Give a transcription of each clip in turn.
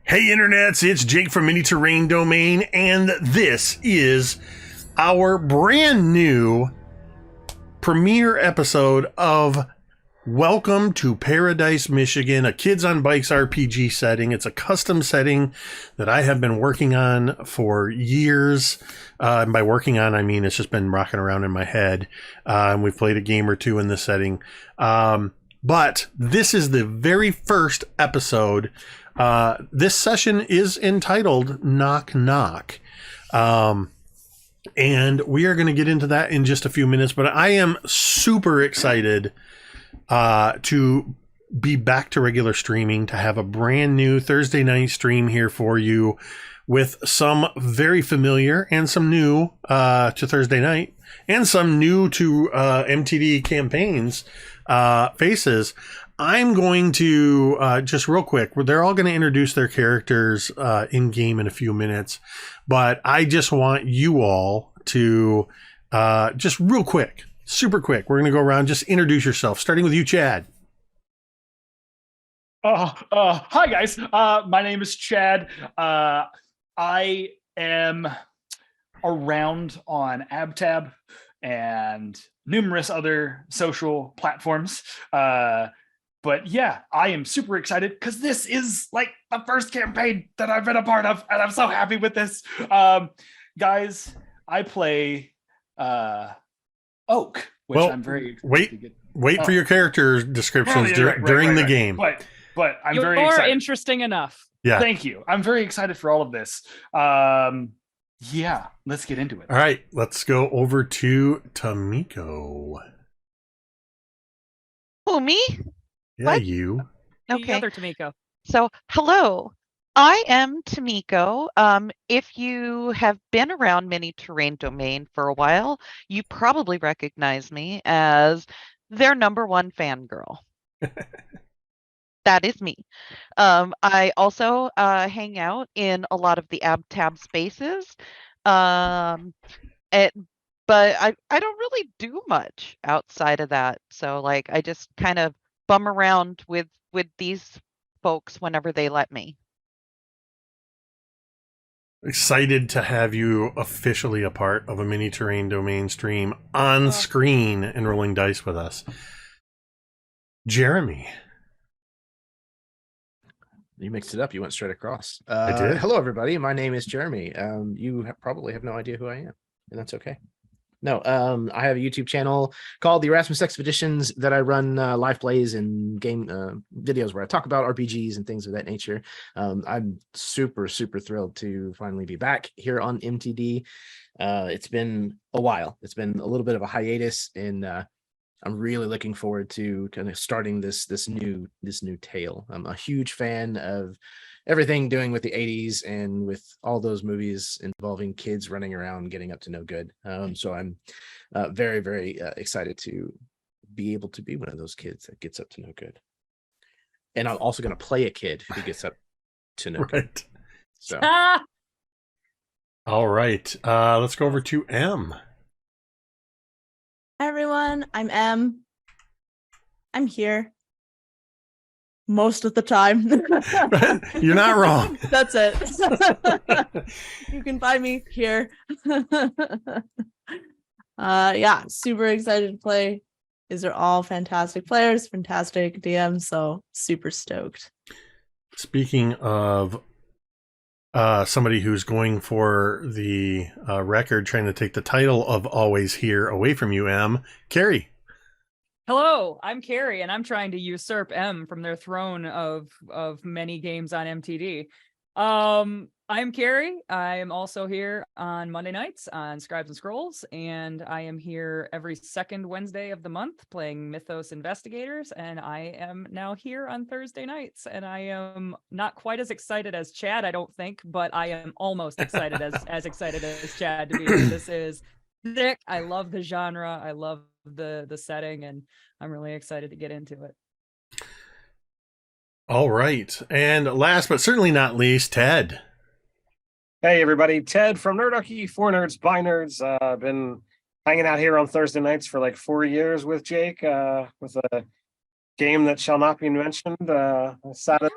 Hey internets, it's Jake from Mini Terrain Domain, and this is our brand new premiere episode of Welcome to Paradise, Michigan, a Kids on Bikes RPG setting. It's a custom setting that I have been working on for years. And by working on, I mean it's just been rocking around in my head. And we've played a game or two in this setting. But this is the very first episode. This session is entitled Knock Knock. And we are going to get into that in just a few minutes, but I am super excited to be back to regular streaming, to have a brand new Thursday night stream here for you with some very familiar and some new to Thursday night and some new to MTD campaigns faces. I'm going to just real quick, they're all going to introduce their characters in game in a few minutes, but I just want you all to just real quick, super quick, we're going to go around, just introduce yourself, starting with you, Chad. Hi guys, my name is Chad. I am around on AbTab and numerous other social platforms. But yeah, I am super excited because this is like the first campaign that I've been a part of, and I'm so happy with this. Guys, I play Oak, which I'm very excited to get. Wait for your character descriptions during the game. But I'm You're very excited. interesting enough. Yeah. Thank you. I'm very excited for all of this. Yeah, let's get into it. All right, let's go over to Tamiko. Oh, me? Yeah, What? you. The Okay. other Tamiko. So, hello. I am Tamiko. If you have been around Mini Terrain Domain for a while, you probably recognize me as their #1 fangirl. That is me. I also hang out in a lot of the AbTab spaces. But I don't really do much outside of that. So like I just kind of bum around with these folks whenever they let me. Excited to have you officially a part of a Mini Terrain Domain stream on screen and rolling dice with us. Jeremy. You mixed it up. You went straight across. I did. Hello, everybody. My name is Jeremy. You probably have no idea who I am, and that's okay. No, I have a YouTube channel called the Erasmus Expeditions that I run live plays and game videos where I talk about RPGs and things of that nature. I'm super thrilled to finally be back here on MTD. It's been a while. It's been a little bit of a hiatus, and I'm really looking forward to kind of starting this new tale. I'm a huge fan of everything doing with the 80s and with all those movies involving kids running around getting up to no good. So I'm very excited to be able to be one of those kids that gets up to no good. And I'm also going to play a kid who gets up to no good. So All right. Let's go over to M. Hi everyone, I'm Em. I'm here most of the time. You're not wrong. That's it. You can find me here. Yeah, super excited to play. These are all fantastic players, fantastic DMs, so super stoked. Speaking of somebody who's going for the record, trying to take the title of Always Here away from you, M, Carrie. Hello, I'm Carrie, and I'm trying to usurp M from their throne of many games on MTD. I'm Carrie. I am also here on Monday nights on Scribes and Scrolls, and I am here every second Wednesday of the month playing Mythos Investigators, and I am now here on Thursday nights, and I am not quite as excited as Chad, I don't think, but I am almost excited as excited as Chad to be here. This is sick. I love the genre. I love the setting, and I'm really excited to get into it. All right. And last but certainly not least, Ted. Hey everybody, Ted from Nerdarchy, for nerds, by nerds. I've been hanging out here on Thursday nights for like 4 years with Jake, with a game that shall not be mentioned. Saturday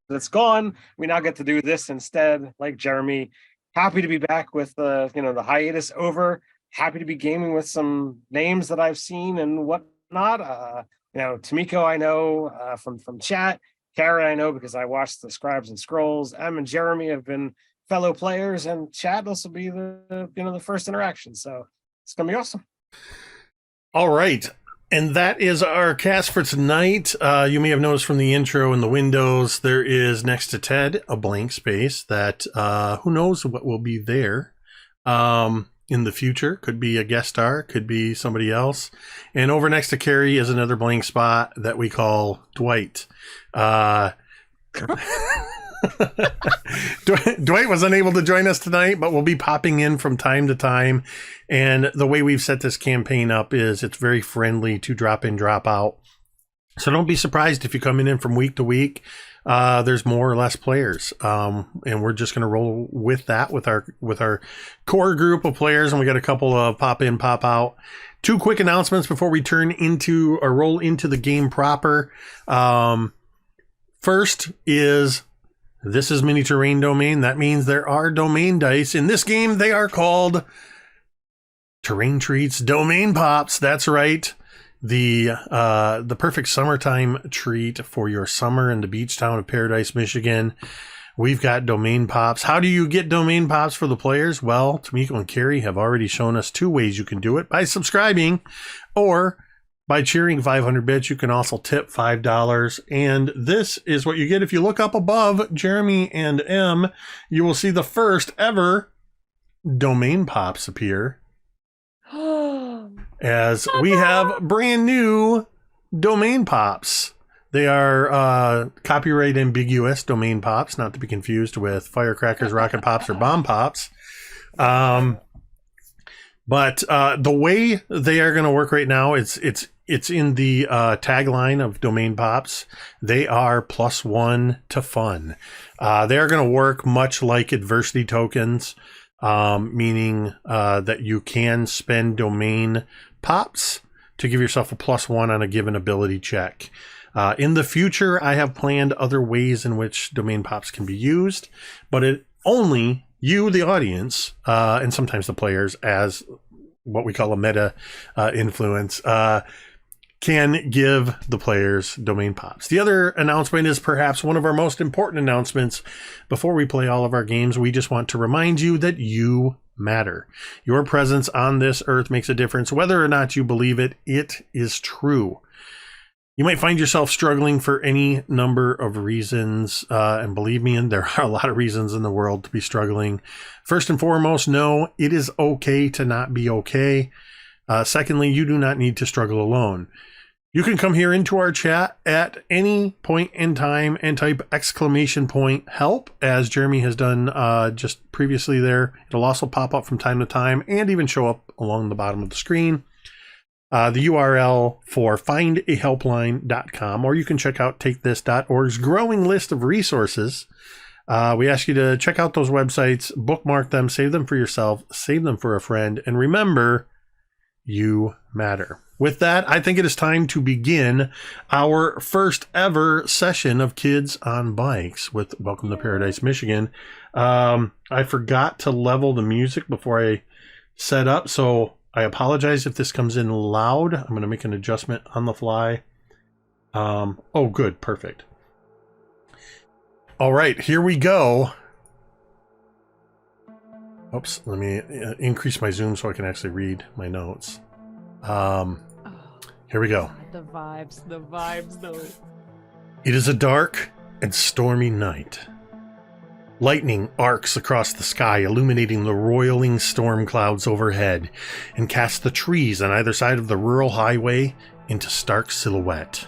it's gone. We now get to do this instead. Like Jeremy, happy to be back with the hiatus over. Happy to be gaming with some names that I've seen and whatnot. Tamiko I know from chat. Kara I know because I watched the Scribes and Scrolls. Em and Jeremy have been fellow players, and chat. This will be the first interaction. So it's gonna be awesome. All right. And that is our cast for tonight. You may have noticed from the intro and the windows, there is next to Ted a blank space that who knows what will be there in the future. Could be a guest star, could be somebody else. And over next to Carrie is another blank spot that we call Dwight. Dwight was unable to join us tonight, but will be popping in from time to time. And the way we've set this campaign up is it's very friendly to drop in, drop out. So don't be surprised if you're coming in from week to week. There's more or less players, and we're just going to roll with that with our core group of players. And we got a couple of pop in, pop out. Two quick announcements before we roll into the game proper. First is, this is mini terrain domain. That means there are domain dice. In this game, they are called Terrain Treats Domain Pops. That's right. The perfect summertime treat for your summer in the beach town of Paradise, Michigan. We've got domain pops. How do you get domain pops for the players? Well, Tamiko and Carrie have already shown us two ways you can do it: by subscribing or by cheering 500 bits. You can also tip $5. And this is what you get. If you look up above Jeremy and M, you will see the first ever domain pops appear. As we have brand new domain pops. They are copyright ambiguous domain pops, not to be confused with firecrackers, rocket pops, or bomb pops. But the way they are going to work right now, it's in the tagline of domain pops. They are +1 to fun. They are going to work much like adversity tokens, meaning that you can spend domain pops to give yourself a +1 on a given ability check. In the future, I have planned other ways in which domain pops can be used, but only you, the audience, and sometimes the players, as what we call a meta influence, can give the players domain pops. The other announcement is perhaps one of our most important announcements. Before we play all of our games, we just want to remind you that you matter. Your presence on this earth makes a difference. Whether or not you believe it, it is true. You might find yourself struggling for any number of reasons, and believe me, there are a lot of reasons in the world to be struggling. First and foremost, know it is okay to not be okay. Secondly, you do not need to struggle alone. You can come here into our chat at any point in time and type !help, as Jeremy has done just previously there. It'll also pop up from time to time and even show up along the bottom of the screen. The URL for findahelpline.com, or you can check out takethis.org's growing list of resources. We ask you to check out those websites, bookmark them, save them for yourself, save them for a friend, and remember, you matter. With that, I think it is time to begin our first ever session of Kids on Bikes with Welcome to Paradise, Michigan. I forgot to level the music before I set up, so I apologize if this comes in loud. I'm going to make an adjustment on the fly. Oh, good. Perfect. All right, here we go. Oops, let me increase my zoom so I can actually read my notes. Here we go. The vibes though. It is a dark and stormy night. Lightning arcs across the sky, illuminating the roiling storm clouds overhead, and casts the trees on either side of the rural highway into stark silhouette.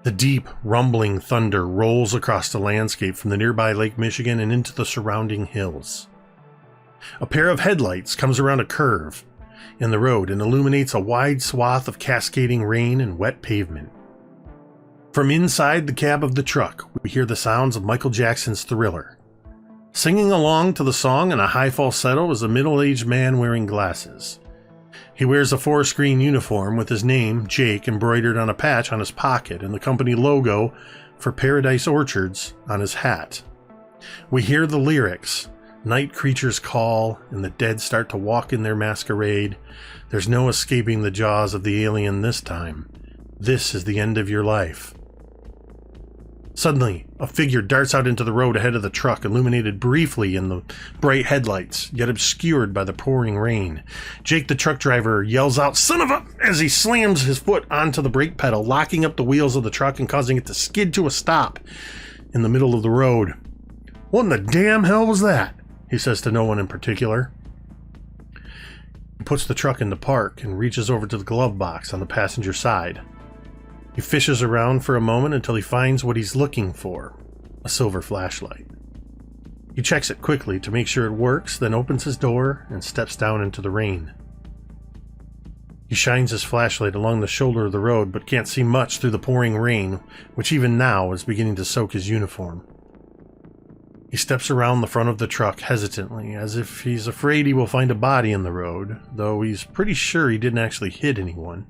The deep, rumbling thunder rolls across the landscape from the nearby Lake Michigan and into the surrounding hills. A pair of headlights comes around a curve in the road and illuminates a wide swath of cascading rain and wet pavement. From inside the cab of the truck, we hear the sounds of Michael Jackson's Thriller. Singing along to the song in a high falsetto is a middle-aged man wearing glasses. He wears a four-screen uniform with his name, Jake, embroidered on a patch on his pocket and the company logo, for Paradise Orchards on his hat. We hear the lyrics, night creatures call and the dead start to walk in their masquerade. There's no escaping the jaws of the alien this time. This is the end of your life. Suddenly, a figure darts out into the road ahead of the truck, illuminated briefly in the bright headlights, yet obscured by the pouring rain. Jake, the truck driver, yells out, "Son of a," as he slams his foot onto the brake pedal, locking up the wheels of the truck and causing it to skid to a stop in the middle of the road. "What in the damn hell was that?" he says to no one in particular. He puts the truck into park and reaches over to the glove box on the passenger side. He fishes around for a moment until he finds what he's looking for, a silver flashlight. He checks it quickly to make sure it works, then opens his door and steps down into the rain. He shines his flashlight along the shoulder of the road, but can't see much through the pouring rain, which even now is beginning to soak his uniform. He steps around the front of the truck hesitantly, as if he's afraid he will find a body in the road, though he's pretty sure he didn't actually hit anyone.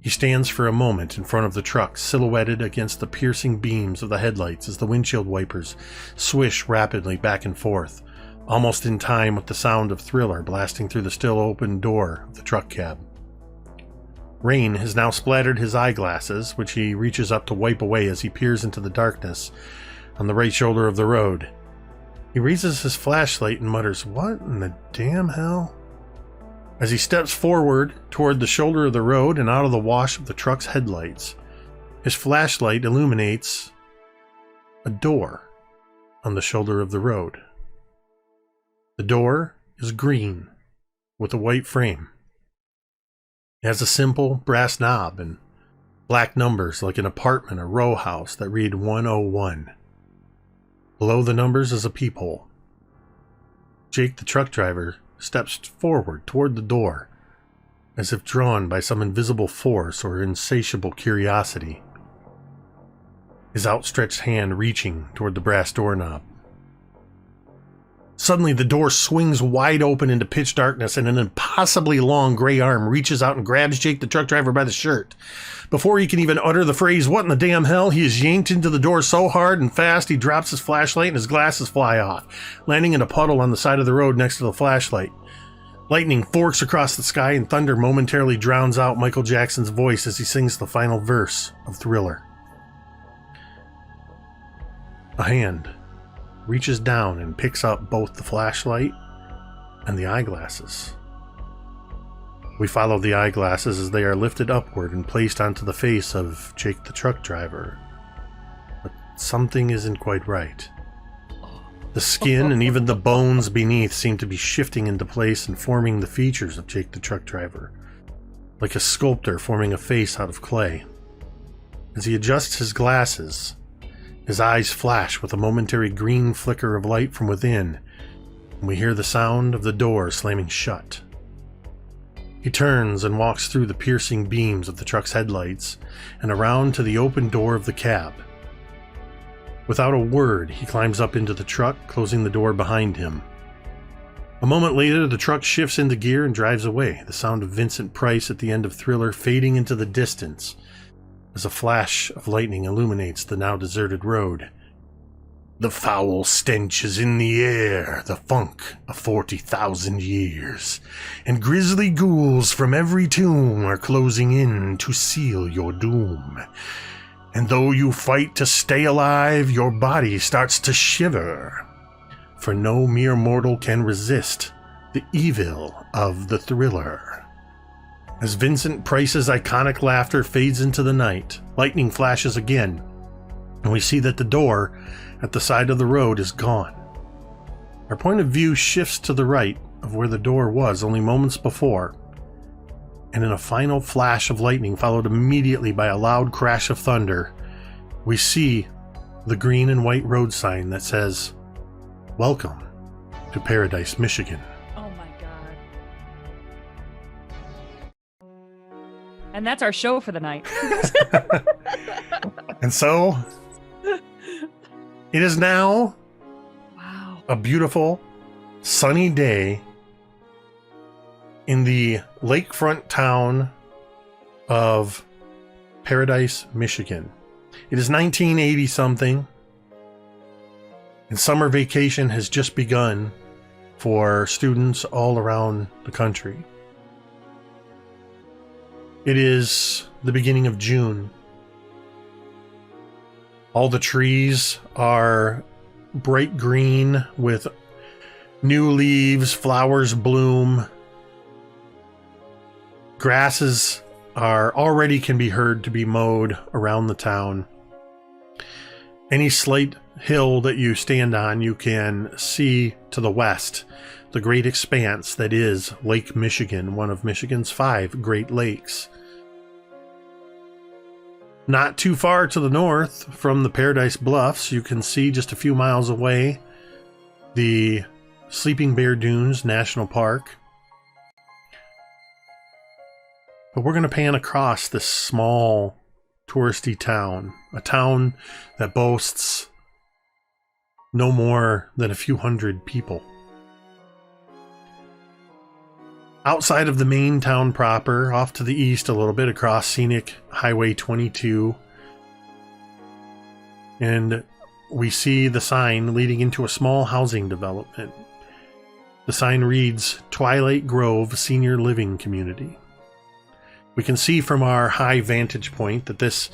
He stands for a moment in front of the truck, silhouetted against the piercing beams of the headlights as the windshield wipers swish rapidly back and forth, almost in time with the sound of Thriller blasting through the still open door of the truck cab. Rain has now splattered his eyeglasses, which he reaches up to wipe away as he peers into the darkness on the right shoulder of the road. He raises his flashlight and mutters, "What in the damn hell?" As he steps forward toward the shoulder of the road and out of the wash of the truck's headlights, his flashlight illuminates a door on the shoulder of the road. The door is green with a white frame. It has a simple brass knob and black numbers like an apartment or row house that read 101. Below the numbers is a peephole. Jake, the truck driver, steps forward toward the door, as if drawn by some invisible force or insatiable curiosity, his outstretched hand reaching toward the brass doorknob. Suddenly, the door swings wide open into pitch darkness, and an impossibly long gray arm reaches out and grabs Jake, the truck driver, by the shirt. Before he can even utter the phrase, "What in the damn hell?" he is yanked into the door so hard and fast he drops his flashlight and his glasses fly off, landing in a puddle on the side of the road next to the flashlight. Lightning forks across the sky and thunder momentarily drowns out Michael Jackson's voice as he sings the final verse of Thriller. A hand reaches down and picks up both the flashlight and the eyeglasses. We follow the eyeglasses as they are lifted upward and placed onto the face of Jake, the truck driver. But something isn't quite right. The skin and even the bones beneath seem to be shifting into place and forming the features of Jake, the truck driver, like a sculptor forming a face out of clay. As he adjusts his glasses, his eyes flash with a momentary green flicker of light from within, and we hear the sound of the door slamming shut. He turns and walks through the piercing beams of the truck's headlights and around to the open door of the cab. Without a word, he climbs up into the truck, closing the door behind him. A moment later, the truck shifts into gear and drives away, the sound of Vincent Price at the end of Thriller fading into the distance as a flash of lightning illuminates the now deserted road. The foul stench is in the air, the funk of 40,000 years, and grisly ghouls from every tomb are closing in to seal your doom. And though you fight to stay alive, your body starts to shiver, for no mere mortal can resist the evil of the Thriller. As Vincent Price's iconic laughter fades into the night, lightning flashes again, and we see that the door at the side of the road is gone. Our point of view shifts to the right of where the door was only moments before, and in a final flash of lightning followed immediately by a loud crash of thunder, we see the green and white road sign that says, "Welcome to Paradise, Michigan." Oh my god. And that's our show for the night. And so, it is now Wow. a beautiful, sunny day in the lakefront town of Paradise, Michigan. It is 1980 something, and summer vacation has just begun for students all around the country. It is the beginning of June. All the trees are bright green with new leaves, flowers bloom. Grasses are already can be heard to be mowed around the town. Any slight hill that you stand on, you can see to the west the great expanse that is Lake Michigan, one of Michigan's 5 Great Lakes. Not too far to the north from the Paradise Bluffs, you can see just a few miles away the Sleeping Bear Dunes National Park. But we're going to pan across this small touristy town, a town that boasts no more than a few hundred people. Outside of the main town proper, off to the east a little bit across scenic Highway 22, and we see the sign leading into a small housing development. The sign reads Twilight Grove Senior Living Community. We can see from our high vantage point that this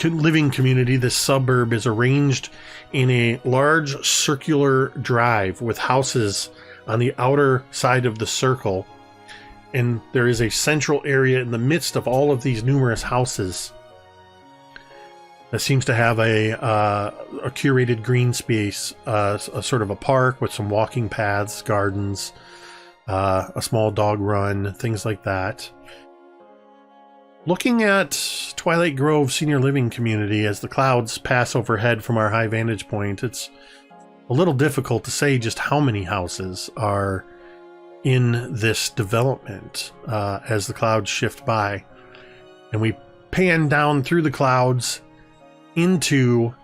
living community, this suburb, is arranged in a large circular drive with houses on the outer side of the circle. And there is a central area in the midst of all of these numerous houses that seems to have a curated green space, a sort of a park with some walking paths, gardens, a small dog run, things like that. Looking at Twilight Grove Senior Living Community as the clouds pass overhead from our high vantage point, it's a little difficult to say just how many houses are in this development as the clouds shift by. And we pan down through the clouds into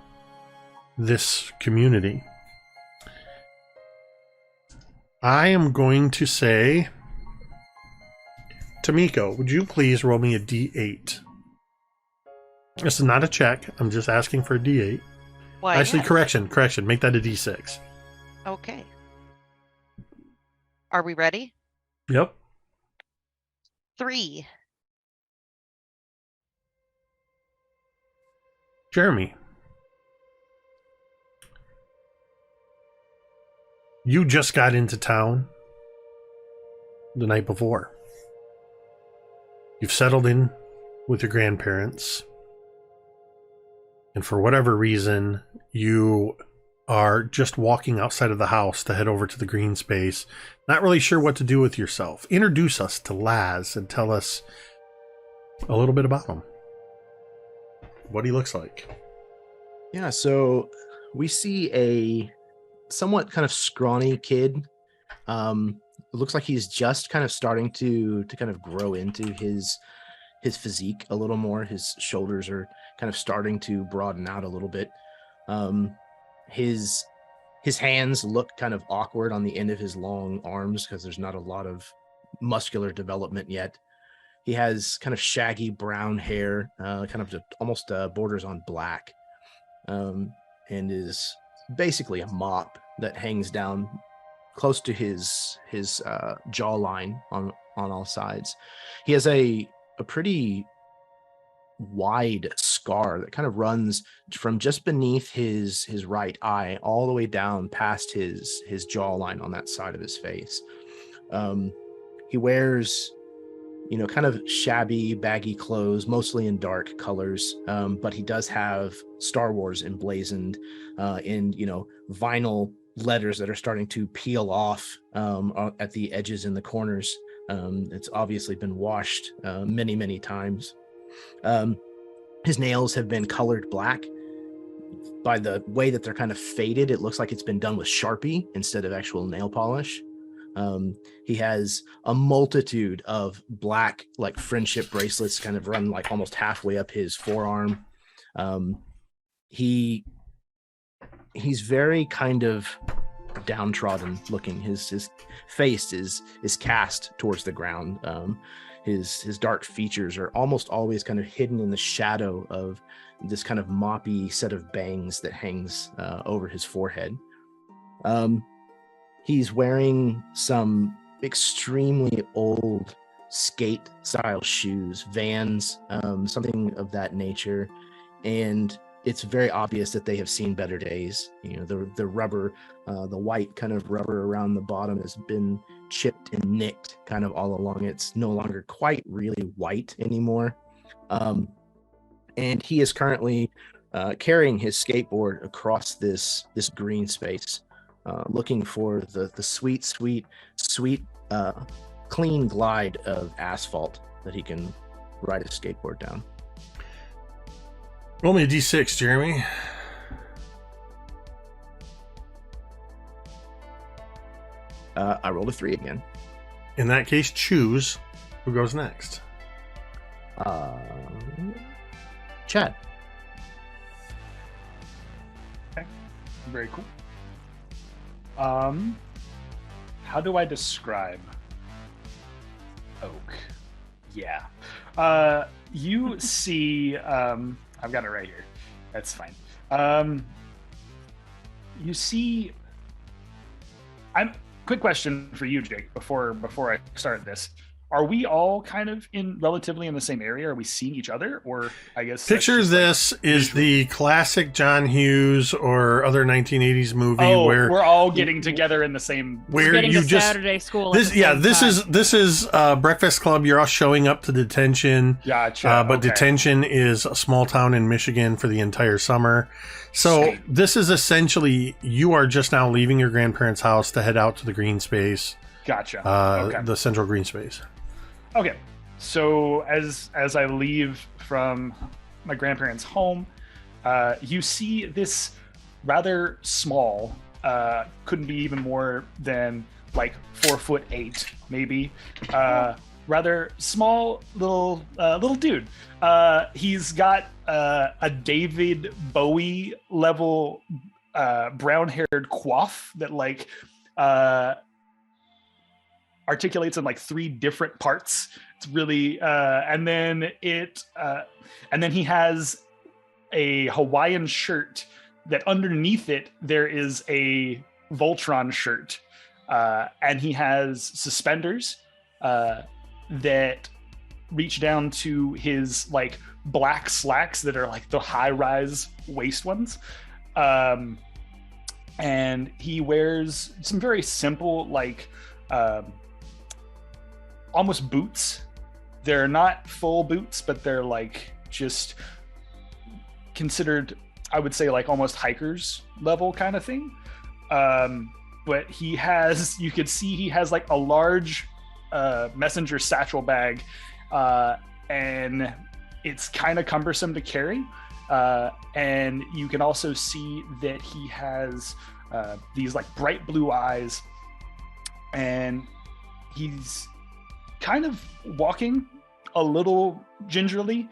this community. I am going to say, Tamiko, would you please roll me a D8? This is not a check. I'm just asking for a D8. Why, Actually, yes. correction. Make that a D6. Okay. Are we ready? Yep. 3. Jeremy, you just got into town the night before. You've settled in with your grandparents, and for whatever reason, you are just walking outside of the house to head over to the green space, not really sure what to do with yourself. Introduce us to Laz and tell us a little bit about him. What he looks like. Yeah, so we see a somewhat kind of scrawny kid. It looks like he's just kind of starting to kind of grow into his physique a little more. His shoulders are kind of starting to broaden out a little bit. His hands look kind of awkward on the end of his long arms because there's not a lot of muscular development yet. He has kind of shaggy brown hair, kind of just almost borders on black, and is basically a mop that hangs down close to his jawline on all sides. He has a pretty wide scar that kind of runs from just beneath his right eye all the way down past his jawline on that side of his face. He wears, kind of shabby, baggy clothes, mostly in dark colors, but he does have Star Wars emblazoned in, vinyl letters that are starting to peel off at the edges and the corners. It's obviously been washed many, many times. His nails have been colored black. By the way that they're kind of faded, it looks like it's been done with Sharpie instead of actual nail polish. He has a multitude of black, like friendship bracelets, kind of run like almost halfway up his forearm. He's very kind of downtrodden looking. His face is cast towards the ground. His dark features are almost always kind of hidden in the shadow of this kind of moppy set of bangs that hangs over his forehead. He's wearing some extremely old skate style shoes, Vans, something of that nature, and it's very obvious that they have seen better days. You know, the rubber, the white kind of rubber around the bottom has been chipped and nicked kind of all along. It's no longer quite really white anymore. And he is currently carrying his skateboard across this green space, looking for the sweet clean glide of asphalt that he can ride his skateboard down. Roll me a d6, Jeremy. I rolled a 3 again. In that case, choose who goes next. Chad. Okay, very cool. How do I describe Oak? Yeah. You see, I've got it right here. That's fine. You see, quick question for you, Jake, before I start this. Are we all kind of relatively in the same area? Are we seeing each other? Or I guess picture this is the classic John Hughes or other 1980s movie where we're all getting together in the same where getting you to just Saturday school. this is Breakfast Club. You're all showing up to detention. Gotcha. But okay. detention is a small town in Michigan for the entire summer. So Same. this is essentially you are just now leaving your grandparents' house to head out to the green space. Gotcha. Okay. The central green space. Okay, so as I leave from my grandparents' home, you see this rather small, couldn't be even more than like 4'8", maybe, rather small little dude. He's got a David Bowie level brown-haired coif that like articulates in like 3 different parts. It's really and then he has a Hawaiian shirt that underneath it there is a Voltron shirt, and he has suspenders that reach down to his like black slacks that are like the high-rise waist ones, and he wears some very simple like almost boots. They're not full boots, but they're like just considered, I would say, like almost hikers level kind of thing. But you could see he has like a large messenger satchel bag, and it's kind of cumbersome to carry. And you can also see that he has these like bright blue eyes, and he's kind of walking a little gingerly,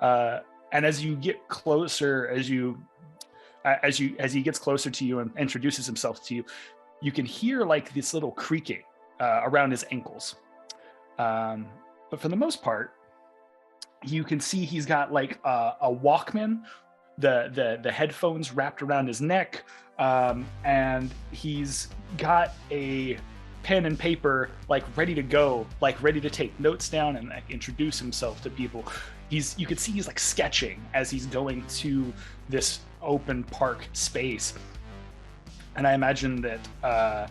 and as you get closer, as he gets closer to you and introduces himself to you, you can hear like this little creaking around his ankles, but for the most part you can see he's got like a Walkman, the headphones wrapped around his neck, and he's got a pen and paper like ready to go, like ready to take notes down and like introduce himself to people. You could see he's like sketching as he's going to this open park space, and I imagine that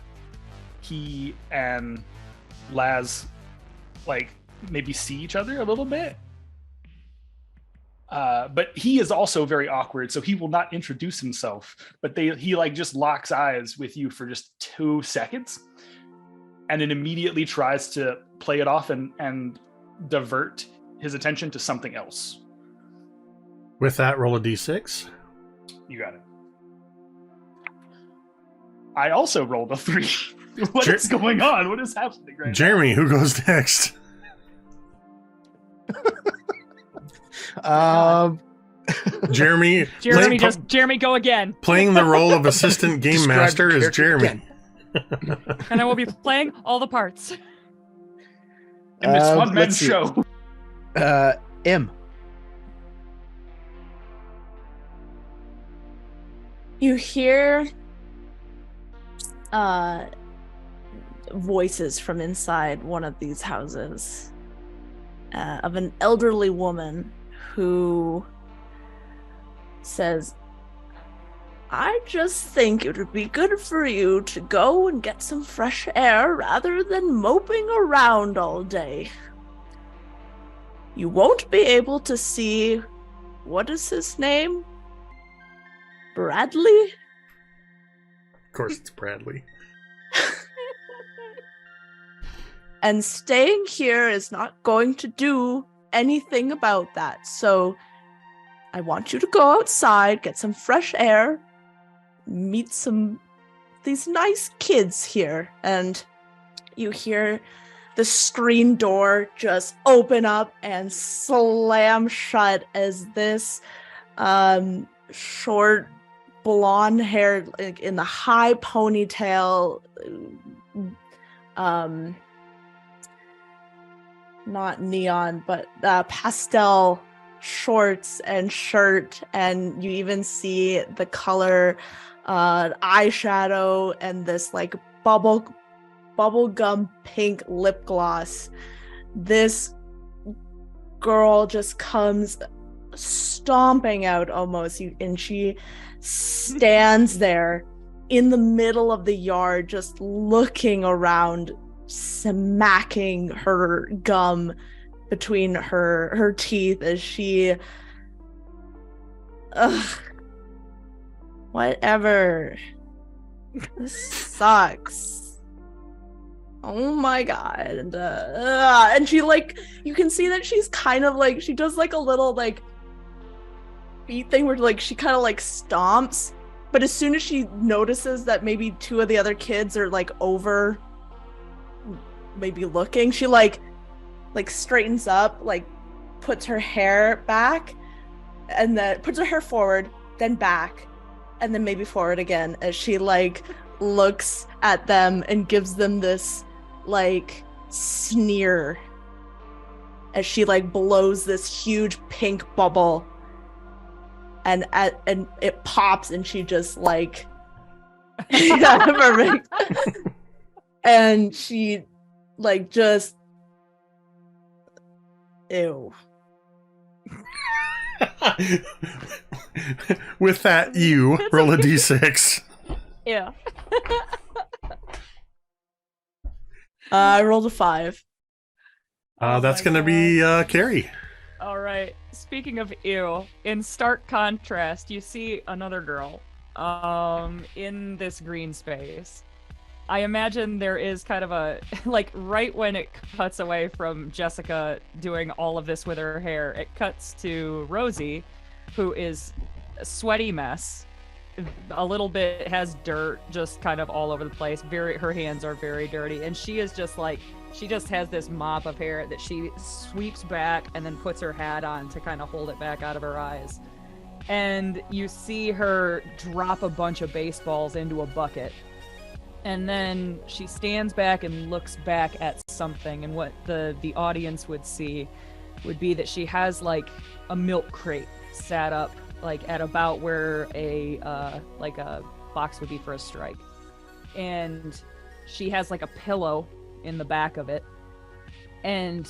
he and Laz like maybe see each other a little bit, but he is also very awkward, so he will not introduce himself, but he like just locks eyes with you for just 2 seconds and then immediately tries to play it off and divert his attention to something else. With that, roll a d6. You got it. I also rolled a 3. What is going on? What is happening right Jeremy, who goes next? Jeremy, go again. Playing the role of assistant game Describe master the is character Jeremy. again. And I will be playing all the parts. In this one man let's see. show. M. You hear voices from inside one of these houses of an elderly woman who says, I just think it would be good for you to go and get some fresh air rather than moping around all day. You won't be able to see, what is his name? Bradley? Of course, it's Bradley. And staying here is not going to do anything about that. So I want you to go outside, get some fresh air, meet these nice kids here. And you hear the screen door just open up and slam shut as this short blonde hair, like in the high ponytail, not neon, but pastel shorts and shirt, and you even see the color eyeshadow and this like bubblegum pink lip gloss. This girl just comes stomping out almost, and she stands there in the middle of the yard just looking around, smacking her gum between her teeth as she whatever, this sucks, oh my god. And she, like, you can see that she's kind of like, she does like a little like feet thing where like she kind of like stomps, but as soon as she notices that maybe two of the other kids are like over maybe looking, she like straightens up, like puts her hair back, and then puts her hair forward, then back, and then maybe forward again, as she like looks at them and gives them this like sneer as she like blows this huge pink bubble, and it pops, and she just like yeah, perfect. And she like just ew. With that, you roll a d6. Yeah. I rolled a 5. That's my gonna be Carrie. All right. Speaking of ew, in stark contrast, you see another girl in this green space. I imagine there is kind of a, like, right when it cuts away from Jessica doing all of this with her hair, it cuts to Rosie, who is a sweaty mess. A little bit has dirt just kind of all over the place. Her hands are very dirty. And she is just like, she just has this mop of hair that she sweeps back and then puts her hat on to kind of hold it back out of her eyes. And you see her drop a bunch of baseballs into a bucket. And then she stands back and looks back at something, and what the audience would see would be that she has like a milk crate sat up like at about where a box would be for a strike. And she has like a pillow in the back of it, and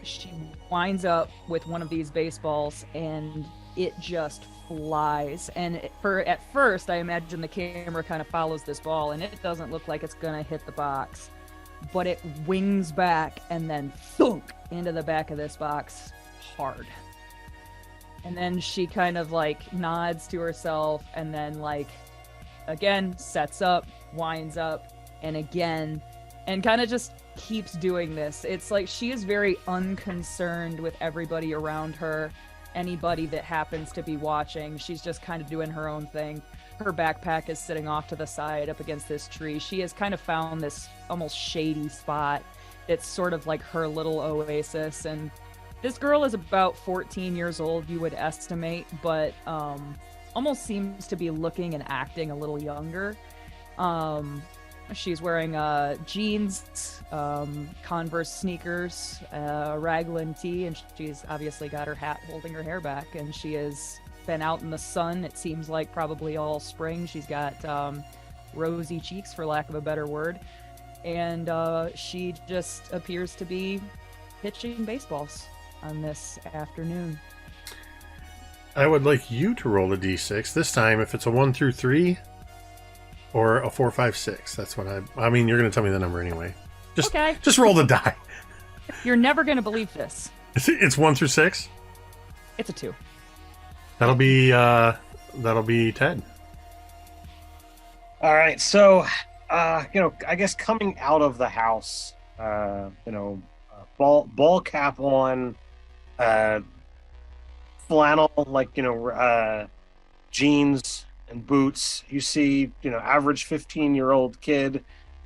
she winds up with one of these baseballs, and it just flies. And at first I imagine the camera kind of follows this ball, and it doesn't look like it's gonna hit the box, but it wings back and then thunk into the back of this box hard. And then she kind of like nods to herself, and then like again sets up, winds up, and again, and kind of just keeps doing this. It's like she is very unconcerned with everybody around her, anybody that happens to be watching. She's just kind of doing her own thing. Her backpack is sitting off to the side up against this tree. She has kind of found this almost shady spot that's sort of like her little oasis. And this girl is about 14 years old, you would estimate, but almost seems to be looking and acting a little younger. She's wearing jeans, Converse sneakers, raglan tee, and she's obviously got her hat holding her hair back. And she has been out in the sun, it seems like probably all spring. She's got rosy cheeks, for lack of a better word. And she just appears to be pitching baseballs on this afternoon. I would like you to roll a d6 this time. If it's a 1 through 3 or a 4, 5, 6, that's what I mean. You're going to tell me the number anyway. Just roll the die. You're never going to believe this. It's 1 through 6. It's a 2. That'll be Ted. All right, so I guess coming out of the house, ball cap on, flannel, jeans and boots. You see, average 15-year-old kid,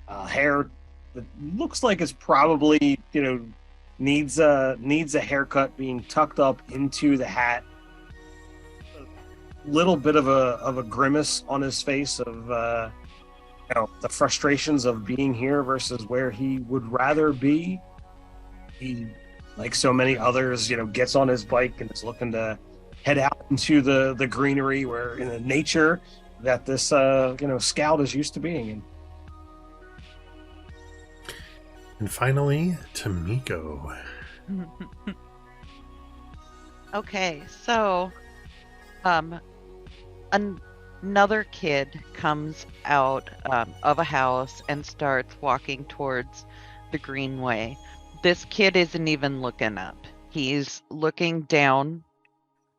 hair that looks like it's probably, needs a haircut, being tucked up into the hat. A little bit of a grimace on his face of the frustrations of being here versus where he would rather be. He, like so many others, gets on his bike and is looking to head out into the greenery where in the nature that this scout is used to being in. And finally, Tamiko. Okay, so another kid comes out of a house and starts walking towards the greenway. This kid isn't even looking up. He's looking down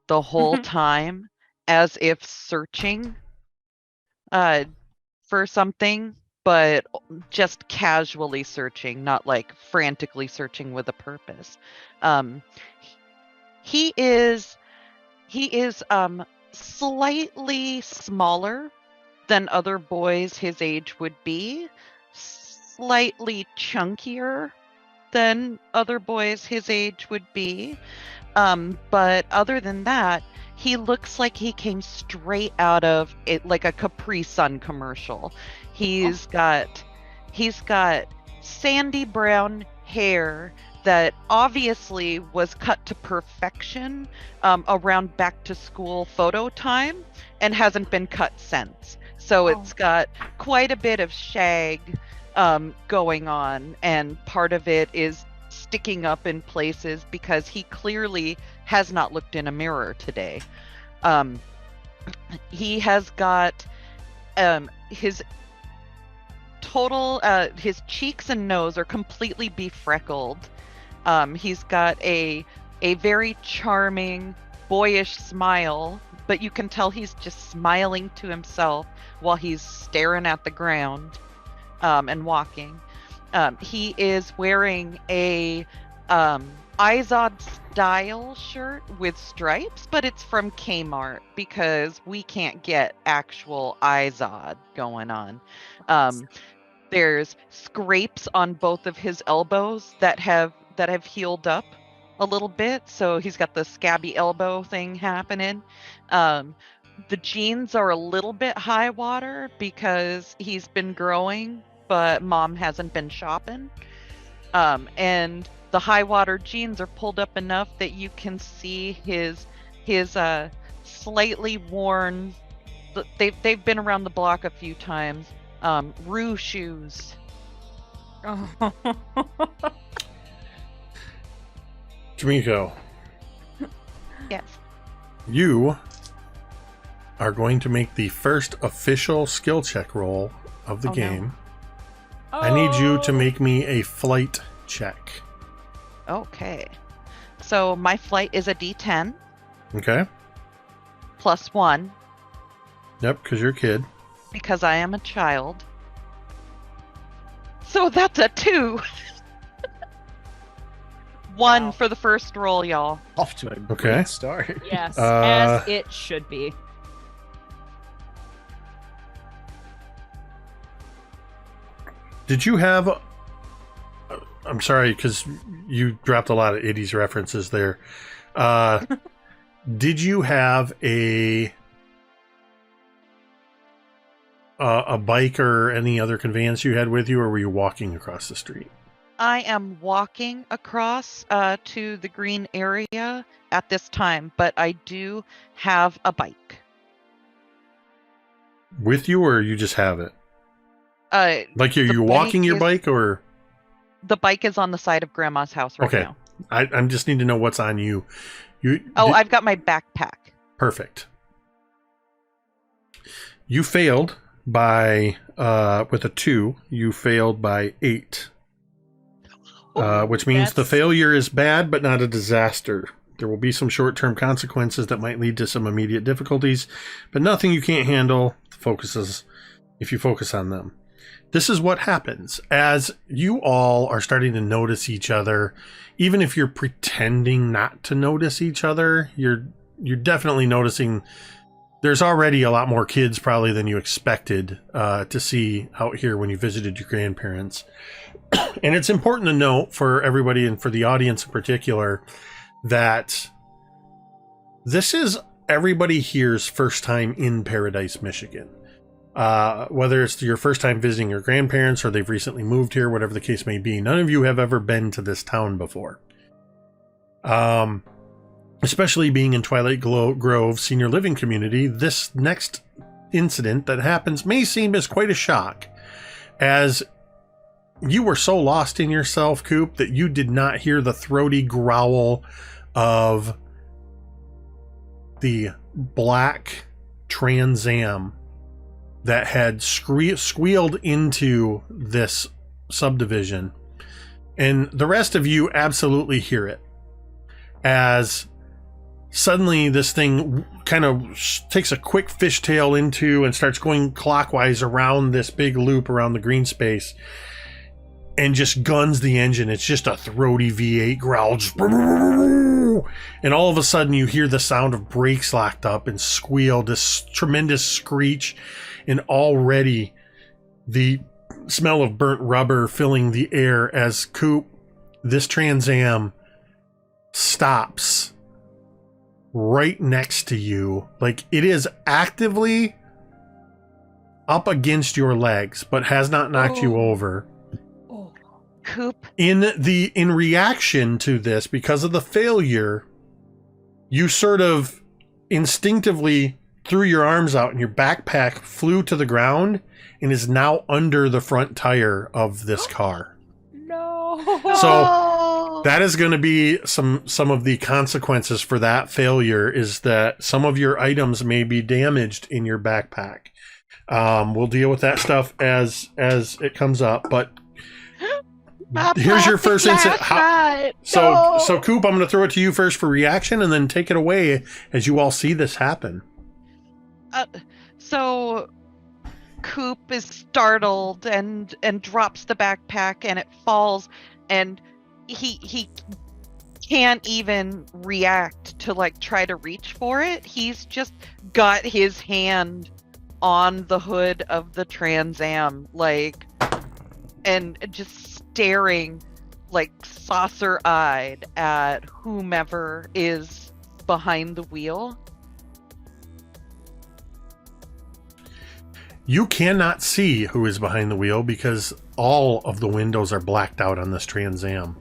the whole time as if searching for something, but just casually searching, not like frantically searching with a purpose. He is slightly smaller than other boys his age would be, slightly chunkier than other boys his age would be. But other than that, he looks like he came straight out of it, like a Capri Sun commercial. He's got sandy brown hair that obviously was cut to perfection around back to school photo time and hasn't been cut since. So it's got quite a bit of shag going on, and part of it is sticking up in places because he clearly has not looked in a mirror today. He has got his total his cheeks and nose are completely befreckled. He's got a very charming, boyish smile, but you can tell he's just smiling to himself while he's staring at the ground and walking. He is wearing a Izod style shirt with stripes, but it's from Kmart because we can't get actual Izod going on. There's scrapes on both of his elbows that have healed up a little bit, so he's got the scabby elbow thing happening. The jeans are a little bit high water because he's been growing, but mom hasn't been shopping. And the high water jeans are pulled up enough that you can see his slightly worn, they've been around the block a few times, Rue shoes. Tamiko. Yes. You are going to make the first official skill check roll of the game. No. I need you to make me a flight check. Okay. So my flight is a D10. Okay. +1. Yep, because you're a kid. Because I am a child. So that's a 2. 1 for the first roll, y'all. Off to a Okay. great start. Yes, as it should be. Did you have... I'm sorry, because you dropped a lot of 80s references there. Did you have a a bike or any other conveyance you had with you, or were you walking across the street? I am walking across to the green area at this time, but I do have a bike. With you, or you just have it? Like, are the you walking your is- bike, or? The bike is on the side of Grandma's house right Okay. now. I just need to know what's on you. I've got my backpack. Perfect. You failed by with a 2. You failed by 8. Which means the That's- failure is bad, but not a disaster. There will be some short-term consequences that might lead to some immediate difficulties, but nothing you can't handle. Focuses if you focus on them. This is what happens as you all are starting to notice each other. Even if you're pretending not to notice each other, you're definitely noticing. There's already a lot more kids probably than you expected to see out here when you visited your grandparents. And it's important to note for everybody and for the audience in particular that this is everybody here's first time in Paradise, Michigan. Whether it's your first time visiting your grandparents or they've recently moved here, whatever the case may be, none of you have ever been to this town before. Especially being in Twilight Grove Senior Living Community, this next incident that happens may seem as quite a shock, as you were so lost in yourself, Coop, that you did not hear the throaty growl of the black Trans Am that had squealed into this subdivision. And the rest of you absolutely hear it, as suddenly this thing kind of takes a quick fishtail into and starts going clockwise around this big loop around the green space and just guns the engine. It's just a throaty V8 growl. And all of a sudden you hear the sound of brakes locked up and squeal, this tremendous screech, and already the smell of burnt rubber filling the air as Coop, this Trans Am, stops right next to you. Like, it is actively up against your legs, but has not knocked you over. Coop. In reaction to this, because of the failure, you sort of instinctively threw your arms out and your backpack flew to the ground and is now under the front tire of this car. No. So that is going to be some of the consequences for that failure, is that some of your items may be damaged in your backpack. We'll deal with that stuff as it comes up, but here's your first incident. So Coop, I'm going to throw it to you first for reaction, and then take it away as you all see this happen. So Coop is startled and drops the backpack, and it falls, and he can't even react to like try to reach for it. He's just got his hand on the hood of the Trans Am, like, and just staring like saucer-eyed at whomever is behind the wheel. You cannot see who is behind the wheel because all of the windows are blacked out on this Trans Am.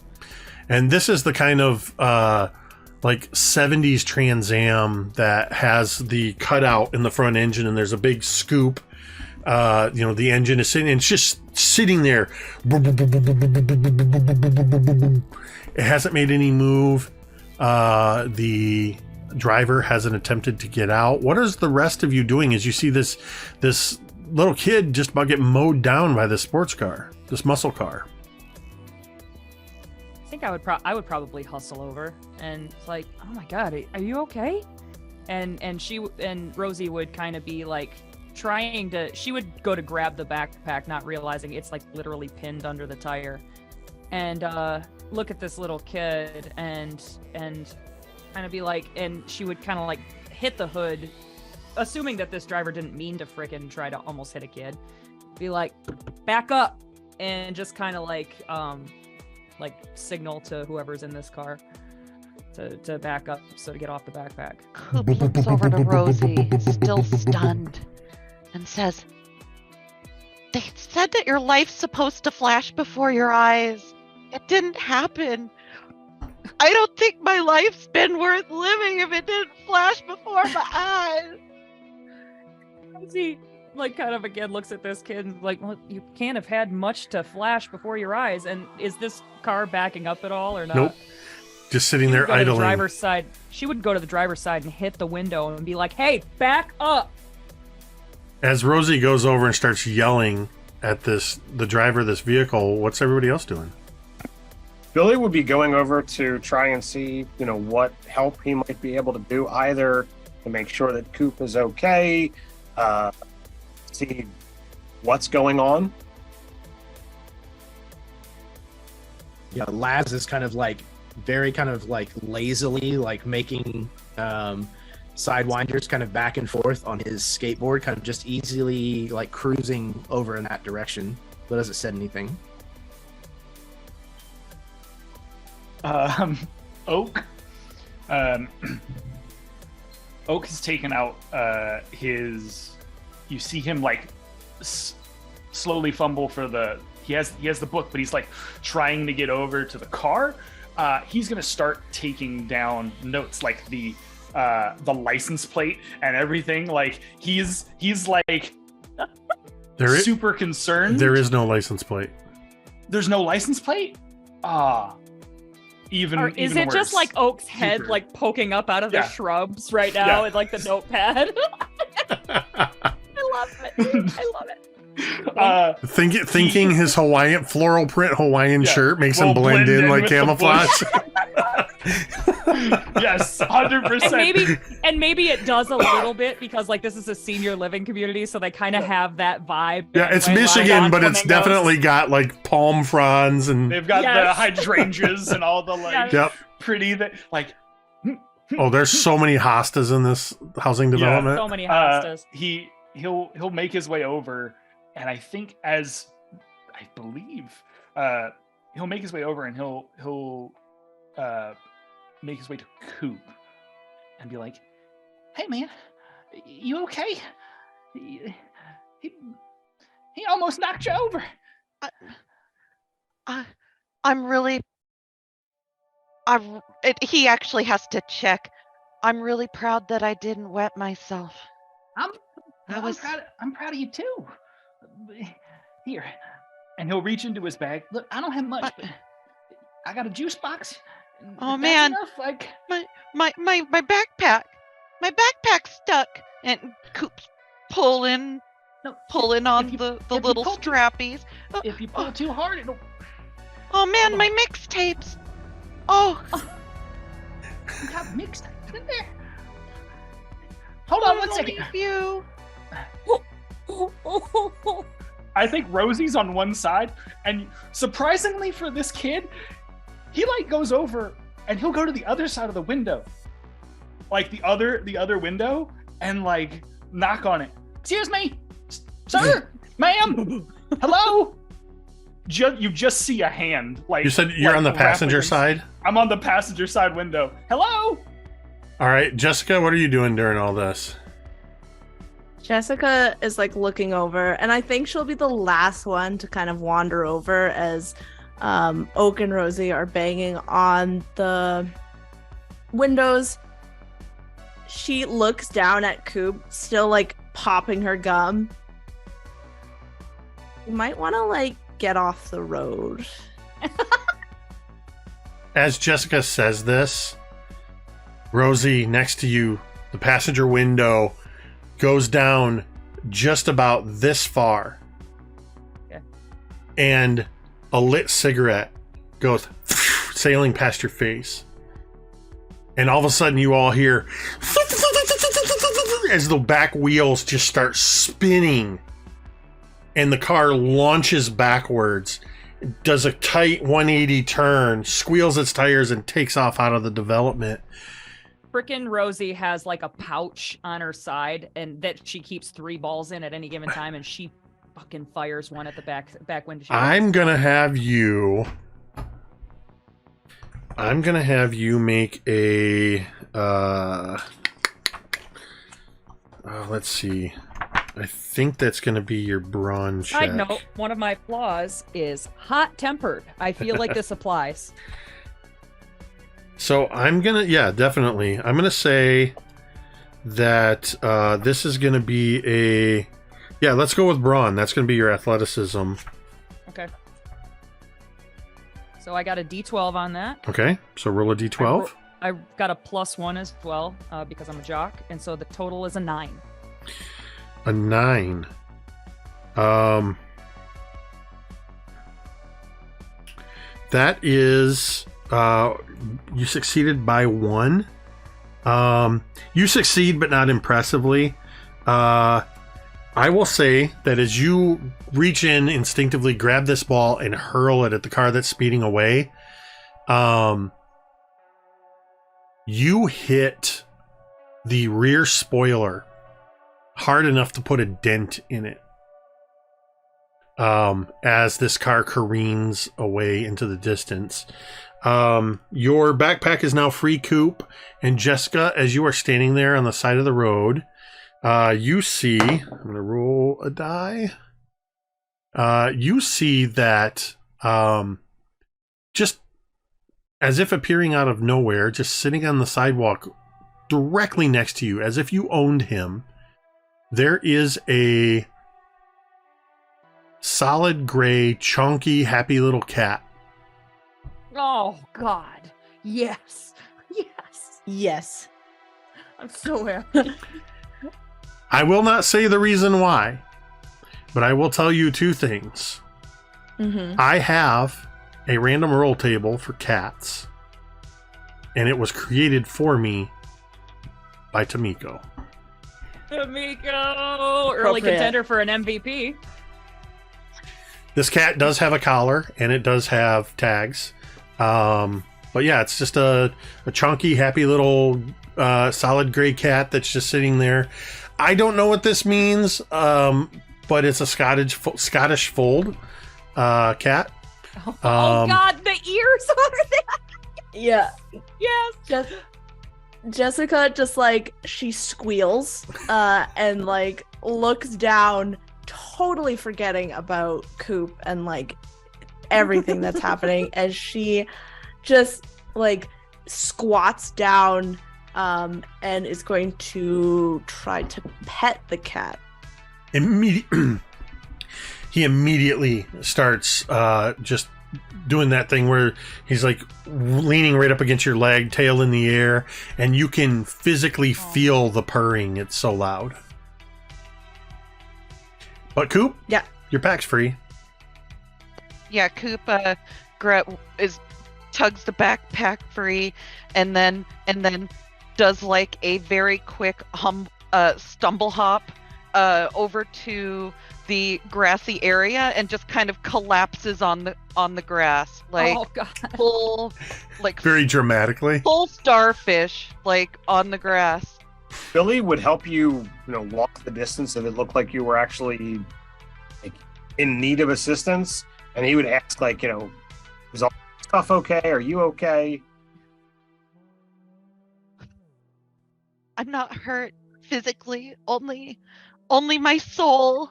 And this is the kind of like 70s Trans Am that has the cutout in the front engine, and there's a big scoop. The engine is sitting, and it's just sitting there. It hasn't made any move. The driver hasn't attempted to get out. What is the rest of you doing as you see this little kid just about get mowed down by this sports car, this muscle car? I think I would probably hustle over and it's like, oh my god, are you okay? And Rosie would kind of be like she would go to grab the backpack, not realizing it's like literally pinned under the tire, and look at this little kid and kind of be like, and she would kind of like hit the hood, assuming that this driver didn't mean to frickin' try to almost hit a kid, be like, back up, and just kind of like signal to whoever's in this car to back up, so to get off the backpack. Coop looks over to Rosie, still stunned, and says, said that your life's supposed to flash before your eyes. It didn't happen. I don't think my life's been worth living if it didn't flash before my eyes. He like kind of again looks at this kid and like, well, you can't have had much to flash before your eyes. And is this car backing up at all or not? Nope. Just sitting there The idling. driver's side. She would go to the driver's side and hit the window and be like, "Hey, back up!" As Rosie goes over and starts yelling at the driver of this vehicle, what's everybody else doing? Billy would be going over to try and see, what help he might be able to do, either to make sure that Coop is okay, see what's going on. Yeah, Laz is kind of like very kind of like lazily like making sidewinders kind of back and forth on his skateboard, kind of just easily like cruising over in that direction, but hasn't said anything. Oak Oak has taken out his. You see him like slowly fumble for the. He has the book, but he's like trying to get over to the car. He's gonna start taking down notes, like the license plate and everything. Like he's like super concerned. There is no license plate. There's no license plate. Even Or is even it just worse. like Oak's head Super. like poking up out of the Yeah. shrubs right now Yeah. with like the notepad? I love it. I love it. Thinking his floral print Hawaiian Yeah, shirt makes will him blend in like with the camouflage. Yes, 100%. And maybe it does a little bit because like this is a senior living community, so they kind of have that vibe. Yeah, it's anyway, Michigan, like, but it's flamingos. definitely got like palm fronds and They've got the Yes. hydrangeas and all the like yep. pretty that like Oh, there's so many hostas in this housing Yeah. development. So many hostas. he'll make his way over, and I think as I believe he'll make his way over and he'll make his way to Coop and be like, "Hey man, you okay? He almost knocked you over." I'm really. He actually has to check. I'm really proud that I didn't wet myself. I'm I was- proud of you too. Here, and he'll reach into his bag. Look, I don't have much, but I got a juice box. Oh, If that's man. enough, like My backpack. My backpack's stuck, and Coop's pulling no, on if you- the if you little pull- strappies. if you pull too hard, it'll. Oh man, my mixtapes. Oh, You got mixed in there. Hold on one I'll second. leave you. I think Rosie's on one side, and surprisingly for this kid, he like goes over and he'll go to the other side of the window, like the other window, and like knock on it. Excuse me, sir, ma'am, hello. You just see a hand. Like You said you're like, on the passenger wrapping- side? I'm on the passenger side window. Hello. All right, Jessica, what are you doing during all this? Jessica is like looking over, and I think she'll be the last one to kind of wander over as Oak and Rosie are banging on the windows. She looks down at Coop, still like popping her gum. You might want to like get off the road. As Jessica says this, Rosie, next to you, the passenger window goes down just about this far. Okay. And a lit cigarette goes sailing past your face. And all of a sudden you all hear as the back wheels just start spinning and the car launches backwards, does a tight 180 turn, squeals its tires, and takes off out of the development. Frickin' Rosie has like a pouch on her side and that she keeps 3 balls in at any given time, and she fucking fires one at the back window. I'm gonna have you make a let's see. I think that's going to be your brawn check. Side note, one of my flaws is hot-tempered. I feel like this applies. So I'm going to, yeah, definitely. I'm going to say that this is going to be a, yeah, let's go with brawn. That's going to be your athleticism. Okay. So I got a D12 on that. Okay, so roll a d12. I got a +1 as well because I'm a jock, and so the total is a 9. A 9. That is, you succeeded by 1. You succeed, but not impressively. I will say that as you reach in, instinctively grab this ball and hurl it at the car that's speeding away, you hit the rear spoiler hard enough to put a dent in it. As this car careens away into the distance. Your backpack is now free, Coop. And Jessica, as you are standing there on the side of the road, you see, I'm going to roll a die. You see that just as if appearing out of nowhere, just sitting on the sidewalk directly next to you, as if you owned him, there is a solid gray, chunky, happy little cat. Oh, God. Yes. Yes. Yes. I'm so happy. I will not say the reason why, but I will tell you 2 things. Mm-hmm. I have a random roll table for cats, and it was created for me by Tamiko. Tamiko! Early contender for an MVP. This cat does have a collar, and it does have tags. But yeah, it's just a chunky, happy little solid gray cat that's just sitting there. I don't know what this means, but it's a Scottish fold cat. Oh, God, the ears are there! Yeah. Yes! Jessica just like she squeals and like looks down, totally forgetting about Coop and like everything that's happening as she just like squats down and is going to try to pet the cat. He immediately starts just doing that thing where he's like leaning right up against your leg, tail in the air, and you can physically feel the purring. It's so loud. But Coop, Yeah. your pack's free. Yeah, Coop tugs the backpack free, and then does like a very quick stumble hop over to the grassy area and just kind of collapses on the grass, like Oh, God. full, like Very dramatically. full starfish, like on the grass. Billy would help you, walk the distance if it looked like you were actually like in need of assistance, and he would ask, like, is all stuff okay? Are you okay? I'm not hurt physically, only my soul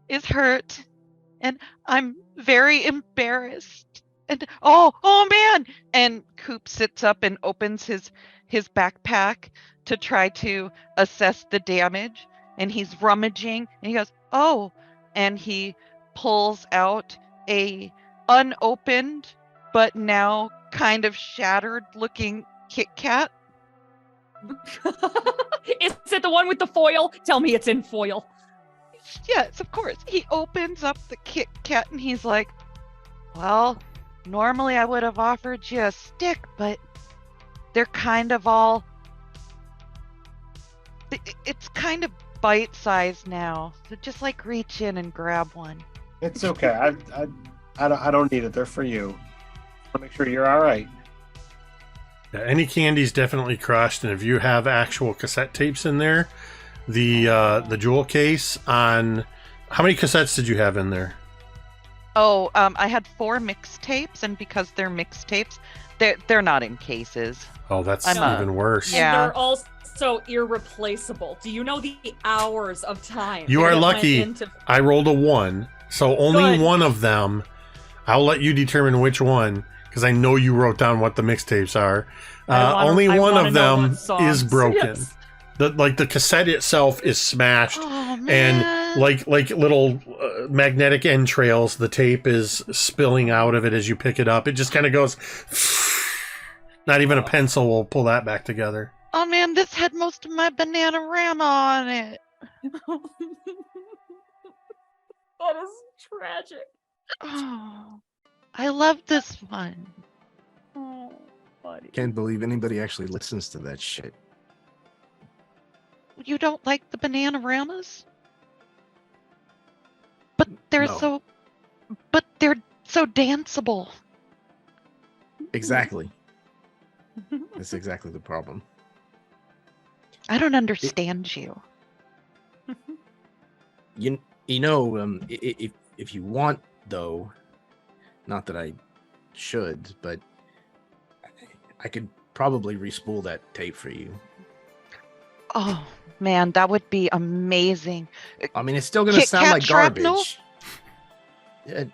is hurt, and I'm very embarrassed. And oh man! And Coop sits up and opens his backpack to try to assess the damage, and he's rummaging, and he goes, "Oh," and he pulls out a unopened but now kind of shattered looking Kit Kat. Is it the one with the foil? Tell me it's in foil. Yes, of course. He opens up the Kit Kat and he's like, "Well, normally I would have offered you a stick, but they're kind of all... It's kind of bite-sized now, so just like reach in and grab one." It's okay. I don't need it. They're for you. I'll make sure you're all right. Yeah, any candy's definitely crushed, and if you have actual cassette tapes in there, the jewel case on... How many cassettes did you have in there? Oh, I had 4 mixtapes, and because they're mixtapes, they're not in cases. Oh, that's I'm even worse. Yeah. And they're also irreplaceable. Do you know the hours of time? You that are went lucky. into- I rolled a 1, so only Good. one of them. I'll let you determine which one, because I know you wrote down what the mixtapes are. Only I one wanna of know them what songs. is broken. Yes. The cassette itself is smashed, Oh man. and like little magnetic entrails, the tape is spilling out of it as you pick it up. It just kind of goes. Not even a pencil will pull that back together. Oh man, this had most of my Bananarama on it. That is tragic. Oh, I love this one. Oh, buddy. Can't believe anybody actually listens to that shit. You don't like the Bananaramas? But they're No. so danceable. Exactly. That's exactly the problem. I don't understand you. You know, if you want though, not that I should, but I could probably respool that tape for you. Oh man, that would be amazing. I mean, it's still gonna Kit sound Kat like shrapnel? garbage. Yeah.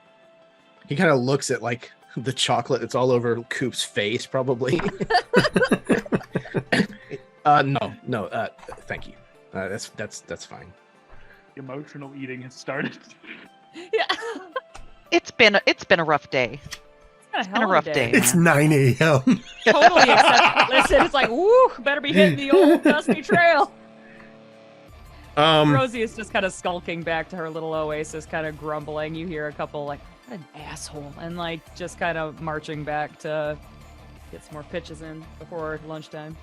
He kind of looks at like the chocolate that's all over Coop's face, probably. No, thank you. That's fine. Emotional eating has started. Yeah. It's been a rough day. It's been a rough day. It's 9 a.m. Totally accept. Listen, it's like, woo, better be hitting the old dusty trail. Rosie is just kind of skulking back to her little oasis, kind of grumbling. You hear a couple like, what an asshole, and like just kind of marching back to get some more pitches in before lunchtime.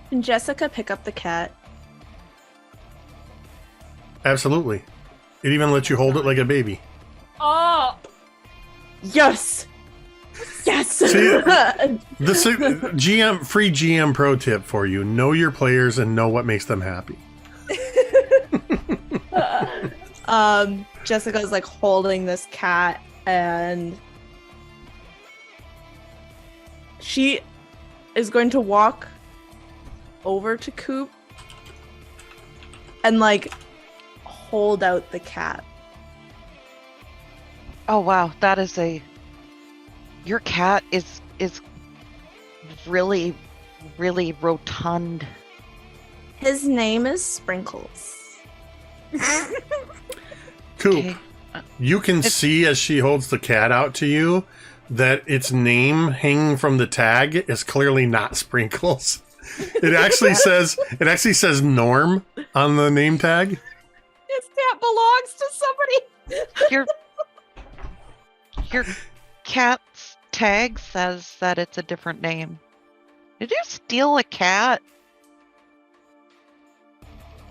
Can Jessica pick up the cat? Absolutely. It even lets you hold it like a baby. Oh, Yes. Yes. See, This GM free GM pro tip for you: know your players and know what makes them happy. Jessica's like holding this cat, and she is going to walk over to Coop and like hold out the cat. Oh wow, that is your cat is really rotund. His name is Sprinkles. Coop, Okay. you can see as she holds the cat out to you that its name hanging from the tag is clearly not Sprinkles. It actually says Norm on the name tag. this cat belongs to somebody. Your cat's tag says that it's a different name. Did you steal a cat?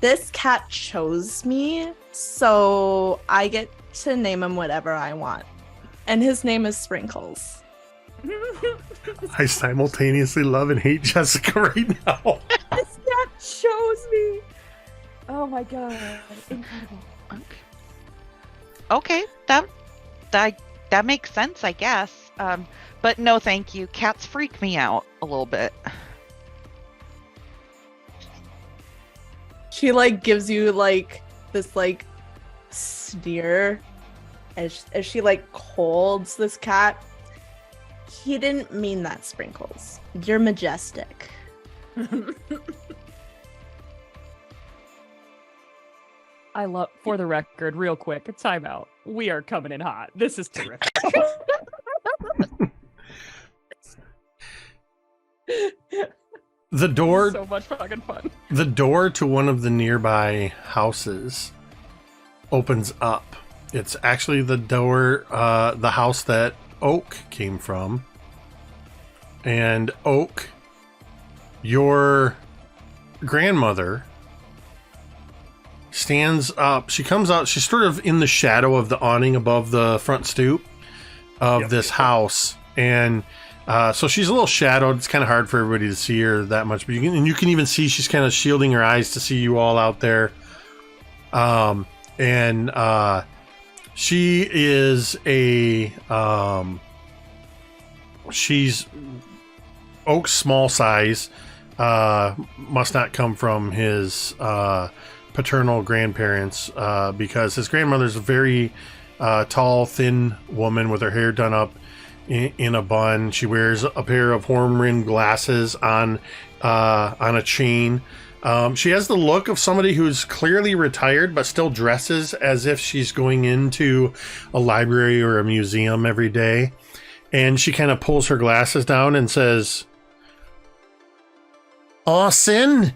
This cat chose me, so I get to name him whatever I want. And his name is Sprinkles. I simultaneously love and hate Jessica right now. This cat chose me. Oh my god, incredible. Okay, that makes sense, I guess. But no, thank you. Cats freak me out a little bit. She like gives you like this like sneer as she like holds this cat. He didn't mean that, Sprinkles. You're majestic. I love, for the record, real quick, a timeout. We are coming in hot. This is terrific. The door So much fucking fun. The door to one of the nearby houses opens up. It's actually the door, the house that Oak came from. And Oak, your grandmother, stands up. She comes out. She's sort of in the shadow of the awning above the front stoop of this house. And so she's a little shadowed. It's kind of hard for everybody to see her that much, but you can even see she's kind of shielding her eyes to see you all out there. and she is a she's Oak's small size. Must not come from his paternal grandparents, because his grandmother's a very tall, thin woman with her hair done up in a bun. She wears a pair of horn-rimmed glasses on a chain. She has the look of somebody who's clearly retired but still dresses as if she's going into a library or a museum every day. And she kind of pulls her glasses down and says, "Orson,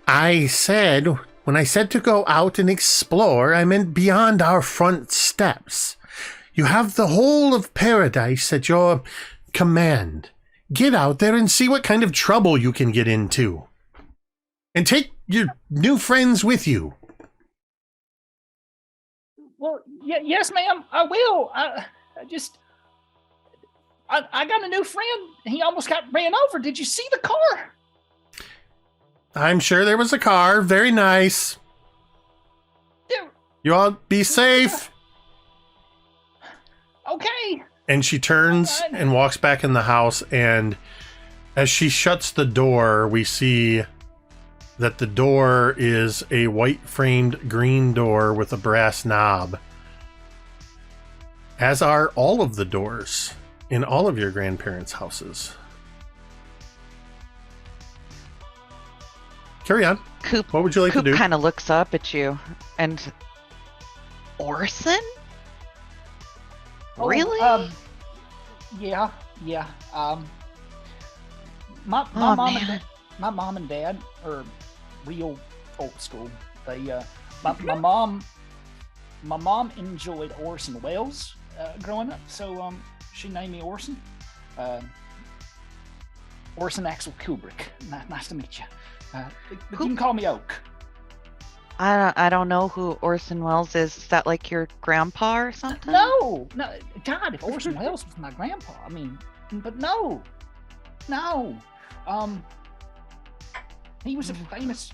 when I said to go out and explore, I meant beyond our front steps. You have the whole of paradise at your command. Get out there and see what kind of trouble you can get into. And take your new friends with you." Well, yes, ma'am, I will. I got a new friend. He almost got ran over. Did you see the car? I'm sure there was a car. Very nice. You all be safe. Okay. And she turns and walks back in the house, and as she shuts the door, we see that the door is a white framed green door with a brass knob, as are all of the doors in all of your grandparents' houses. Carry on. Coop, What would you like to do? kind of looks up at you and Orson? Oh, Really? Yeah. My Oh, mom man. and my mom and dad are real old school. They my mom enjoyed Orson Welles growing up, so she named me Orson. Orson Axel Kubrick. Nice to meet you. But you can call me Oak. I don't know who Orson Welles is. Is that like your grandpa or something? No, God, if Orson Welles was my grandpa, I mean, but no. He was a famous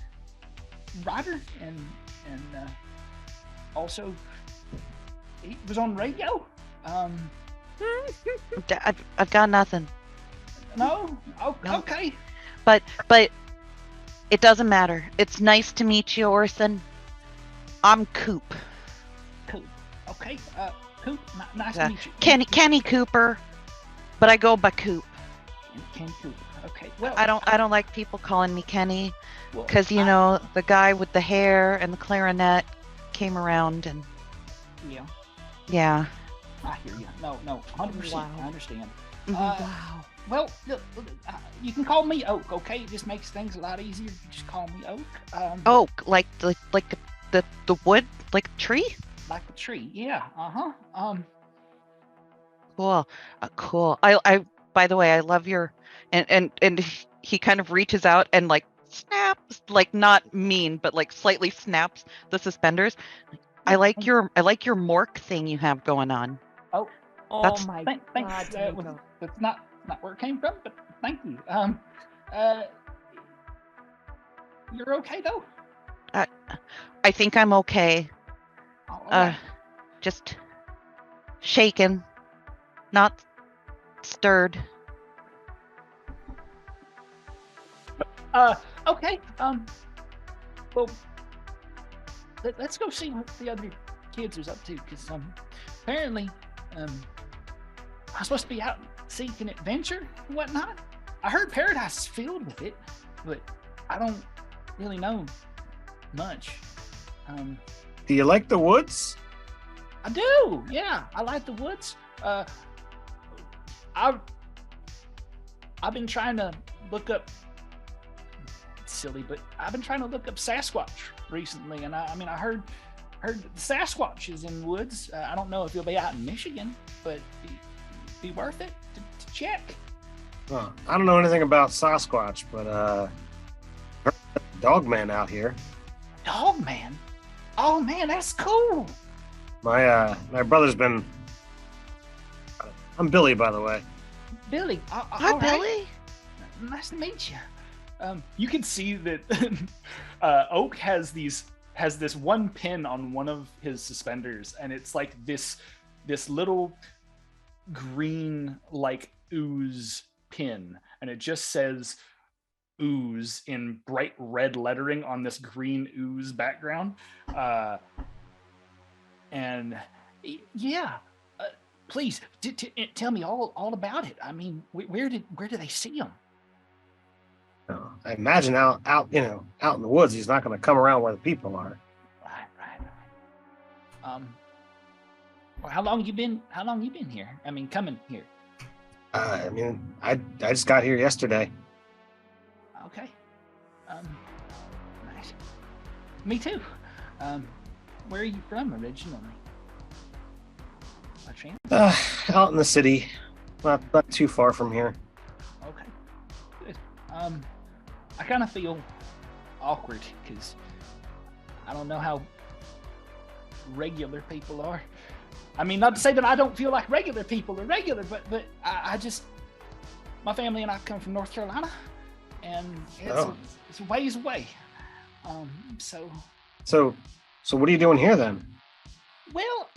writer and also he was on radio. I've got nothing. No, No. okay. But it doesn't matter. It's nice to meet you, Orson. I'm Coop. Cool. Okay. Coop. Nice Uh, to meet you. Kenny Cooper, but I go by Coop. Kenny Cooper. Okay. Well, I don't like people calling me Kenny, well, because you know the guy with the hair and the clarinet came around, and Yeah, yeah. I hear you. No, 100%. Wow. I understand. Wow. Well, look, you can call me Oak, okay? It just makes things a lot easier if you just call me Oak. Oak, like the wood, like a tree. Like a tree, yeah. Cool. Cool. I by the way, I love your and he kind of reaches out and like snaps, like not mean, but like slightly snaps the suspenders. I like your mork thing you have going on. Oh That's- my Thanks. God, Tamiko. That's not where it came from, but thank you. You're okay though. I think I'm okay. All right. Just shaken, not stirred. Okay. Well, let's go see what the other kids is up to, because apparently I'm supposed to be out seeking adventure and whatnot. I heard Paradise is filled with it, but I don't really know much. Do you like the woods? I do. Yeah, I like the woods. I've been trying to look up. It's silly, but I've been trying to look up Sasquatch recently, and I heard the Sasquatch is in woods. I don't know if you'll be out in Michigan, but be worth it to check. Well, I don't know anything about Sasquatch, but heard Dogman out here. Dog man. Oh man, that's cool. My brother's been. I'm Billy, by the way. Billy. Hi, all right. Billy. Nice to meet you. You can see that Oak has these has this one pin on one of his suspenders, and it's like this little green like ooze pin, and it just says ooze in bright red lettering on this green ooze background. And yeah, please tell me all about it. I mean, where do they see him? I imagine out in the woods, he's not going to come around where the people are. Right. Well, how long you been here? I mean, coming here. I mean, I just got here yesterday. Okay. Nice. Me too. Where are you from originally? By chance? Out in the city, not too far from here. Okay. Good. I kind of feel awkward because I don't know how regular people are. I mean, not to say that I don't feel like regular people are regular, but I just, my family and I come from North Carolina, and it's a ways away. So what are you doing here then? Well,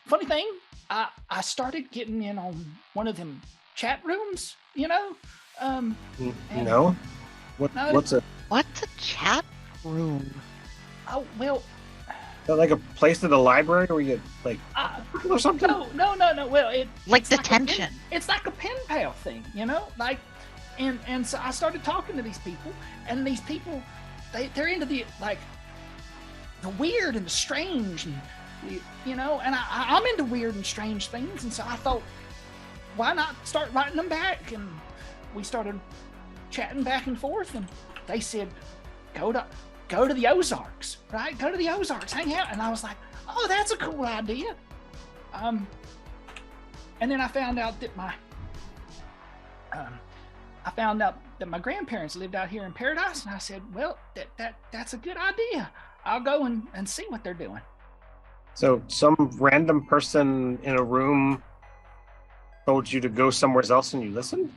funny thing, I started getting in on one of them chat rooms, you know. No. What's a chat room? Oh well. Like a place at a library where you like or something? No. Well, Like detention. It's like a pen pal thing, you know. Like, and so I started talking to these people, and these people, they're into the like the weird and the strange, and you know, and I'm into weird and strange things, and so I thought, why not start writing them back? And we started chatting back and forth, and they said, go to the Ozarks, right? Go to the Ozarks, hang out. And I was like, oh, that's a cool idea. And then I found out that my grandparents lived out here in Paradise, and I said, well, that's a good idea. I'll go and see what they're doing. So some random person in a room told you to go somewhere else and you listened?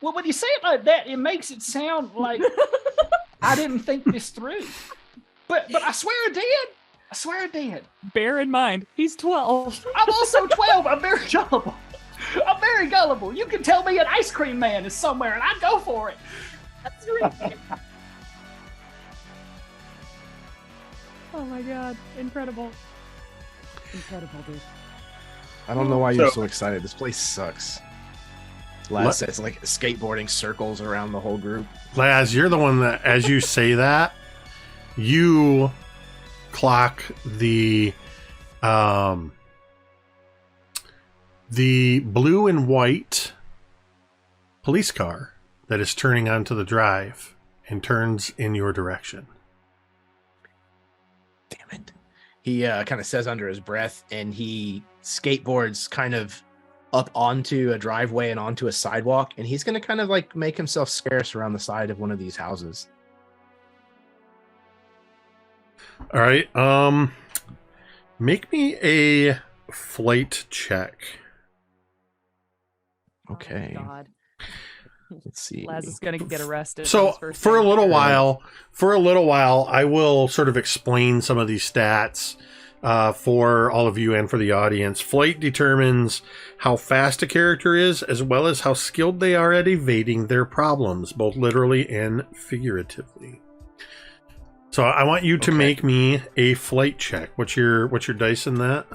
Well, when you say it like that, it makes it sound like I didn't think this through. But I swear I did. Bear in mind, he's 12. I'm also 12. I'm very gullible. You can tell me an ice cream man is somewhere, and I'd go for it. That's right. Oh my god, incredible, dude. I don't know why you're so excited. This place sucks. Laz says like skateboarding circles around the whole group. Laz, you're the one that, as you say that, you clock the blue and white police car that is turning onto the drive and turns in your direction. Damn it. He kind of says under his breath, and he skateboards kind of up onto a driveway and onto a sidewalk, and he's going to kind of like make himself scarce around the side of one of these houses. All right. Make me a flight check. Okay. Oh, God. Let's see. Laz is going to get arrested. So for a little while, I will sort of explain some of these stats for all of you and for the audience. Flight determines how fast a character is, as well as how skilled they are at evading their problems, both literally and figuratively. So I want you to make me a flight check. What's your dice in that?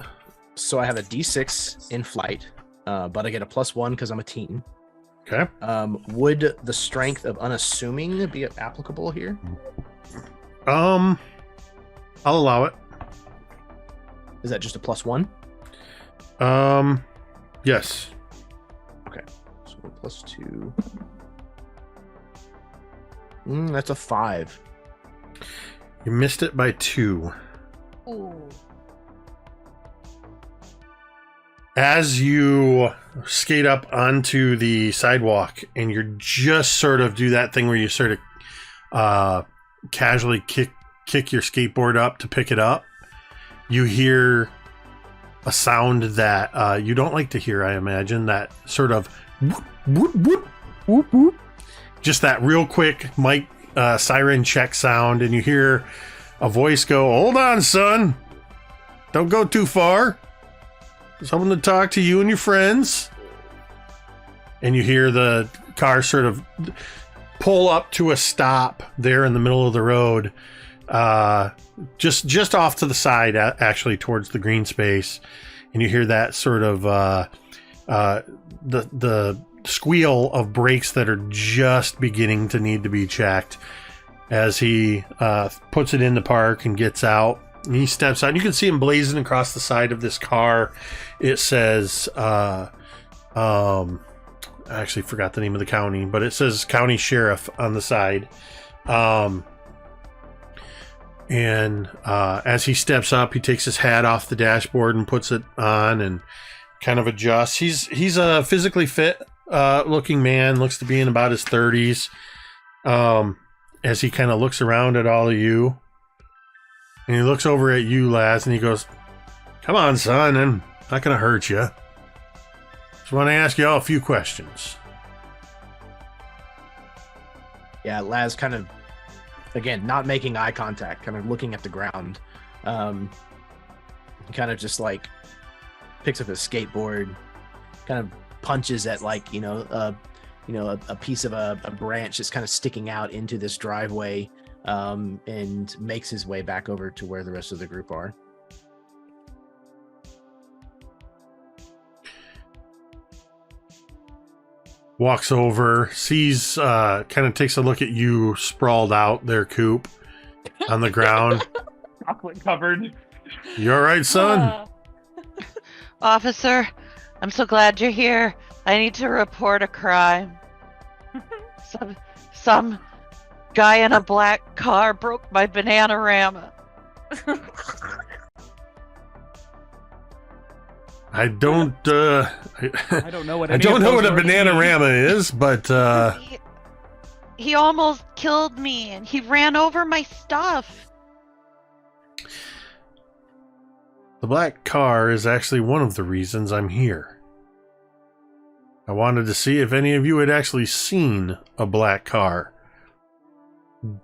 So I have a D6 in flight, but I get a +1 because I'm a teen. Okay. Would the strength of unassuming be applicable here? I'll allow it. Is that just a +1? Yes. Okay. So we're +2. That's a 5. You missed it by 2. Ooh. As you skate up onto the sidewalk and you're just sort of do that thing where you sort of casually kick your skateboard up to pick it up, you hear a sound that you don't like to hear, I imagine, that sort of whoop, whoop, whoop, whoop, whoop. just that real quick mic siren check sound, and you hear a voice go, "Hold on, son. Don't go too far. There's someone to talk to you and your friends." And you hear the car sort of pull up to a stop there in the middle of the road, just off to the side, actually towards the green space. And you hear that sort of the squeal of brakes that are just beginning to need to be checked as he puts it in the park and gets out. And he steps out. You can see him blazing across the side of this car. It says, I actually forgot the name of the county, but it says County Sheriff on the side. And as he steps up, he takes his hat off the dashboard and puts it on and kind of adjusts. He's a physically fit looking man, looks to be in about his 30s. As he kind of looks around at all of you. And he looks over at you, Laz, and he goes, "Come on, son, I'm not going to hurt you. Just want to ask you all a few questions." Yeah, Laz kind of, again, not making eye contact, kind of looking at the ground. He kind of just like picks up his skateboard, kind of punches at like, a piece of a branch that's kind of sticking out into this driveway, and makes his way back over to where the rest of the group are. Walks over, sees, kind of takes a look at you sprawled out there, Coop, on the ground. Chocolate covered. You all right, son? Officer, I'm so glad you're here. I need to report a crime. Some guy in a black car broke my Bananarama. I don't I don't know what I any don't of know those what a words mean. Bananarama is, but He almost killed me, and he ran over my stuff. the black car is actually one of the reasons I'm here. I wanted to see if any of you had actually seen a black car.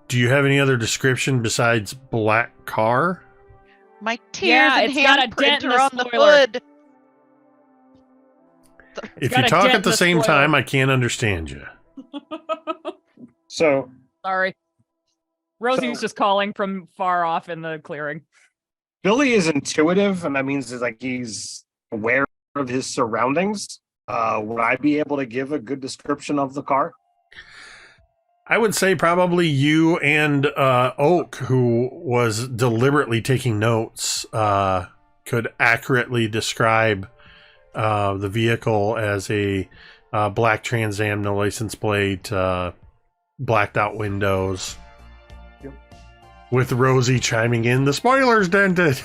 Do you have any other description besides black car? My tears Yeah, and it's got a dent handprint in are the on the spoiler. hood. If got you a talk dent at in the the same spoiler. time, I can't understand you. So Sorry. Rosie's just calling from far off in the clearing. Billy is intuitive, and that means that, like, he's aware of his surroundings. Would I be able to give a good description of the car? I would say probably you and Oak, who was deliberately taking notes, could accurately describe the vehicle as a black Trans Am, no license plate, blacked out windows. Yep. With Rosie chiming in, "The spoiler's dented."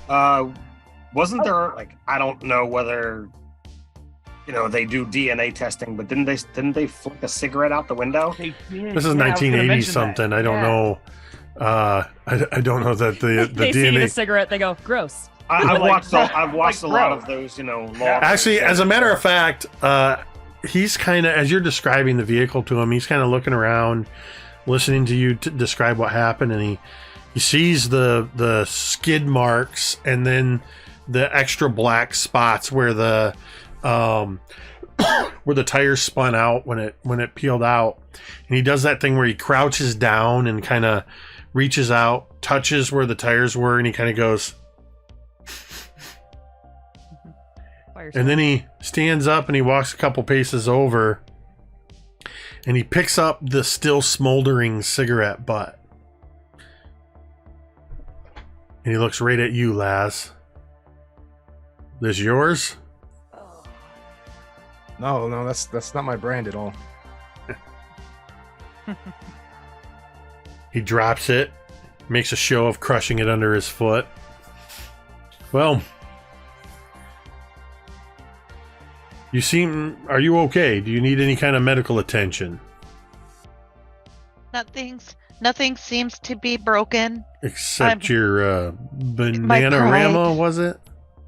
Wasn't there, like, I don't know whether they do DNA testing, but didn't they flick a cigarette out the window? They did. This is Yeah, I was gonna 1980 mention something. that. I don't Yeah. know. I don't know that the They see DNA. the cigarette, they go, gross. I've Like, watched I've watched like, a lot bro. of those, long. Actually, as a matter of fact, he's kind of, as you're describing the vehicle to him, he's kind of looking around, listening to you describe what happened, and he sees the skid marks and then the extra black spots where the tires spun out when it peeled out. And he does that thing where he crouches down and kind of reaches out, touches where the tires were, and he kind of goes. And then he stands up and he walks a couple paces over and he picks up the still smoldering cigarette butt. And he looks right at you, Laz. This yours? No, that's not my brand at all. He drops it, makes a show of crushing it under his foot. Well, are you okay? Do you need any kind of medical attention? Nothing seems to be broken. Except your Bananarama, was it?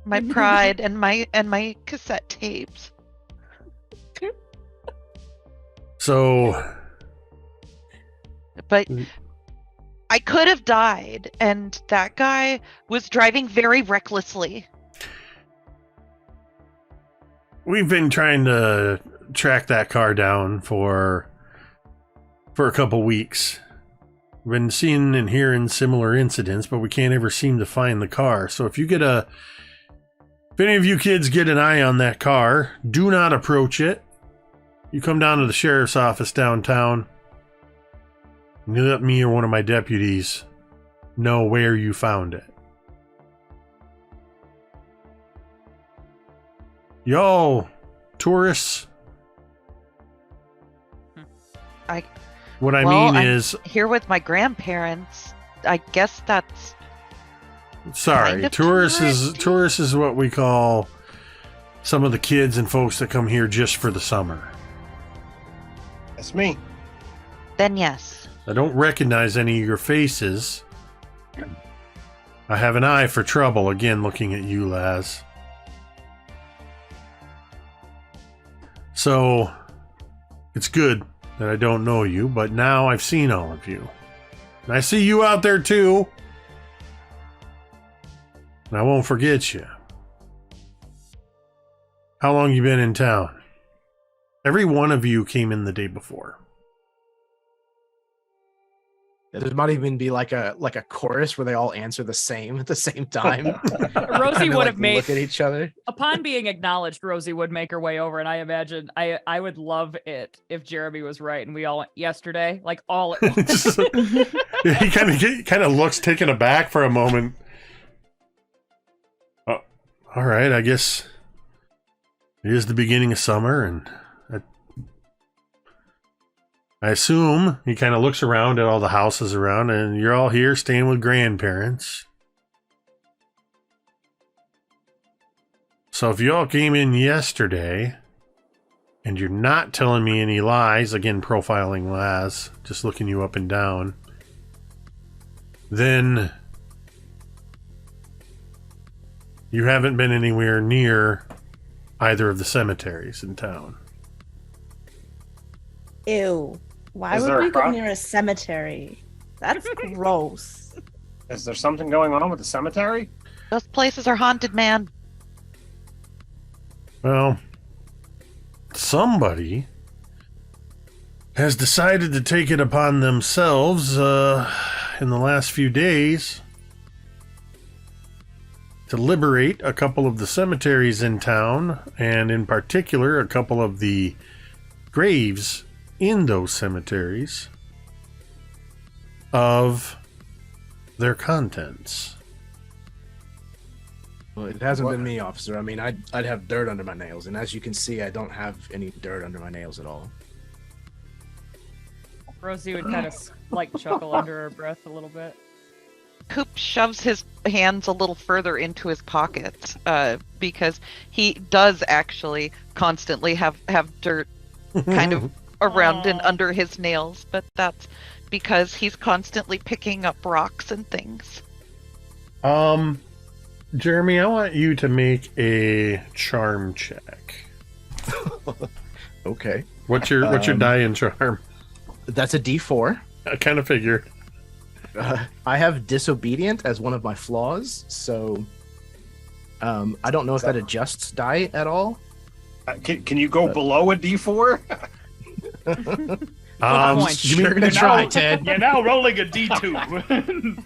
My pride and my cassette tapes. So, but I could have died, and that guy was driving very recklessly. We've been trying to track that car down for a couple weeks. We've been seeing and hearing similar incidents, but we can't ever seem to find the car. So if any of you kids get an eye on that car, do not approach it. You come down to the sheriff's office downtown. You let me or one of my deputies know where you found it. Yo, tourists. What I mean is, here with my grandparents. I guess that's sorry. kind of Tourists is what we call some of the kids and folks that come here just for the summer. That's me. Then yes. I don't recognize any of your faces. I have an eye for trouble. Again, looking at you, Laz. So it's good that I don't know you, but now I've seen all of you. And I see you out there too. And I won't forget you. How long you been in town? Every one of you came in the day before. There might even be like a chorus where they all answer the same at the same time. Rosie Kinda, would have made, look at each other. upon being acknowledged, Rosie would make her way over, and I imagine I would love it if Jeremy was right and we all went yesterday, like all at once. Yeah, he kind of looks taken aback for a moment. Oh, all right, I guess it is the beginning of summer, and I assume he kind of looks around at all the houses around, and you're all here staying with grandparents. So if you all came in yesterday, and you're not telling me any lies, again, profiling Laz, just looking you up and down, then you haven't been anywhere near either of the cemeteries in town. Ew. Why Is would there a we go crop? near a cemetery? That's gross. Is there something going on with the cemetery? Those places are haunted, man. Well, somebody has decided to take it upon themselves in the last few days to liberate a couple of the cemeteries in town, and in particular a couple of the graves in those cemeteries of their contents. Well, it hasn't been me, officer. I mean, I'd have dirt under my nails, and as you can see, I don't have any dirt under my nails at all. Rosie would kind of like chuckle under her breath a little bit. Coop shoves his hands a little further into his pockets because he does actually constantly have dirt kind of around and under his nails, but that's because he's constantly picking up rocks and things. Jeremy, I want you to make a charm check. Okay. What's your die in charm? That's a D4. I kind of figured. I have disobedient as one of my flaws, so I don't know if that adjusts die at all. Can you go below a D4? You're gonna try, Ted. You're now rolling a D2.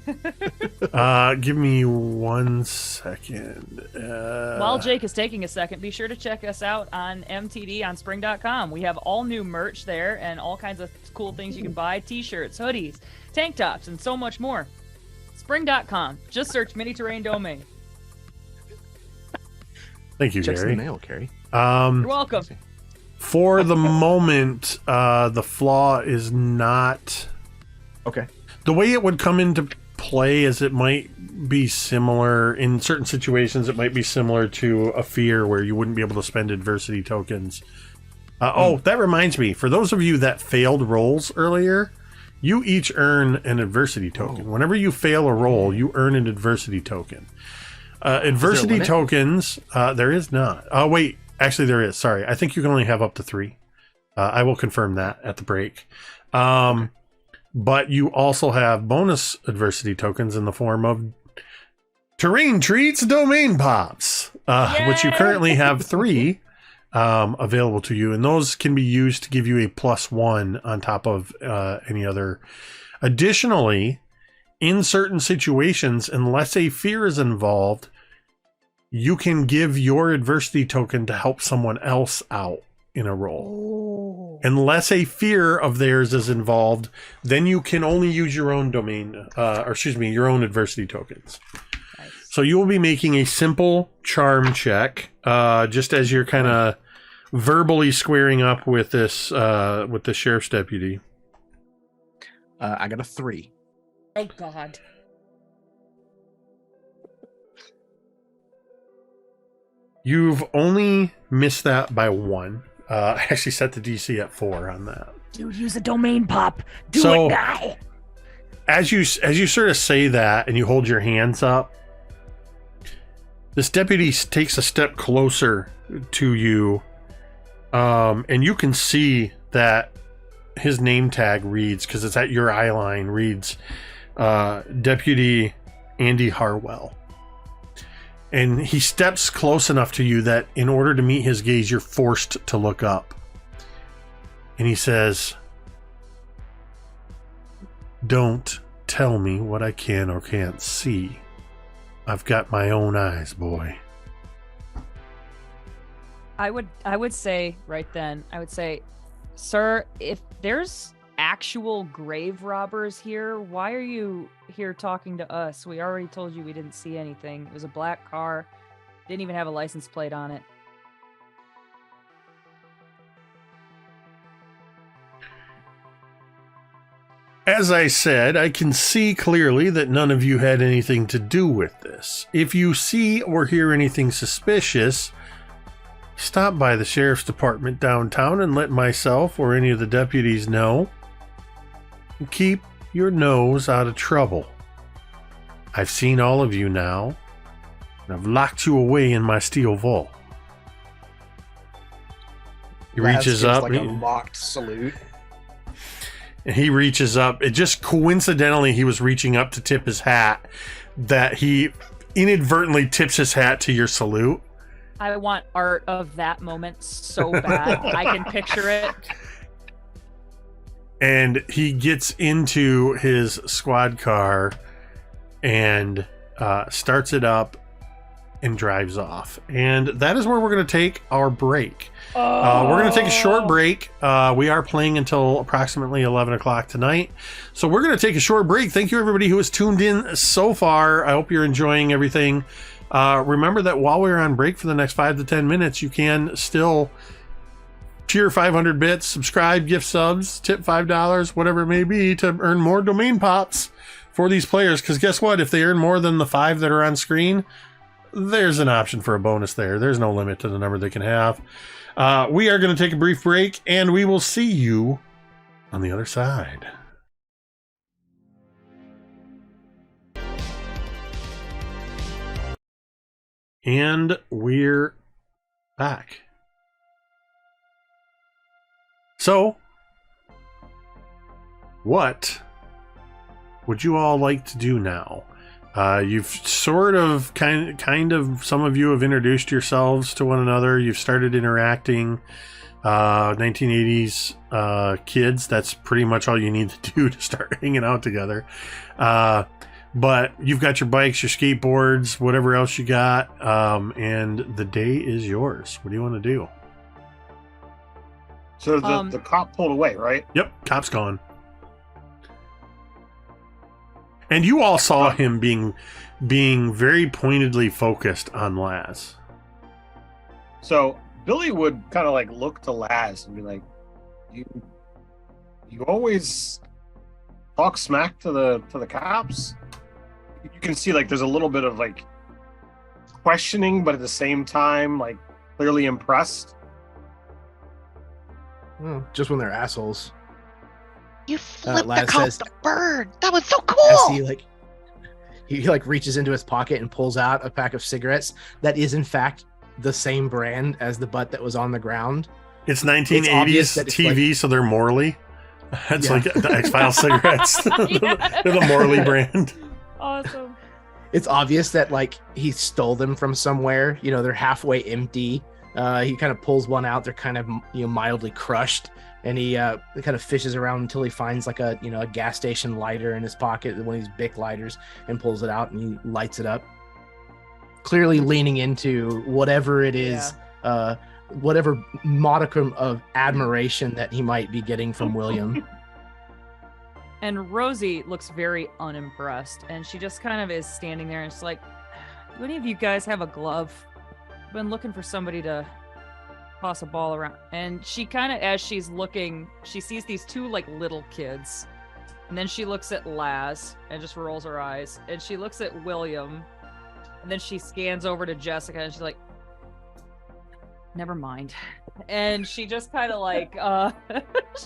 Give me 1 second. While Jake is taking a second, be sure to check us out on MTD on spring.com. We have all new merch there and all kinds of cool things you can buy: t-shirts, hoodies, tank tops, and so much more. Spring.com. Just search Mini Terrain Domain. Thank you, Checks in Gary. the mail, Carrie. You're welcome. For the moment, the flaw is not... Okay. The way it would come into play is it might be similar, in certain situations, it might be similar to a fear where you wouldn't be able to spend adversity tokens. Oh, that reminds me. For those of you that failed rolls earlier, you each earn an adversity token. Whenever you fail a roll, you earn an adversity token. Adversity tokens, there is not. Oh, wait. Actually, there is. Sorry. I think you can only have up to 3. I will confirm that at the break. but you also have bonus adversity tokens in the form of terrain treats, domain pops, which you currently have 3 available to you, and those can be used to give you a +1 on top of any other. Additionally, in certain situations, unless a fear is involved, you can give your adversity token to help someone else out in a roll. Unless a fear of theirs is involved, then you can only use your own your own adversity tokens. Nice. So you will be making a simple charm check, just as you're kind of verbally squaring up with the sheriff's deputy. I got a 3. Oh God. You've only missed that by 1. I actually set the DC at 4 on that. Dude, use a domain pop. Do So- it now. As you sort of say that and you hold your hands up, this deputy takes a step closer to you, and you can see that his name tag reads, because it's at your eye line, reads Deputy Andy Harwell. And he steps close enough to you that in order to meet his gaze, you're forced to look up. And he says, "Don't tell me what I can or can't see. I've got my own eyes, boy." I would say right then, sir, if there's actual grave robbers here, why are you here talking to us? We already told you we didn't see anything. It was a black car. Didn't even have a license plate on it. As I said, I can see clearly that none of you had anything to do with this. If you see or hear anything suspicious, stop by the sheriff's department downtown and let myself or any of the deputies know. And keep your nose out of trouble. I've seen all of you now, and I've locked you away in my steel vault. He reaches up. like a mocked salute. And he reaches up. It just coincidentally, he was reaching up to tip his hat, that he inadvertently tips his hat to your salute. I want art of that moment so bad. I can picture it. And he gets into his squad car and starts it up and drives off. And that is where we're going to take our break. We're going to take a short break. We are playing until approximately 11 o'clock tonight. So we're going to take a short break. Thank you, everybody who has tuned in so far. I hope you're enjoying everything. Remember that while we're on break for the next 5 to 10 minutes, you can still cheer 500 bits, subscribe, gift subs, tip $5, whatever it may be, to earn more domain pops for these players. Because guess what? If they earn more than the 5 that are on screen, there's an option for a bonus there. There's no limit to the number they can have. We are going to take a brief break, and we will see you on the other side. And we're back. So, what would you all like to do now? You've sort of kind of some of you have introduced yourselves to one another. You've started interacting. 1980s kids, that's pretty much all you need to do to start hanging out together. But you've got your bikes, your skateboards, whatever else you got, and the day is yours. What do you want to do? So the cop pulled away, right? Yep, cop's gone. And you all saw him being very pointedly focused on Laz. So Billy would kind of like look to Laz and be like, "You always talk smack to the cops." You can see like there's a little bit of like questioning, but at the same time, like clearly impressed. Well, just when they're assholes. You flipped the Laz cop says- the bird. That was so As cool. he reaches into his pocket and pulls out a pack of cigarettes that is in fact the same brand as the butt that was on the ground. It's obvious 1980s that it's TV, like- so they're Morley. It's Yeah. like the X-Files cigarettes. Yeah. They're the Morley brand. Awesome. It's obvious that like he stole them from somewhere. You know, they're halfway empty. He kind of pulls one out. They're kind of mildly crushed, and he kind of fishes around until he finds like a a gas station lighter in his pocket, one of these Bic lighters, and pulls it out and he lights it up. Clearly leaning into whatever it is, whatever modicum of admiration that he might be getting from William. And Rosie looks very unimpressed, and she just kind of is standing there and she's like, do any of you guys have a glove? I've been looking for somebody to toss a ball around. And she kind of, as she's looking, she sees these two like little kids. And then she looks at Laz and just rolls her eyes. And she looks at William. And then she scans over to Jessica and she's like, never mind. And she just kind of like, Well,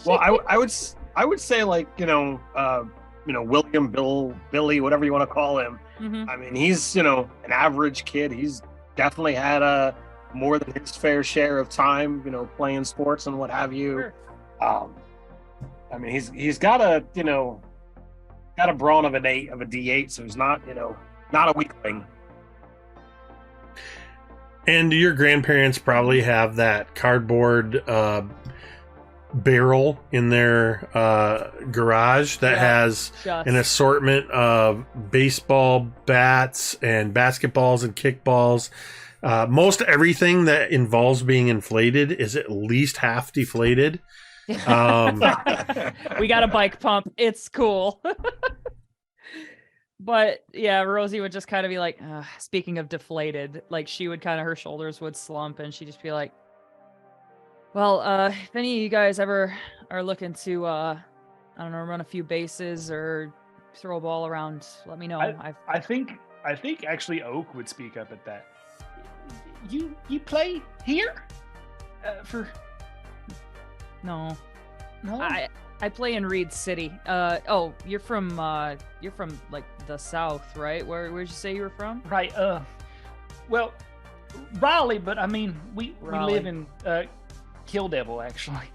I would say like William, Billy, whatever you want to call him. Mhm. I mean, he's an average kid. He's definitely had more than his fair share of time, playing sports and what have you. Sure. I mean, he's got a brawn of a D8, so he's not not a weakling. And your grandparents probably have that cardboard barrel in their garage that has Just. an assortment of baseball bats and basketballs and kickballs. Most everything that involves being inflated is at least half deflated. We got a bike pump. It's cool. But yeah, Rosie would just kind of be like, speaking of deflated, like she would kind of, her shoulders would slump and she'd just be like, well, if any of you guys ever are looking to, I don't know, run a few bases or throw a ball around, let me know. I think actually Oak would speak up at that. You play here? No. No. I play in Reed City. You're from like the South, right? Where'd you say you were from? Right. Well, Raleigh, but I mean, we live in Kill Devil, actually.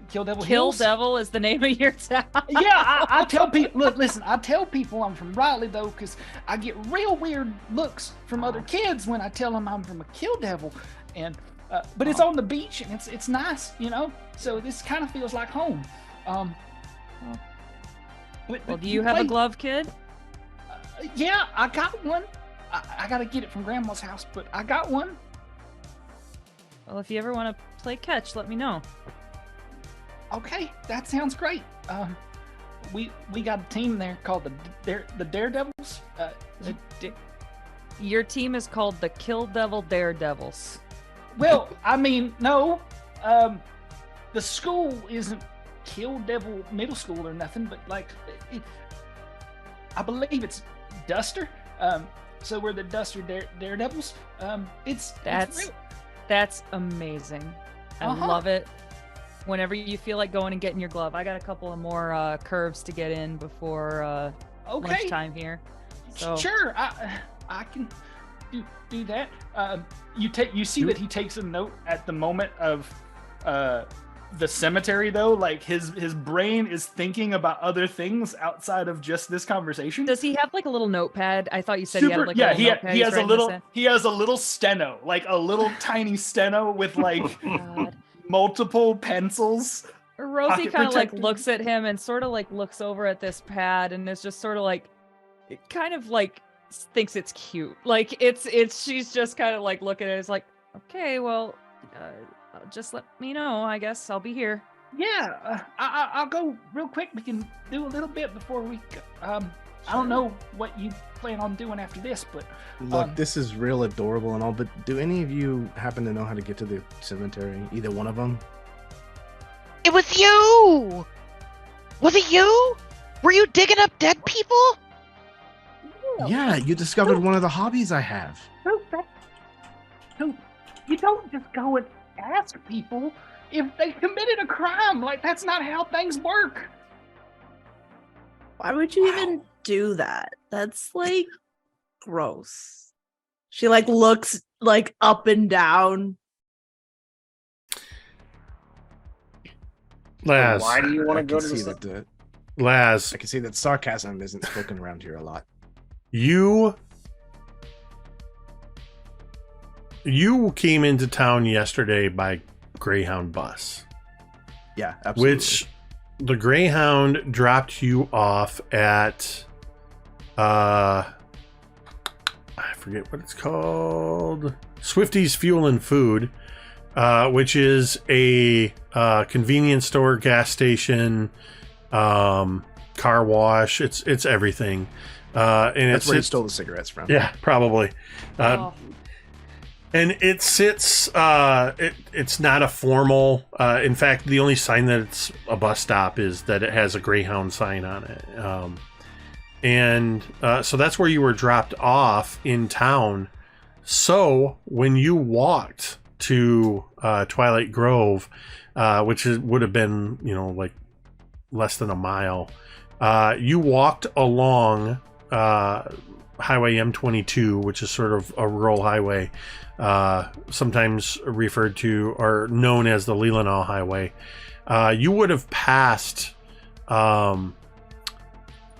Kill Devil Kill Hills. Devil is the name of your town. Yeah, I tell people. Look, listen. I tell people I'm from Raleigh though, because I get real weird looks from other kids when I tell them I'm from a Kill Devil, and but it's on the beach and it's nice, So this kind of feels like home. Well, do you have a glove, kid? Yeah, I got one. I gotta get it from Grandma's house, but I got one. Well, if you ever want to play catch, let me know. Okay, that sounds great. We got a team there called the Daredevils. Your team is called the Kill Devil Daredevils. Well, I mean, no. The school isn't Kill Devil Middle School or nothing, but like, I believe it's Duster. So we're the Duster Daredevils. It's real. That's amazing. I love it. Whenever you feel like going and getting your glove, I got a couple of more curves to get in before lunchtime here. So. Sure, I can do that. You see that he takes a note at the moment of the cemetery, though. Like his brain is thinking about other things outside of just this conversation. Does he have like a little notepad? I thought you said he had like a little notepad. He has a little steno, like a little tiny steno with like multiple pencils. Rosie kind of like looks at him and sort of like looks over at this pad and is just sort of like, it kind of like thinks it's cute. Like it's she's just kind of like looking at it. It's like, okay, well, just let me know. I guess I'll be here. Yeah, I'll go real quick. We can do a little bit before we. I don't know what you plan on doing after this, but look, this is real adorable and all. But do any of you happen to know how to get to the cemetery? Either one of them? It was you! Was it you? Were you digging up dead people? Yeah, you discovered one of the hobbies I have. No, you don't just go and ask people if they committed a crime. Like, that's not how things work. Why would you even do that? That's like gross. She like looks like up and down. Laz. Why do you want I to go can to see the that. Laz, I can see that sarcasm isn't spoken around here a lot. you came into town yesterday by Greyhound bus, Yeah, absolutely. which the Greyhound dropped you off at I forget what it's called, Swifty's Fuel and Food, which is a convenience store, gas station, car wash. It's everything. And That's where you it's stole the cigarettes from. yeah, probably. Oh, And it sits. It's not a formal. In fact, the only sign that it's a bus stop is that it has a Greyhound sign on it. So that's where you were dropped off in town. So when you walked to Twilight Grove, which would have been like less than a mile, you walked along Highway M22, which is sort of a rural highway. Sometimes referred to or known as the Leelanau Highway. You would have passed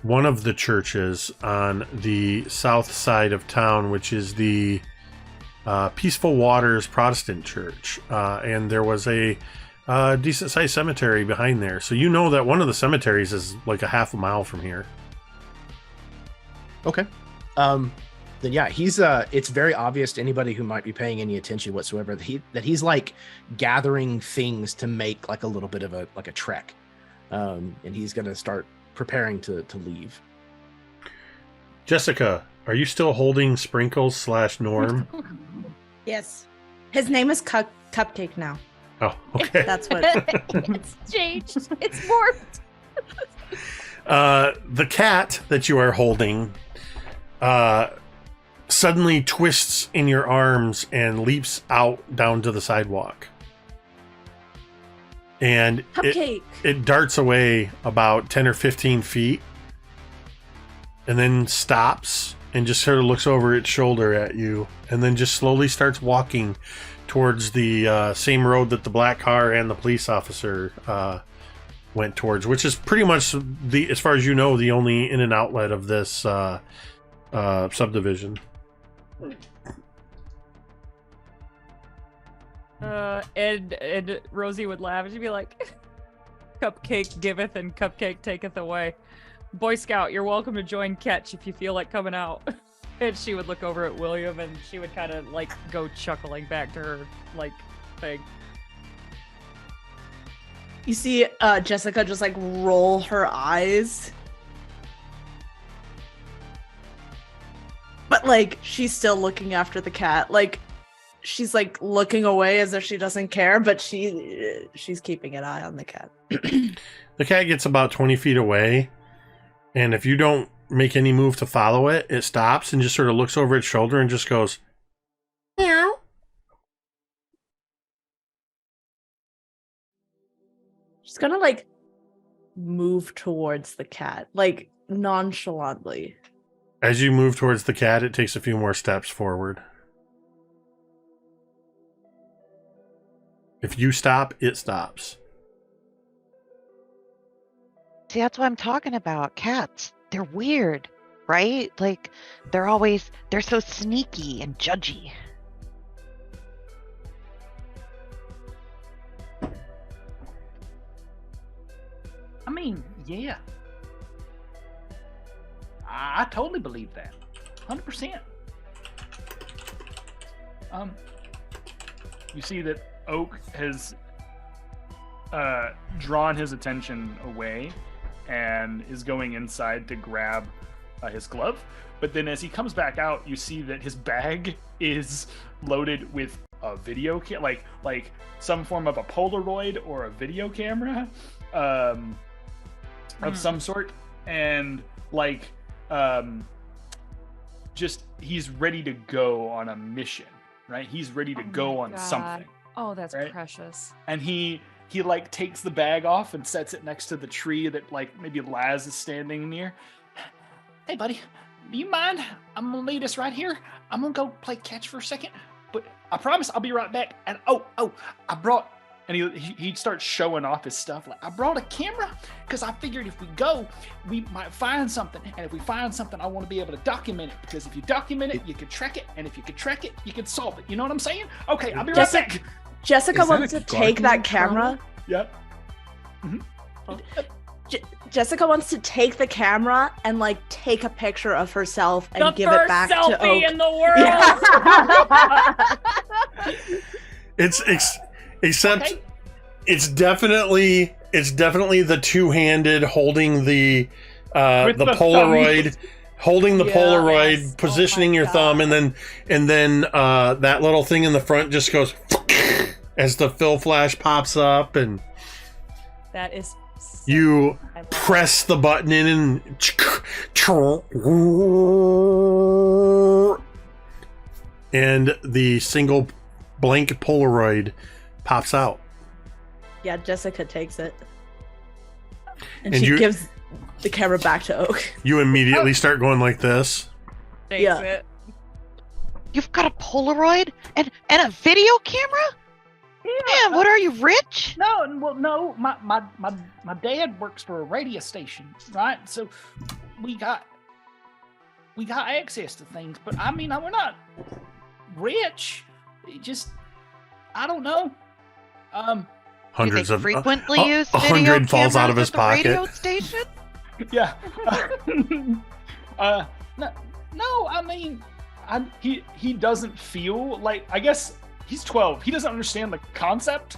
one of the churches on the south side of town, which is the Peaceful Waters Protestant Church. And there was a decent-sized cemetery behind there. So you know that one of the cemeteries is like a half a mile from here. Okay. Then yeah, he's it's very obvious to anybody who might be paying any attention whatsoever that he's like gathering things to make like a little bit of a trek. And he's gonna start preparing to leave. Jessica, are you still holding Sprinkles / Norm? Yes. His name is Cupcake now. Oh, okay. That's what. it's changed. It's morphed. The cat that you are holding suddenly twists in your arms and leaps out down to the sidewalk. And Cupcake. it darts away about 10 or 15 feet and then stops and just sort of looks over its shoulder at you and then just slowly starts walking towards the same road that the black car and the police officer went towards, which is pretty much as far as you know, the only in and outlet of this subdivision. And Rosie would laugh and she'd be like, "Cupcake giveth and cupcake taketh away. Boy Scout, you're welcome to join Catch if you feel like coming out." And she would look over at William and she would kind of like go chuckling back to her like thing. You see Jessica just like roll her eyes. But like she's still looking after the cat. Like she's like looking away as if she doesn't care, but she's keeping an eye on the cat. The cat gets about 20 feet away, and if you don't make any move to follow it, it stops and just sort of looks over its shoulder and just goes, meow. She's gonna like move towards the cat, like nonchalantly. As you move towards the cat, it takes a few more steps forward. If you stop, it stops. See, that's what I'm talking about. Cats, they're weird, right? Like, they're so sneaky and judgy. I mean, yeah. I totally believe that. 100%. You see that Oak has drawn his attention away and is going inside to grab his glove. But then as he comes back out, you see that his bag is loaded with a video like some form of a Polaroid or a video camera of some sort, and just he's ready to go on a mission, right? He's ready to go on something. Oh, that's right? precious. And he like takes the bag off and sets it next to the tree that like maybe Laz is standing near. Hey buddy, do you mind? I'm gonna leave this right here. I'm gonna go play catch for a second, but I promise I'll be right back. And oh, I brought and he starts showing off his stuff. Like, I brought a camera because I figured if we go, we might find something. And if we find something, I want to be able to document it, because if you document it, you can track it. And if you can track it, you can solve it. You know what I'm saying? Okay, I'll be right back. Jessica Is that wants a to take that camera. Yep. Jessica wants to take the camera and like take a picture of herself and The give it back to Oak. first selfie in the world. Yeah. Except Okay. it's definitely the two-handed holding the With the Polaroid, holding the Yeah. Polaroid, Yes. positioning Oh my your thumb, God. and then that little thing in the front just goes as the fill flash pops up, and That is. you I love press the button in, and the single blank Polaroid pops out. Yeah, Jessica takes it. And, And she you- gives the camera back to Oak. You immediately start going like this. Takes Yeah. it. You've got a Polaroid and a video camera? Man, what are you, rich? No. My dad works for a radio station, right? So we got access to things, but I mean, we're not rich. It just, I don't know. Hundreds you of frequently use a video hundred falls out of cameras his at the radio pocket. station? Yeah. No. I mean, he doesn't feel like. I guess he's 12. He doesn't understand the concept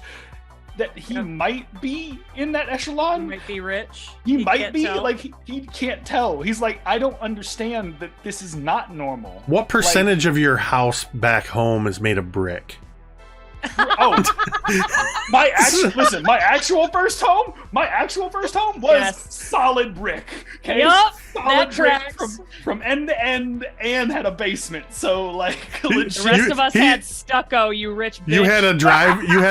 that he might be in that You echelon. might be rich. He You might can't be tell. like he can't tell. He's like, I don't understand that this is not normal. What percentage of your house back home is made of brick? Oh, my actual first home was Yes. solid brick. Okay, Yup, solid that brick tracks. from end to end, and had a basement. So like, The legit. rest of us he- had stucco, you rich bitch. You had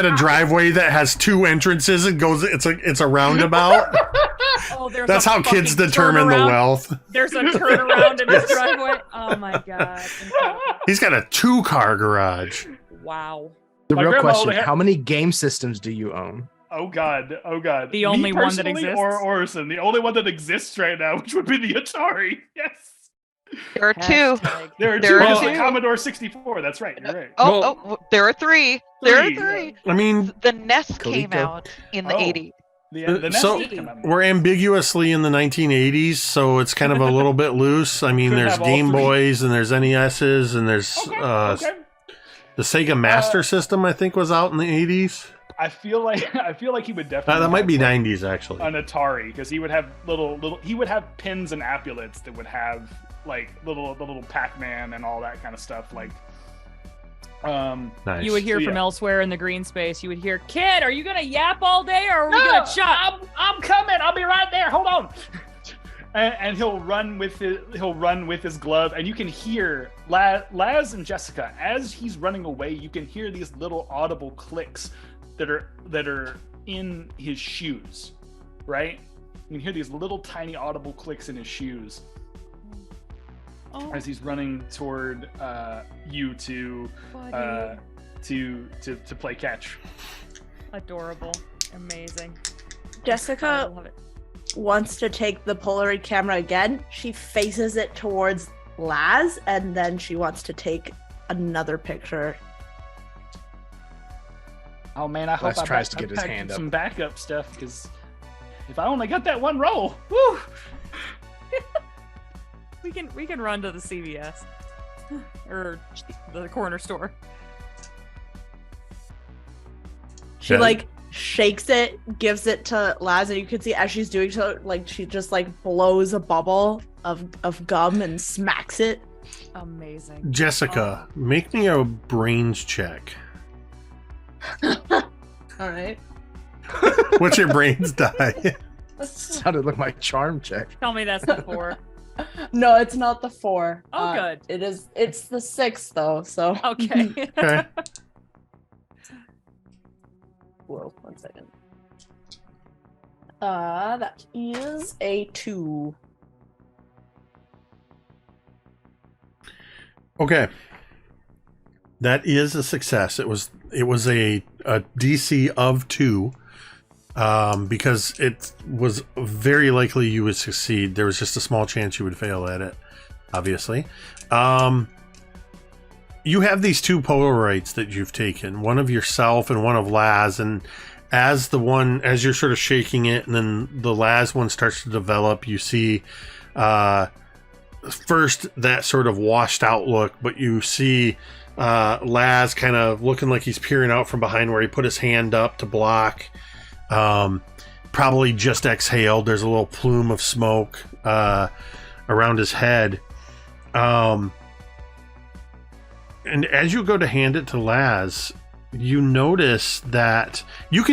a driveway that has two entrances. It goes. It's a roundabout. Oh, there's That's a how kids fucking determine the turnaround. wealth. There's a turnaround in his driveway. Oh my god. Incredible. He's got a 2-car garage. Wow. The My real grandma question: only had- how many game systems do you own? Oh god. The only one that personally, exists? or Orson, the only one that exists right now, which would be the Atari. Yes, There are two. Hashtag. there are There two. are There's the two. Commodore 64. That's right. You're right. There are three. There are Three. three. I mean, The NES came Coleco. out in the Oh. 80s. The so NES did come out. we're ambiguously in the 1980s, so it's kind of a little bit loose. I mean, Could there's have all Game three. Boys and there's NESs and there's Okay. the Sega Master System. I think was out in the 80s. I feel like he would definitely. That might be have, like, 90s actually. an Atari, because he would have little. He would have pins and ampulets that would have like the little Pac-Man and all that kind of stuff. Like, Nice. You would hear So, from yeah. elsewhere in the green space. You would hear, "Kid, are you gonna yap all day, or are we gonna chop?" I'm coming. I'll be right there. Hold on. And he'll run with his glove, and you can hear Laz and Jessica as he's running away. You can hear these little audible clicks that are in his shoes, right? You can hear these little tiny audible clicks in his shoes Oh, as he's running toward you to buddy. to play catch. Adorable, amazing. I Jessica love it. wants to take the Polaroid camera again. She faces it towards Laz, and then she wants to take another picture. Oh man, I hope Les I tries to I get his packed hand up. some backup stuff, because if I only got that one roll, woo! We can run to the CVS or the corner store. She Yeah. like shakes it, gives it to Laz, and you can see as she's doing so, like she just like blows a bubble of gum and smacks it. Amazing. Jessica, make me a brains check. All right. What's your brains die? Sounded like my charm check. Tell me that's the 4. No, it's not the 4. Oh, good. It's the 6 though. So Okay. Okay. whoa, 1 second. That is a 2. Okay. That is a success. It was It was a DC of 2, because it was very likely you would succeed. There was just a small chance you would fail at it, obviously. You have these 2 Polaroids that you've taken, one of yourself and one of Laz, and as you're sort of shaking it, and then the Laz one starts to develop, you see first that sort of washed out look, but you see Laz kind of looking like he's peering out from behind where he put his hand up to block. Probably just exhaled. There's a little plume of smoke around his head. And as you go to hand it to Laz, you notice that you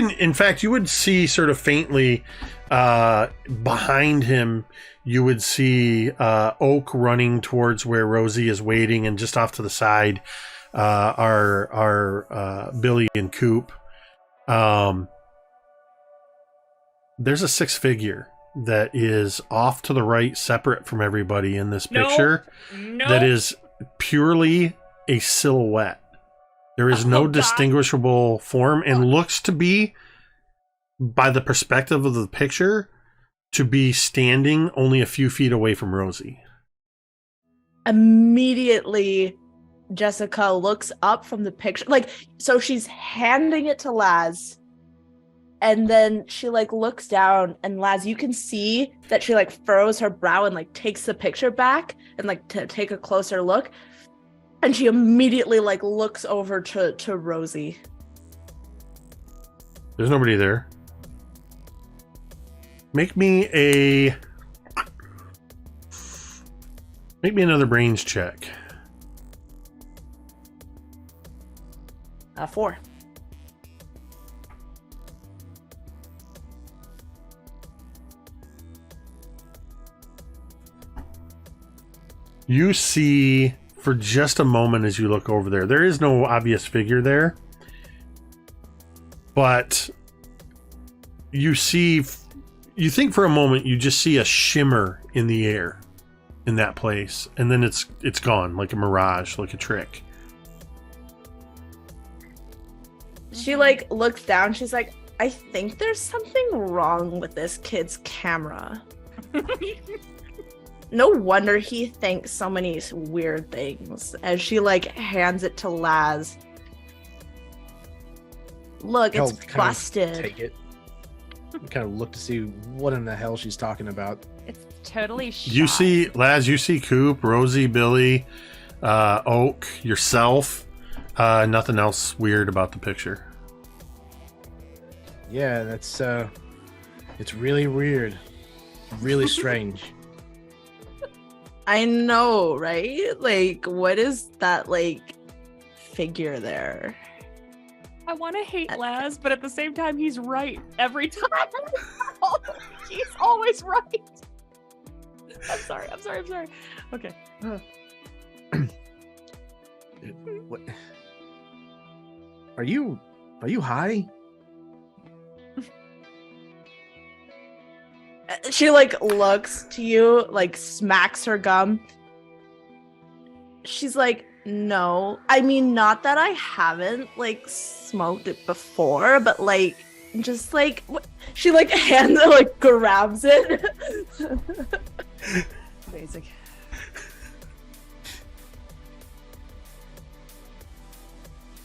would see sort of faintly behind him, you would see Oak running towards where Rosie is waiting, and just off to the side are Billy and Coop. There's a 6 figure that is off to the right, separate from everybody in this picture. That is purely a silhouette. There is no distinguishable form, and looks to be, by the perspective of the picture, to be standing only a few feet away from Rosie. Immediately, Jessica looks up from the picture. So she's handing it to Laz, and then she looks down, and Laz, you can see that she furrows her brow and takes the picture back and to take a closer look. And she immediately looks over to Rosie. There's nobody there. Make me another brains check. 4. You see, for just a moment as you look over there is no obvious figure there, but you think for a moment you just see a shimmer in the air in that place, and then it's gone, like a mirage, like a trick. She looks down. She's like, I think there's something wrong with this kid's camera. No wonder he thinks so many weird things. As she hands it to Laz. Look, it's busted. Take it. Kind of look to see what in the hell she's talking about. It's totally shot. You see, Laz, you see Coop, Rosie, Billy, Oak, yourself. Nothing else weird about the picture. Yeah, that's it's really weird. Really strange. I know, right? What is that figure there? I want to hate Laz, but at the same time, he's right every time. He's always right. I'm sorry. Okay. What? Are you high? She looks to you, smacks her gum. She's like, no. I mean, not that I haven't smoked it before, but just she hands it, grabs it. Basic.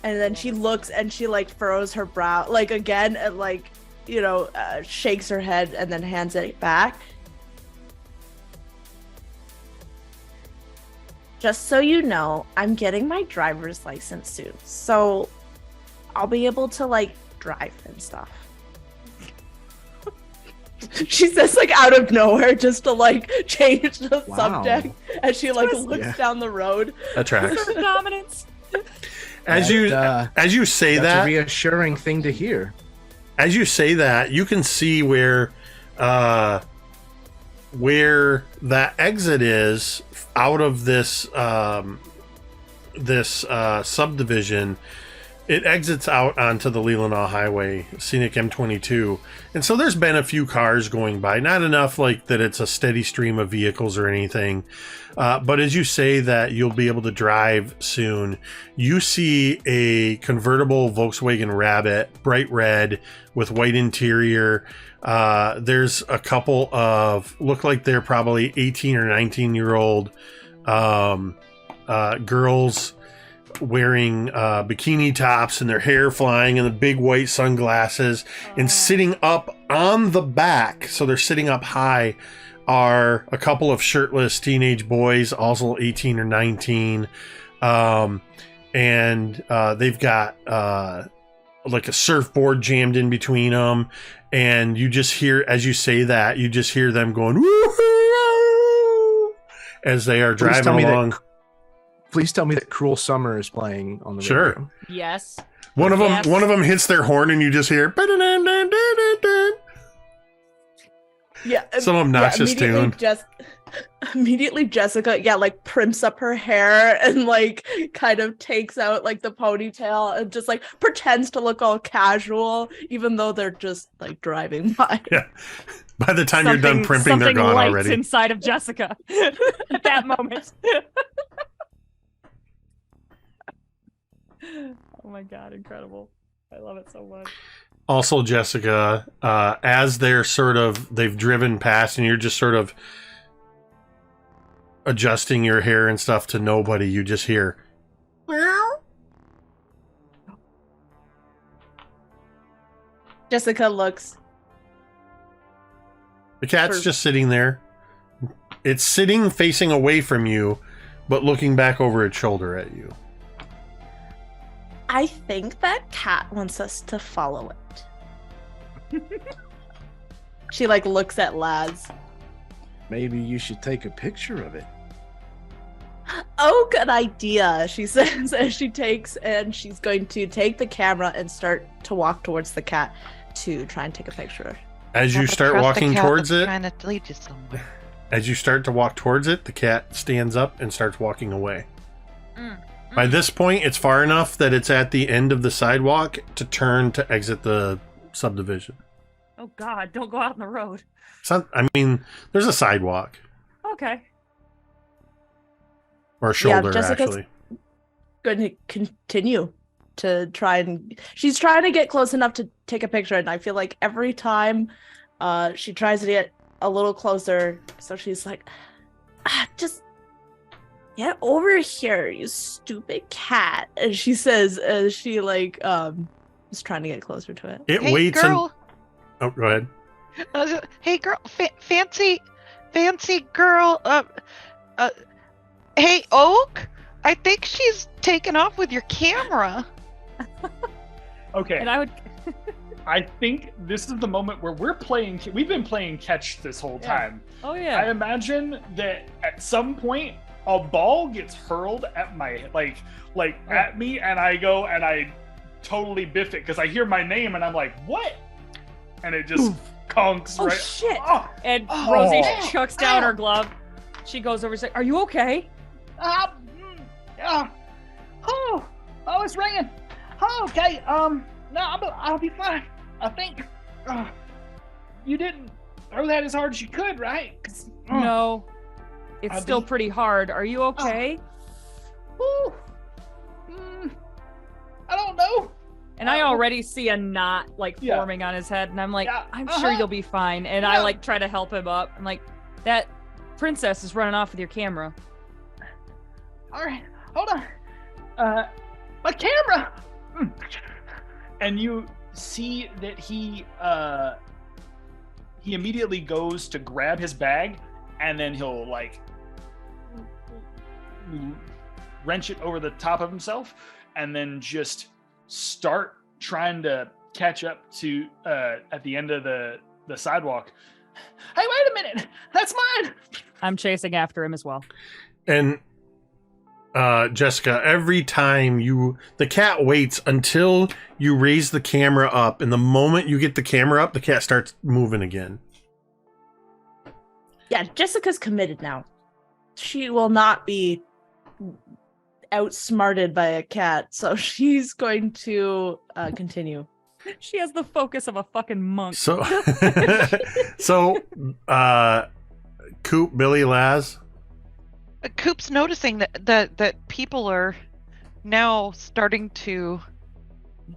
And then she looks and she furrows her brow again and shakes her head and then hands it back. Just so you know, I'm getting my driver's license soon, so I'll be able to drive and stuff. She says out of nowhere just to change the subject as she looks down the road. That tracks. Dominance. As you say that's that, a reassuring thing to hear. As you say that, you can see where that exit is out of this subdivision. it exits out onto the Leelanau Highway, scenic M22. And so there's been a few cars going by, not enough like that it's a steady stream of vehicles or anything. But as you say that you'll be able to drive soon, you see a convertible Volkswagen Rabbit, bright red with white interior. There's a couple of, look like they're probably 18 or 19-year-old girls wearing bikini tops and their hair flying and the big white sunglasses, and sitting up on the back, so they're sitting up high, are a couple of shirtless teenage boys, also 18 or 19, and they've got like a surfboard jammed in between them, and you just hear, as you say that, you just hear them going woo as they are driving along. Please tell me that Cruel Summer is playing on the Sure. radio. Yes. One of Yes. them hits their horn, and you just hear Yeah. some obnoxious immediately tune. Immediately Jessica, like primps up her hair and like kind of takes out like the ponytail and just like pretends to look all casual, even though they're just like driving by. Yeah. By the time you're done primping, they're gone lights already. inside of Jessica at that moment. Oh my god, incredible. I love it so much. Also, Jessica, as they've driven past and you're just sort of adjusting your hair and stuff to nobody, you just hear meow. Jessica looks. The cat's just sitting there. It's sitting facing away from you, but looking back over its shoulder at you. I think that cat wants us to follow it. She like looks at Laz. Maybe you should take a picture of it. Oh, good idea, she says as she takes, and she's going to take the camera and start to walk towards the cat to try and take a picture. As Yeah, you but start trust the walking cat towards that's it, trying to lead you somewhere. as you start to walk towards it, the cat stands up and starts walking away. By this point, it's far enough that it's at the end of the sidewalk to turn to exit the subdivision. Oh god, don't go out on the road. It's not, I mean, there's a sidewalk. Okay. Or a shoulder, Jessica's actually. Going to continue to try and she's trying to get close enough to take a picture, and I feel like every time she tries to get a little closer, so she's like, just get over here, you stupid cat, and she says as she like is trying to get closer to it. It Hey, waits girl. Oh, go ahead. Hey, girl. Fancy girl. Hey, Oak. I think she's taken off with your camera. Okay. And I would I think this is the moment where we've been playing catch this whole Yeah. time. Oh I yeah. imagine that at some point a ball gets hurled at my at me, and I go and I totally biff it because I hear my name and I'm like, what? And it just conks Oh right. shit! Oh, And Oh. Rosie chucks down Ow. her glove. She goes over and says, "Are you okay?" oh, it's ringing. Oh, okay. No, I'll be fine. I think. You didn't throw that as hard as you could, right? 'Cause, No. It's I'll still be- pretty hard. Are you okay? Whew. I don't know. And I already see a knot like Yeah. forming on his head, and I'm like, Yeah, I'm sure uh-huh. you'll be fine. And I Yeah. like try to help him up. I'm like, that princess is running off with your camera. All right, hold on. My camera. And you see that he immediately goes to grab his bag, and then he'll like wrench it over the top of himself, and then just start trying to catch up to at the end of the sidewalk. Hey, wait a minute! That's mine. I'm chasing after him as well. And Jessica, every time the cat waits until you raise the camera up, and the moment you get the camera up, the cat starts moving again. Yeah, Jessica's committed now. She will not be outsmarted by a cat, so she's going to continue. She has the focus of a fucking monk. So, Coop, Billy, Laz. Coop's noticing that people are now starting to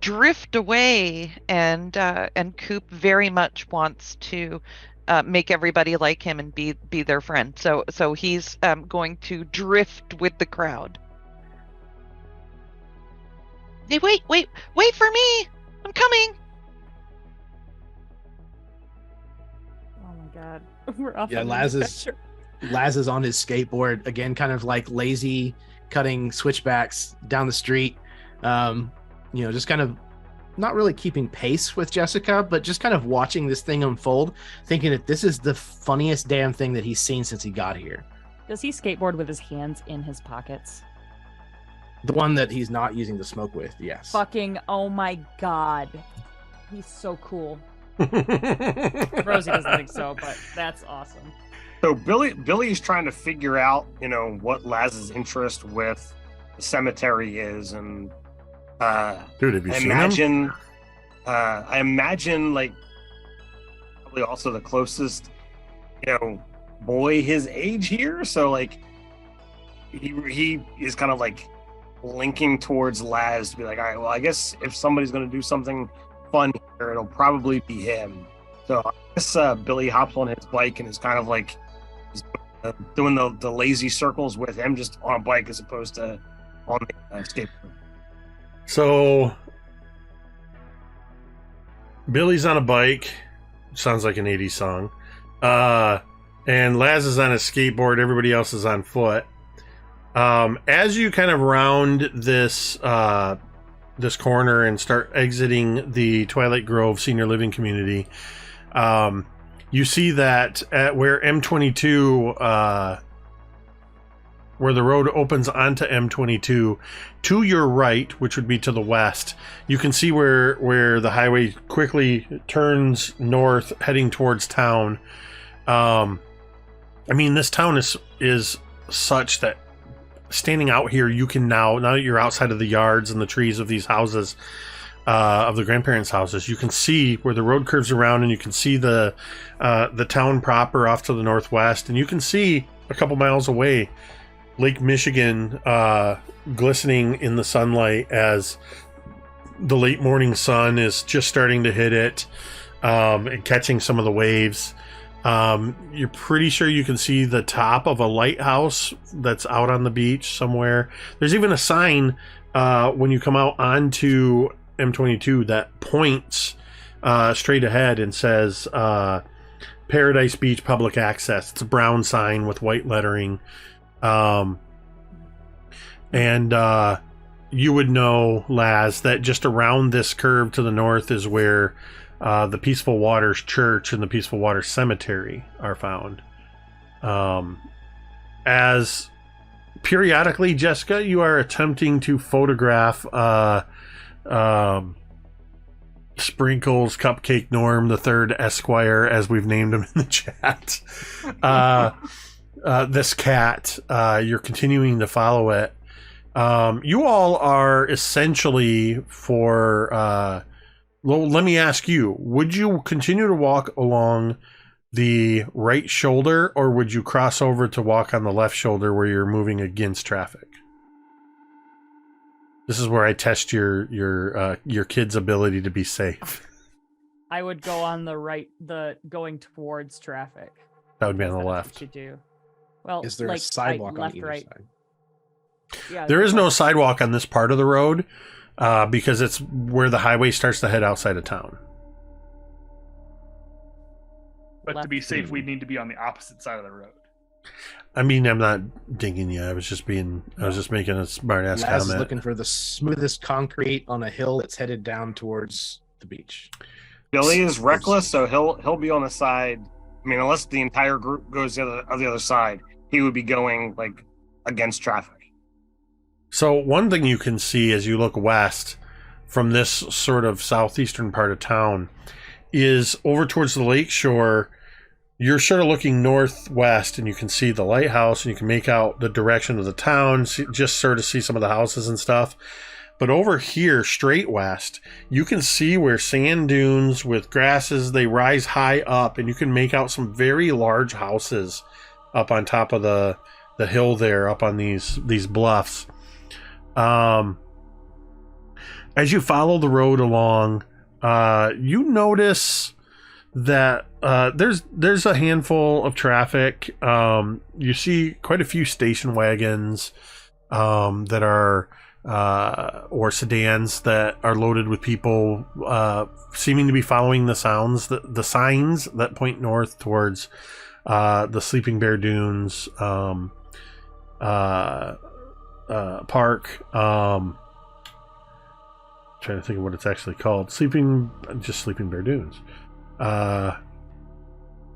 drift away, and Coop very much wants to make everybody like him and be their friend. So he's going to drift with the crowd. Hey, wait for me! I'm coming! Oh my god. We're off. Yeah, on an Laz is adventure. Laz is on his skateboard again, kind of like lazy, cutting switchbacks down the street. Just kind of not really keeping pace with Jessica, but just kind of watching this thing unfold, thinking that this is the funniest damn thing that he's seen since he got here. Does he skateboard with his hands in his pockets? The one that he's not using the smoke with, yes. Fucking, oh my god. He's so cool. Rosie doesn't think so, but that's awesome. So Billy's trying to figure out, what Laz's interest with the cemetery is, and Dude, have you seen him? I imagine like probably also the closest, boy his age here. So like he is kind of like linking towards Laz to be like, all right, well, I guess if somebody's going to do something fun here, it'll probably be him. So I guess Billy hops on his bike and is kind of like doing the lazy circles with him, just on a bike as opposed to on the skateboard. So Billy's on a bike. Sounds like an 80s song. And Laz is on a skateboard. Everybody else is on foot. As you kind of round this this corner and start exiting the Twilight Grove Senior Living Community, you see that at where M22, where the road opens onto M22, to your right, which would be to the west, you can see where the highway quickly turns north, heading towards town. This town is such that standing out here, you can now that you're outside of the yards and the trees of these houses, of the grandparents' houses, you can see where the road curves around, and you can see the town proper off to the northwest, and you can see a couple miles away Lake Michigan glistening in the sunlight as the late morning sun is just starting to hit it, and catching some of the waves. You're pretty sure you can see the top of a lighthouse that's out on the beach somewhere. There's even a sign when you come out onto M22 that points straight ahead and says Paradise Beach Public Access. It's a brown sign with white lettering. You would know, Laz, that just around this curve to the north is where the Peaceful Waters Church and the Peaceful Waters Cemetery are found. As periodically, Jessica, you are attempting to photograph Sprinkles, Cupcake Norm the Third Esquire, as we've named him in the chat. This cat, you're continuing to follow it. You all are essentially well, let me ask you, would you continue to walk along the right shoulder, or would you cross over to walk on the left shoulder where you're moving against traffic? This is where I test your kid's ability to be safe. I would go on the right, going towards traffic. That would be on the That's left. what you do. Well, Is there like, a sidewalk left, on either right. side? Yeah, There is no sidewalk on this part of the road, because it's where the highway starts to head outside of town. But to be safe, we need to be on the opposite side of the road. I'm not dinging you. I was just making a smart ass Laz is comment. looking for the smoothest concrete on a hill that's headed down towards the beach. Billy is reckless, so he'll be on the side. Unless the entire group goes on the other side, he would be going like against traffic. So one thing you can see as you look west from this sort of southeastern part of town is over towards the lakeshore. you're sort of looking northwest, and you can see the lighthouse, and you can make out the direction of the town, just sort of see some of the houses and stuff. But over here, straight west, you can see where sand dunes with grasses, they rise high up, and you can make out some very large houses up on top of the hill there, up on these bluffs. As you follow the road along, you notice that there's a handful of traffic. You see quite a few station wagons that are or sedans that are loaded with people, seeming to be following the signs that point north towards the Sleeping Bear Dunes park. Trying to think of what it's actually called. Sleeping Bear Dunes. I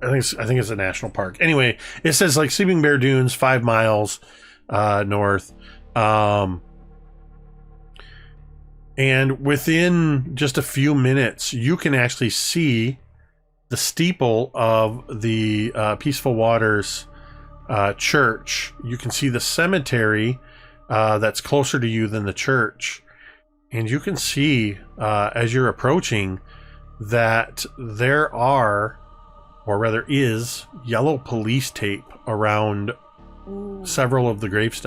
think it's a national park. Anyway, it says like Sleeping Bear Dunes, 5 miles north. And within just a few minutes, you can actually see the steeple of the Peaceful Waters church. You can see the cemetery that's closer to you than the church. And you can see, as you're approaching, that there are, or rather is, yellow police tape around several of the graves.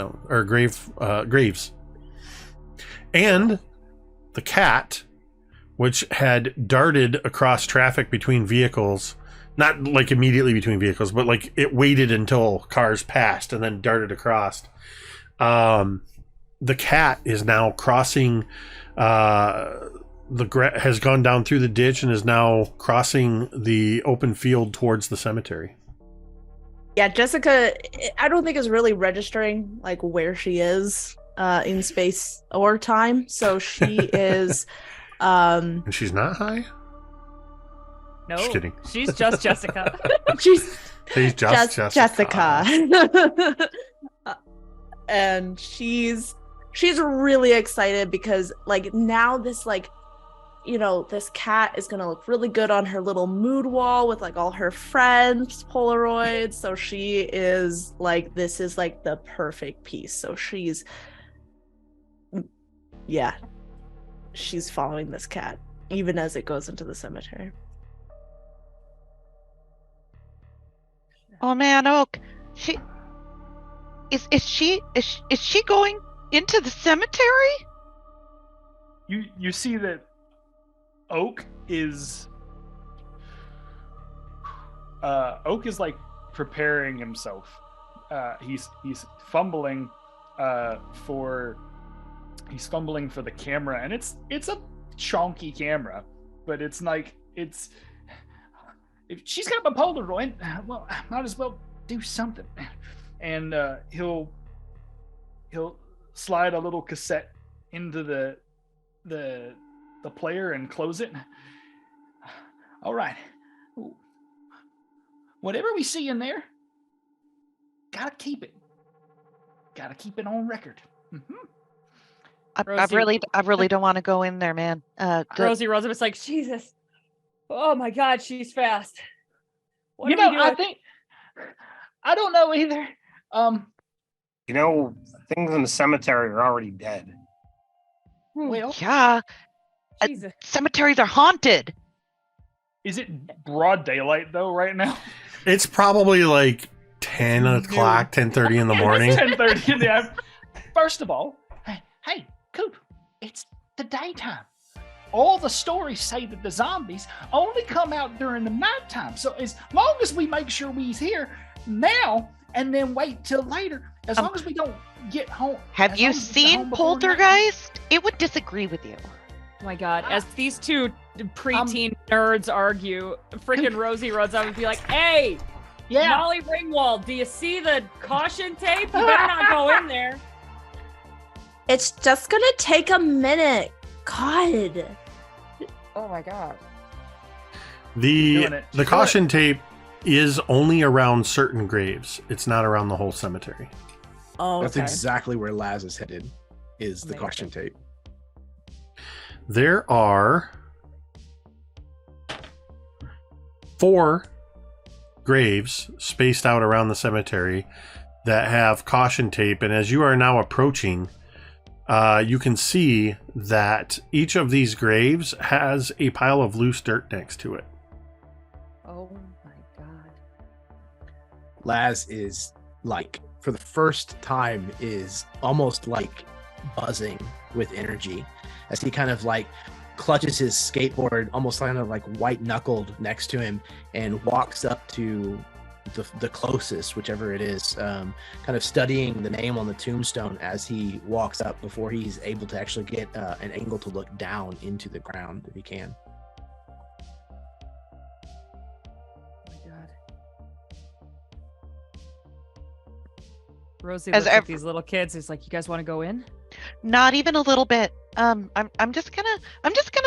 And the cat, which had darted across traffic between vehicles, not like immediately between vehicles, but like it waited until cars passed and then darted across. The cat is now crossing, has gone down through the ditch and is now crossing the open field towards the cemetery. Yeah, Jessica, I don't think is really registering like where she is in space or time. So she is And she's not high? No, Just kidding. She's just Jessica. she's just Jessica. And she's really excited because like now this like, you know, this cat is gonna look really good on her little mood wall with like all her friends' Polaroids. So she is like, this is like the perfect piece. So she's following this cat even as it goes into the cemetery. Oh man, Oak, is she going into the cemetery? You see that Oak is like preparing himself. He's fumbling for the camera, and it's a chonky camera, but it's like if she's got my Polaroid, well, I might as well do something. And he'll slide a little cassette into the player and close it. All right. Whatever we see in there, gotta keep it on record. Mm-hmm. I really don't want to go in there, man. Rosie Roosevelt like, Jesus. Oh my God, she's fast. What You are we know, doing? I don't know either. You know, things in the cemetery are already dead. Well, Yeah, Jesus. cemeteries are haunted. is it broad daylight though right now? It's probably like 10 o'clock, 10:30 in the morning. 10:30 in the afternoon. First of all, hey, Coop, it's the daytime. All the stories say that the zombies only come out during the nighttime. So as long as we make sure we's here now and then wait till later, as long as we don't get home. Have you seen Poltergeist? It would disagree with you. Oh my God, as these two preteen nerds argue, freaking Rosie Roosevelt would be like, hey, Yeah. Molly Ringwald, do you see the caution tape? You better not go in there. It's just gonna take a minute. God. Oh my God. The caution tape is only around certain graves. It's not around the whole cemetery. Oh, That's okay. exactly where Laz is headed, is the Amazing. caution tape. There are 4 graves spaced out around the cemetery that have caution tape. And as you are now approaching, you can see that each of these graves has a pile of loose dirt next to it. Oh my god. Laz is like, for the first time, is almost like buzzing with energy as he kind of like clutches his skateboard, almost kind of like white knuckled next to him, and walks up to the closest, whichever it is, kind of studying the name on the tombstone as he walks up before he's able to actually get an angle to look down into the ground if he can. Oh my god. Rosie As looks at ev- these little kids. He's like, "You guys want to go in?" Not even a little bit. I'm just gonna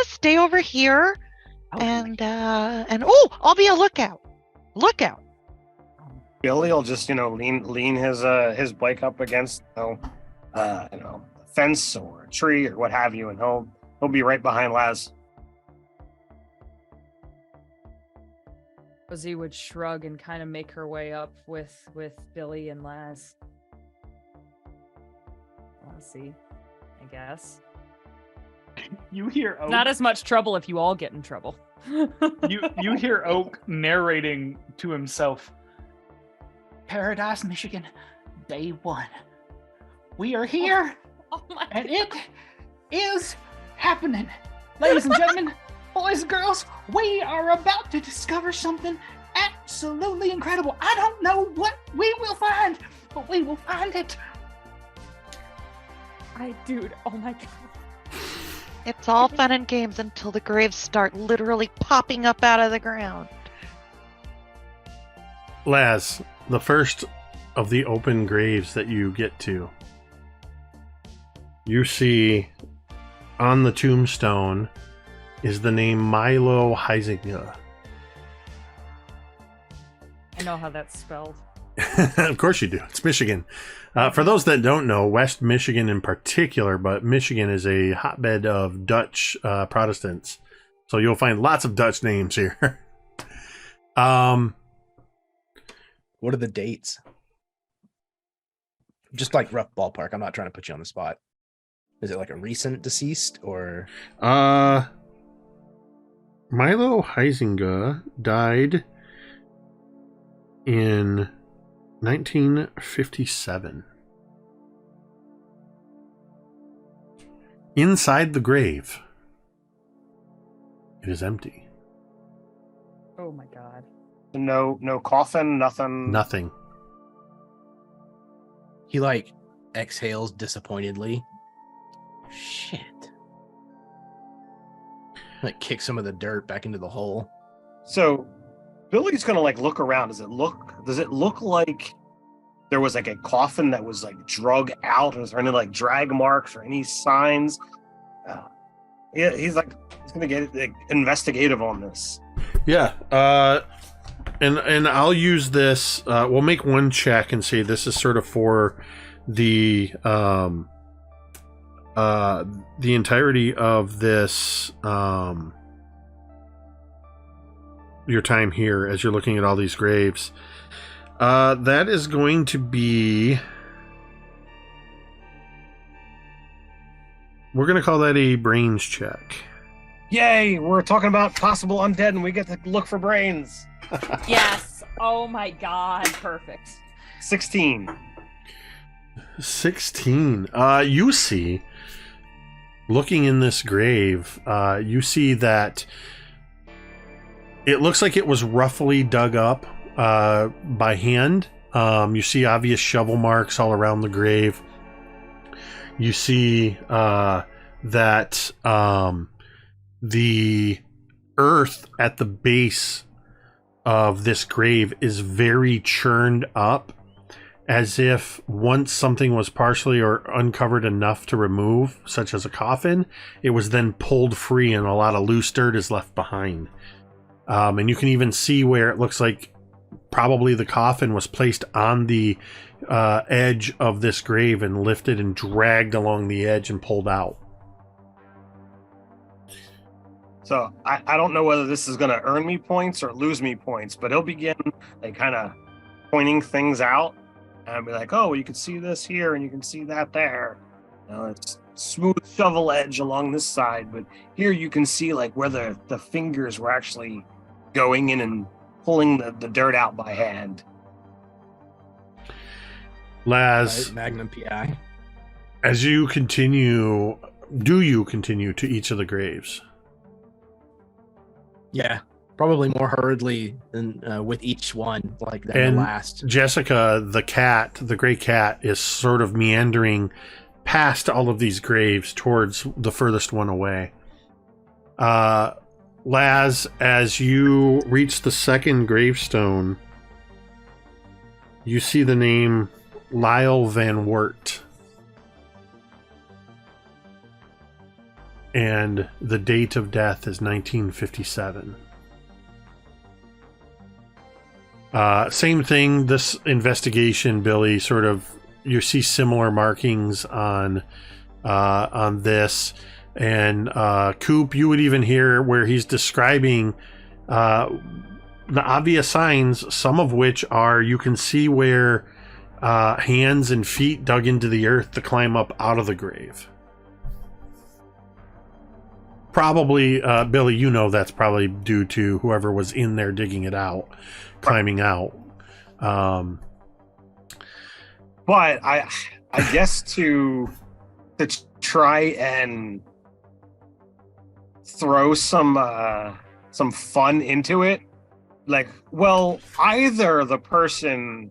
stay over here, and I'll be a lookout. Lookout. Billy will just, lean his bike up against, a fence or a tree or what have you, and he'll be right behind Laz. Rosie would shrug and kind of make her way up with Billy and Laz. Let's see, I guess. You hear Oak. Not as much trouble if you all get in trouble. you hear Oak narrating to himself. Paradise, Michigan, day 1. We are here, Oh my and it is happening. Ladies and gentlemen, boys and girls, we are about to discover something absolutely incredible. I don't know what we will find, but we will find it. dude, oh my god. It's all fun and games until the graves start literally popping up out of the ground. Laz, the first of the open graves that you get to, you see on the tombstone is the name Milo Huizinga. I know how that's spelled. Of course you do. It's Michigan. For those that don't know, West Michigan in particular, but Michigan is a hotbed of Dutch Protestants. So you'll find lots of Dutch names here. What are the dates? Just like rough ballpark. I'm not trying to put you on the spot. Is it like a recent deceased or? Milo Huizinga died in 1957. Inside the grave, it is empty. Oh my god. No coffin, nothing. Nothing. He like exhales disappointedly. Shit. Like kick some of the dirt back into the hole. So Billy's gonna look around. Does it look like there was like a coffin that was like drug out? Is there any like drag marks or any signs? Yeah, he's gonna get investigative on this. Yeah. And I'll use this. We'll make one check and say this is sort of for the entirety of this your time here as you're looking at all these graves. That is going to be, we're going to call that a brains check. Yay! We're talking about possible undead, and we get to look for brains. Yes. Oh my god. Perfect. 16. 16. You see, looking in this grave, you see that it looks like it was roughly dug up by hand. You see obvious shovel marks all around the grave. You see that the earth at the base of this grave is very churned up, as if once something was partially or uncovered enough to remove, such as a coffin, it was then pulled free and a lot of loose dirt is left behind. And you can even see where it looks like probably the coffin was placed on the edge of this grave and lifted and dragged along the edge and pulled out. So I don't know whether this is going to earn me points or lose me points, but he'll begin like kind of pointing things out and I'll be like, oh, you can see this here and you can see that there. It's smooth shovel edge along this side, but here you can see like where the fingers were actually going in and pulling the dirt out by hand. Laz, Right, Magnum PI. as you continue, do you continue to each of the graves? Yeah, probably more hurriedly than with each one, like than And the last. Jessica, the cat, the gray cat, is sort of meandering past all of these graves towards the furthest one away. Laz, as you reach the second gravestone, you see the name Lyle Van Wert. And the date of death is 1957. Same thing, this investigation, Billy, sort of, you see similar markings on this. And Coop, you would even hear where he's describing the obvious signs, some of which are, you can see where hands and feet dug into the earth to climb up out of the grave. Probably, Billy, you know that's probably due to whoever was in there digging it out, climbing out. But I guess to try and throw some fun into it, like, well, either the person,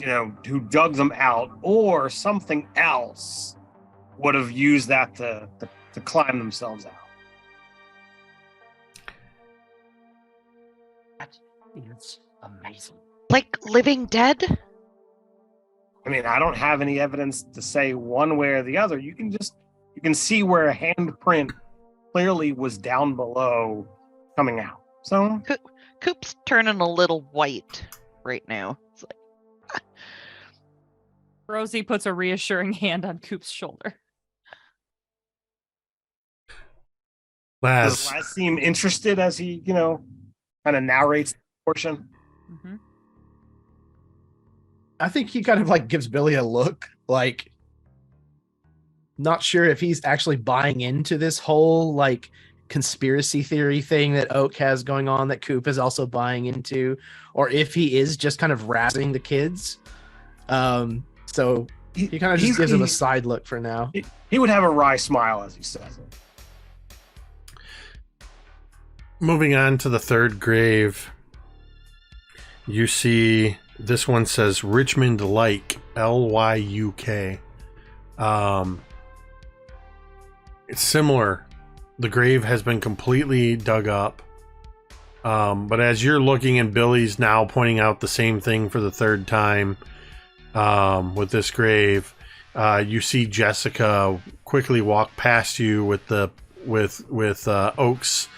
who dug them out or something else would have used that to climb themselves out. That is amazing. Like living dead? I mean, I don't have any evidence to say one way or the other. You can see where a handprint clearly was down below coming out. So Coop's turning a little white right now. It's like, Rosie puts a reassuring hand on Coop's shoulder. does Laz seem interested as he, kind of narrates the portion? Mm-hmm. I think he kind of like gives Billy a look, like not sure if he's actually buying into this whole like conspiracy theory thing that Oak has going on that Coop is also buying into, or if he is just kind of razzing the kids. So he kind of just gives him a side look for now. He would have a wry smile as he says it. Moving on to the third grave, you see this one says Richmond Lyke, Lyuk. It's similar. The grave has been completely dug up. But as you're looking, and Billy's now pointing out the same thing for the third time with this grave, you see Jessica quickly walk past you with Oak's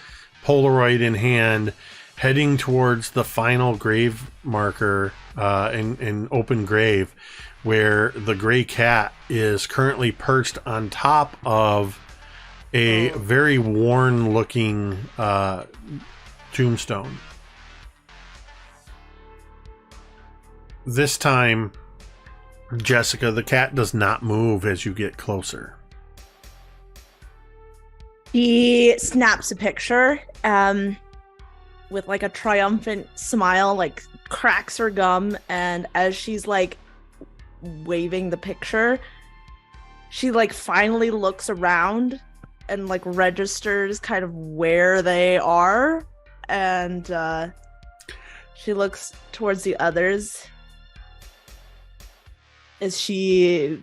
Polaroid in hand, heading towards the final grave marker in open grave, where the gray cat is currently perched on top of a very worn looking tombstone. This time, Jessica, the cat does not move as you get closer. He snaps a picture with like a triumphant smile, like cracks her gum, and as she's like waving the picture, she like finally looks around and like registers kind of where they are, and she looks towards the others as she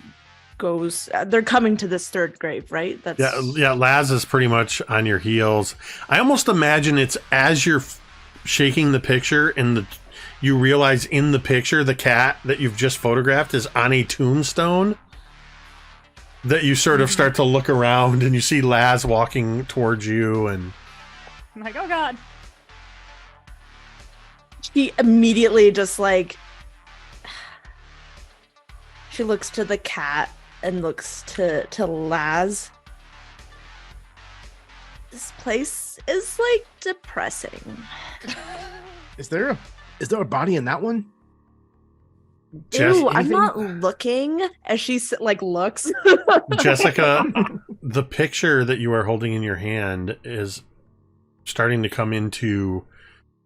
goes. They're coming to this third grave, right? Yeah. Laz is pretty much on your heels. I almost imagine it's as you're shaking the picture and you realize in the picture the cat that you've just photographed is on a tombstone, that you sort of start to look around and you see Laz walking towards you, and I'm like, oh god. She immediately just like, she looks to the cat and looks to Laz. This place is like depressing. Is there a body in that one? Ew, I'm anything- not looking as she like looks. Jessica, the picture that you are holding in your hand is starting to come into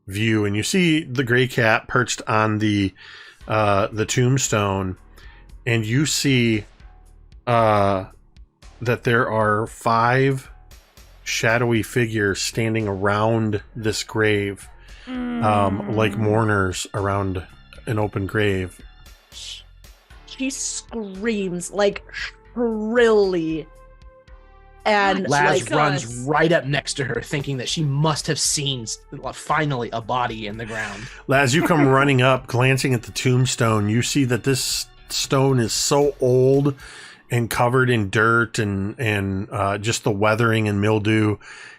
view, and you see the gray cat perched on the tombstone, and you see that there are 5 shadowy figures standing around this grave, like mourners around an open grave. She screams like shrilly, and Laz like runs right up next to her, thinking that she must have seen finally a body in the ground. As you come running up, glancing at the tombstone, you see that this stone is so old and covered in dirt and just the weathering and mildew.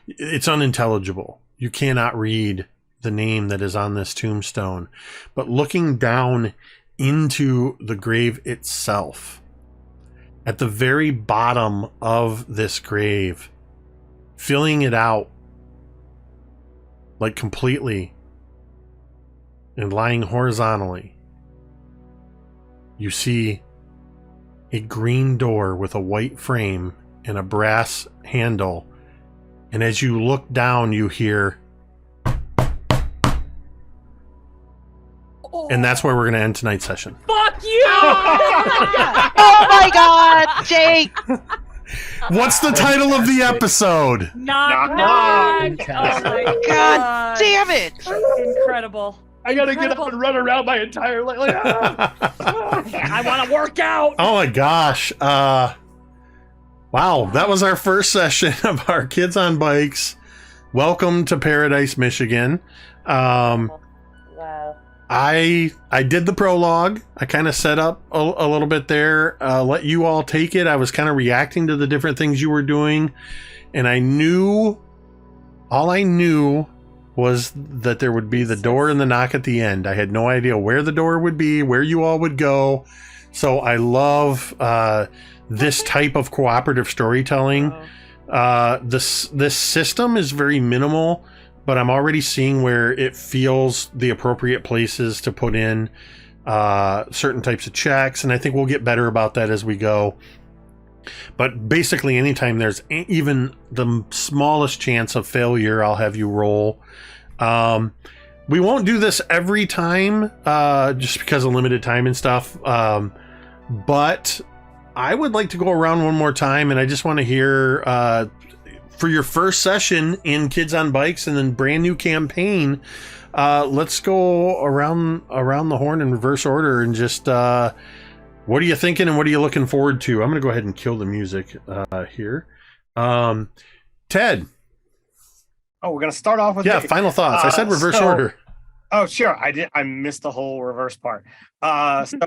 It's unintelligible. You cannot read the name that is on this tombstone. But looking down into the grave itself, at the very bottom of this grave, filling it out like completely and lying horizontally, you see a green door with a white frame and a brass handle. And as you look down, you hear, and that's where we're going to end tonight's session. Fuck you! Oh my God, Jake! What's the title of the episode? Knock, Knock, knock. knock. Oh my God God. damn it! Incredible. I gotta get up Incredible. and run around my entire like I want to work out. Oh my gosh. Wow, that was our first session of our Kids on Bikes. Welcome to Paradise, Michigan. Wow. I did the prologue. I kind of set up a little bit there, let you all take it. I was kind of reacting to the different things you were doing, and all I knew was that there would be the door and the knock at the end. I had no idea where the door would be, where you all would go. So I love this type of cooperative storytelling. This system is very minimal, but I'm already seeing where it feels the appropriate places to put in certain types of checks, and I think we'll get better about that as we go. But basically, anytime there's even the smallest chance of failure, I'll have you roll. We won't do this every time, just because of limited time and stuff. But I would like to go around one more time, and I just want to hear, for your first session in Kids on Bikes and then brand new campaign, let's go around the horn in reverse order and just, what are you thinking and what are you looking forward to? I'm going to go ahead and kill the music here. Ted. Oh, we're gonna start off with Final thoughts. I said reverse order. Oh, sure. I missed the whole reverse part. So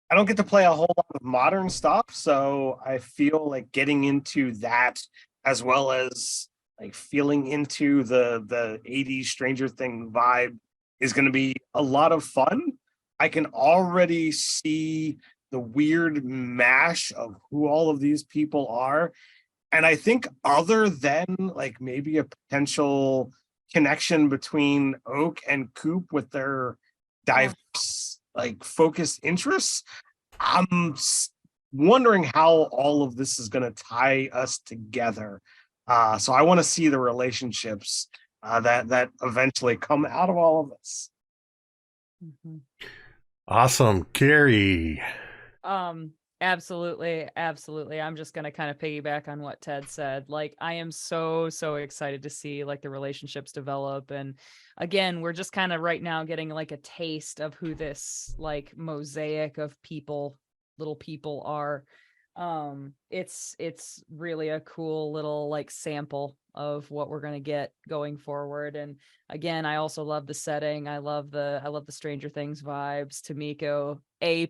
I don't get to play a whole lot of modern stuff, so I feel like getting into that as well as like feeling into the 80s Stranger Things vibe is going to be a lot of fun. I can already see the weird mash of who all of these people are. And I think other than like maybe a potential connection between Oak and Coop with their diverse, like focused interests, I'm wondering how all of this is going to tie us together. So I want to see the relationships that eventually come out of all of this. Awesome. Carrie. Absolutely. I'm just going to kind of piggyback on what Ted said. Like, I am so excited to see like the relationships develop. And again, we're just kind of right now getting like a taste of who this like mosaic of little people are. It's really a cool little like sample of what we're going to get going forward. And again, I also love the setting. I love the Stranger Things vibes. Tamiko, A+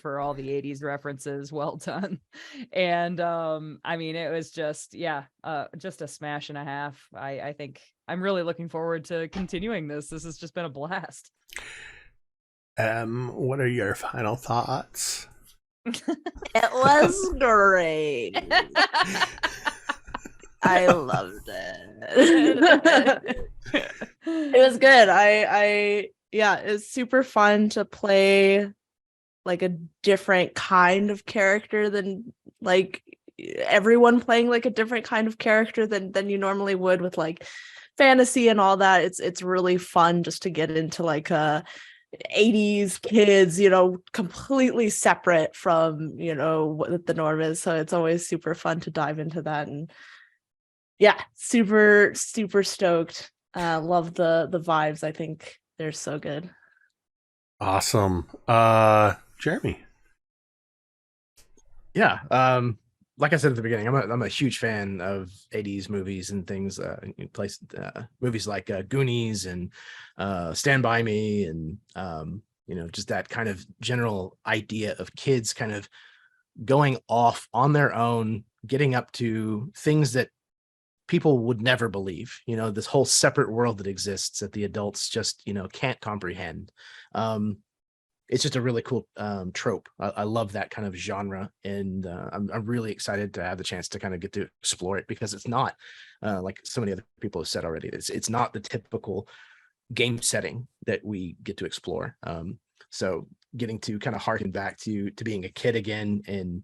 for all the 80s references. Well done. And I mean, it was just just a smash and a half. I think I'm really looking forward to continuing this. This has just been a blast. What are your final thoughts? It was great. I loved it. It was good. Yeah, it's super fun to play like a different kind of character than like everyone playing like a different kind of character than you normally would with like fantasy and all that. It's really fun just to get into like 80s kids, completely separate from what the norm is. So it's always super fun to dive into that. And yeah, super stoked. Love the vibes. I think they're so good. Awesome. Jeremy. Yeah. Like I said at the beginning, I'm a huge fan of 80s movies and things. Movies like Goonies and Stand By Me, and just that kind of general idea of kids kind of going off on their own, getting up to things that people would never believe. This whole separate world that exists that the adults just can't comprehend. It's just a really cool trope. I love that kind of genre, and I'm really excited to have the chance to kind of get to explore it, because it's not like so many other people have said already. It's not the typical game setting that we get to explore. So getting to kind of harken back to being a kid again, and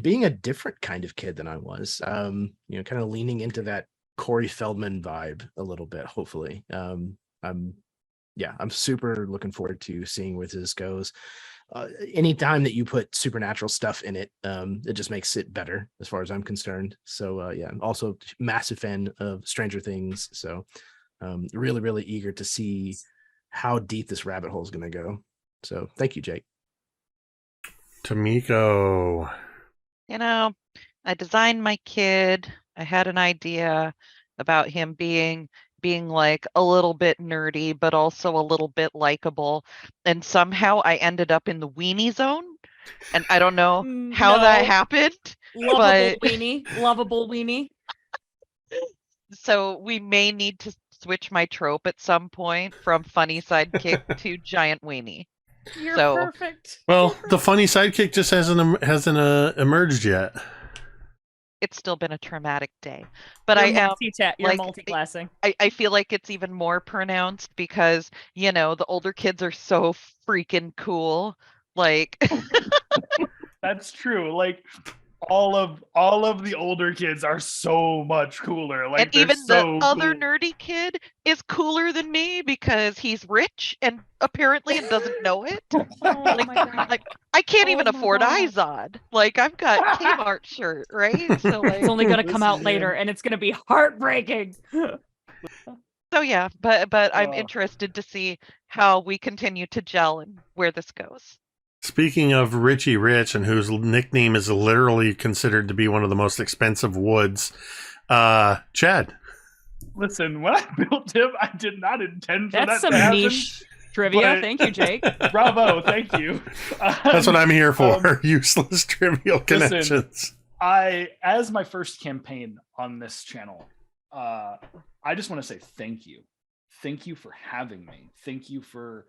being a different kind of kid than I was. Kind of leaning into that Corey Feldman vibe a little bit. Hopefully, I'm super looking forward to seeing where this goes. Anytime that you put supernatural stuff in it, it just makes it better as far as I'm concerned. So I'm also massive fan of Stranger Things. So really, really eager to see how deep this rabbit hole is going to go. So thank you, Jake. Tamiko. I designed my kid. I had an idea about him being like a little bit nerdy, but also a little bit likable. And somehow I ended up in the weenie zone. And I don't know how that happened. Lovable weenie. So we may need to switch my trope at some point from funny sidekick to giant weenie. You're So- perfect. Well, the funny sidekick just hasn't emerged yet. It's still been a traumatic day. But You're I am You're like, multi-classing. I feel like it's even more pronounced because, the older kids are so freaking cool. Like, That's true. Like all of the older kids are so much cooler. Like and they're even so the other cool. nerdy kid is cooler than me because he's rich and apparently doesn't know it. Oh Like, my god. like I can't even Oh my afford God. Izod. Like, I've got Kmart shirt, right? So like, It's only gonna come out Listen, later, man. and it's gonna be heartbreaking. so yeah. But I'm Oh. interested to see how we continue to gel and where this goes. Speaking of Richie Rich, and whose nickname is literally considered to be one of the most expensive woods, Chad. Listen, when I built him, I did not intend for That's that some to happen. niche trivia. but- Thank you, Jake. Bravo, thank you. That's what I'm here for. Useless trivial listen. connections. As my first campaign on this channel, I just want to say thank you. Thank you for having me. Thank you for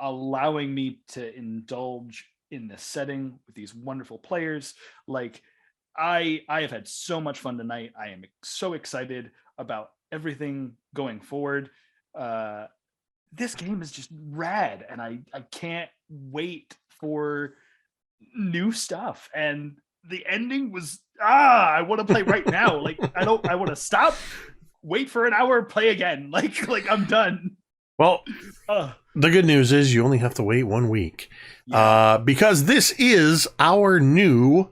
allowing me to indulge in this setting with these wonderful players. Like I have had so much fun tonight. I am so excited about everything going forward. This game is just rad, and I can't wait for new stuff. And the ending was I want to play right now. Like I want to stop, wait for an hour, play again. Like I'm done. Well, Uh, the good news is you only have to wait 1 week. yeah. Because this is our new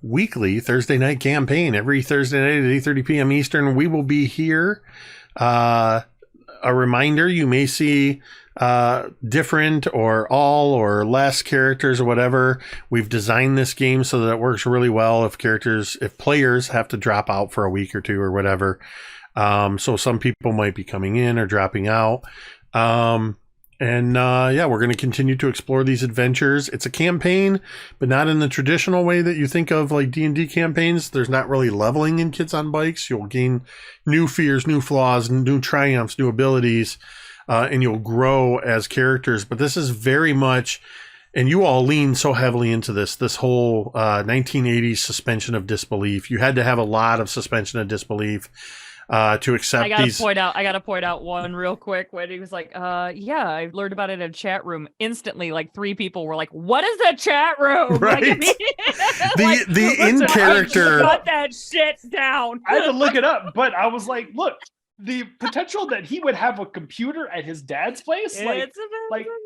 weekly Thursday night campaign. Every Thursday night at 8:30 p.m. Eastern, we will be here. A reminder, you may see different or all or less characters or whatever. We've designed this game so that it works really well if players have to drop out for a week or two or whatever. So some people might be coming in or dropping out. We're going to continue to explore these adventures. It's a campaign, but not in the traditional way that you think of like D&D campaigns. There's not really leveling in Kids on Bikes. You'll gain new fears, new flaws, new triumphs, new abilities, and you'll grow as characters. But this is very much and you all lean so heavily into this whole 1980s suspension of disbelief. You had to have a lot of suspension of disbelief to accept I gotta these. point out one real quick when he was like, yeah, I learned about it in a chat room. Instantly, like 3 people were like, what is a chat room? Right. Like, The in character. Got that shit down. I had to look it up, but I was like, look, the potential that he would have a computer at his dad's place, like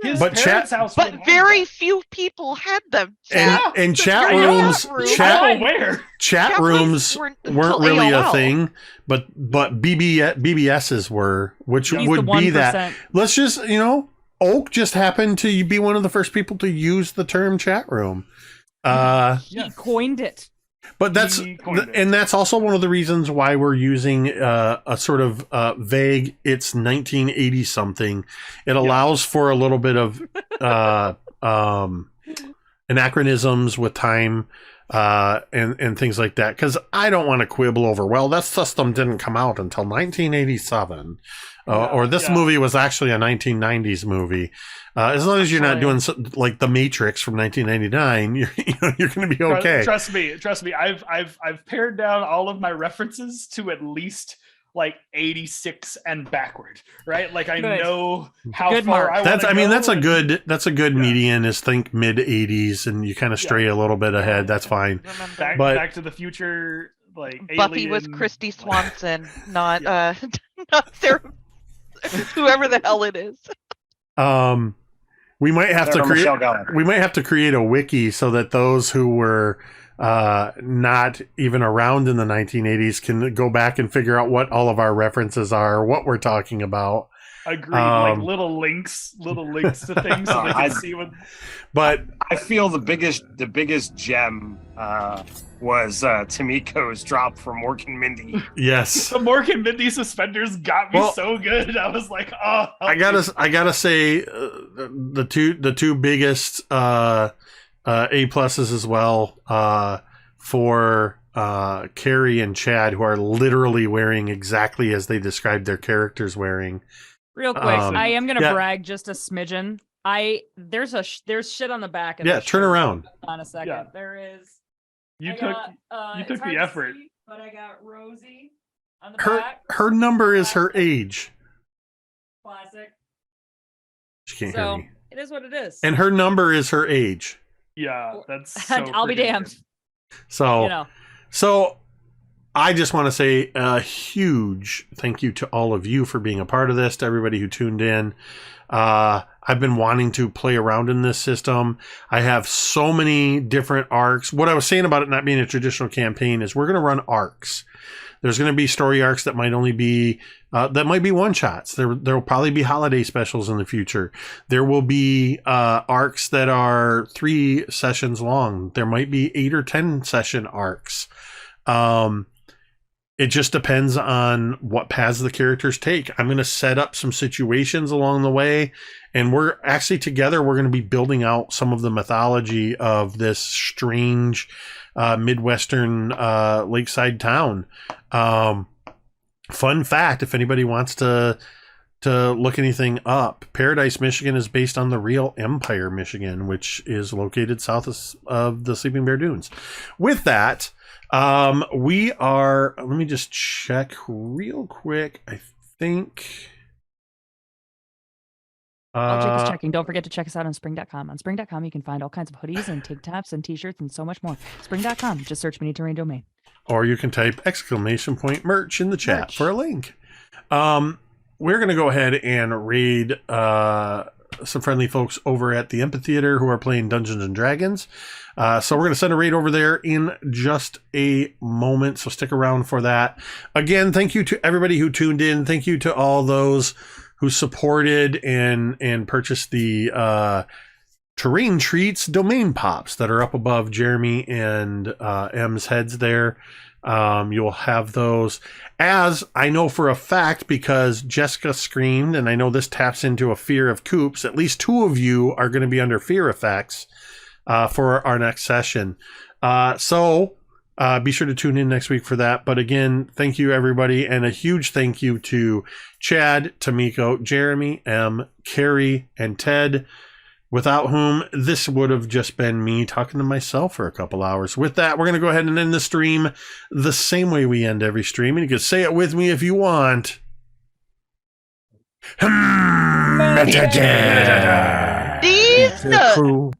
his But parents' house. would But have very that. few people had them. And chat I know. rooms, room. chat Where? chat rooms weren't weren't until really a AOL. thing, but BBSs were, which He's would the be 1%. that. Let's just, Oak just happened to be one of the first people to use the term chat room. He coined it. But that's He coined it. and that's also one of the reasons why we're using a sort of vague. It's 1980 something. It allows for a little bit of anachronisms with time and things like that. Because I don't want to quibble over. Well, that system didn't come out until 1987, or this movie was actually a 1990s movie. As long as you're not doing like The Matrix from 1999, you're going to be okay. Trust me. I've pared down all of my references to at least like 86 and backward, right? Like I Good. know how Good far mark. I That's wanna go that's a good median is think mid 80s and you kind of stray a little bit ahead. That's fine. Back, But- back to the Future, like Buffy was Alien. Christy Swanson, not not Sarah, whoever the hell it is. We might have to Sarah create. Michelle Gellar. We might have to create a wiki so that those who were not even around in the 1980s can go back and figure out what all of our references are, what we're talking about. Agreed. Like little links to things so they can see what. But I feel the biggest gem was Tamiko's drop from Mork and Mindy. yes, The Mork and Mindy suspenders got me Well, so good. I was like, oh. I gotta say the two biggest A pluses as well for Carrie and Chad, who are literally wearing exactly as they described their characters wearing. Real quick, I am gonna brag just a smidgen. There's shit on the back of Yeah, this turn shirt. around. Hold on a second. Yeah. There is. You I took got, you it's took hard the to effort. see, but I got Rosie on the Her back. her number is her age. Classic. She can't So hear me. it is what it is. And her number is her age. Yeah, that's. So I'll be freaking damned. good. So So I just want to say a huge thank you to all of you for being a part of this, to everybody who tuned in. I've been wanting to play around in this system. I have so many different arcs. What I was saying about it not being a traditional campaign is we're going to run arcs. There's going to be story arcs that might only be one shots. There will probably be holiday specials in the future. There will be arcs that are 3 sessions long. There might be 8 or 10 session arcs. It just depends on what paths the characters take. I'm going to set up some situations along the way, and we're actually together. We're going to be building out some of the mythology of this strange Midwestern lakeside town. Fun fact, if anybody wants to look anything up, Paradise, Michigan is based on the real Empire, Michigan, which is located south of the Sleeping Bear Dunes. With that, we are, let me just check real quick. I think While Jake is checking, don't forget to check us out on spring.com. On spring.com, you can find all kinds of hoodies and tank tops and t-shirts and so much more. Spring.com, just search Mini Terrain Domain. or you can type !merch in the chat for a link. We're going to go ahead and raid some friendly folks over at the Amphitheater who are playing Dungeons and Dragons. So we're going to send a raid over there in just a moment. So stick around for that. Again, thank you to everybody who tuned in. Thank you to all those who supported and purchased the Terrain Treats domain pops that are up above Jeremy and M's heads there. You will have those, as I know for a fact, because Jessica screamed, and I know this taps into a fear of coops. At least 2 of you are going to be under fear effects for our next session. So be sure to tune in next week for that. But again, thank you, everybody. And a huge thank you to Chad, Tamiko, Jeremy, M, Carrie, and Ted. without whom this would have just been me talking to myself for a couple hours. With that, we're going to go ahead and end the stream the same way we end every stream. And you can say it with me if you want. Jesus. Crew.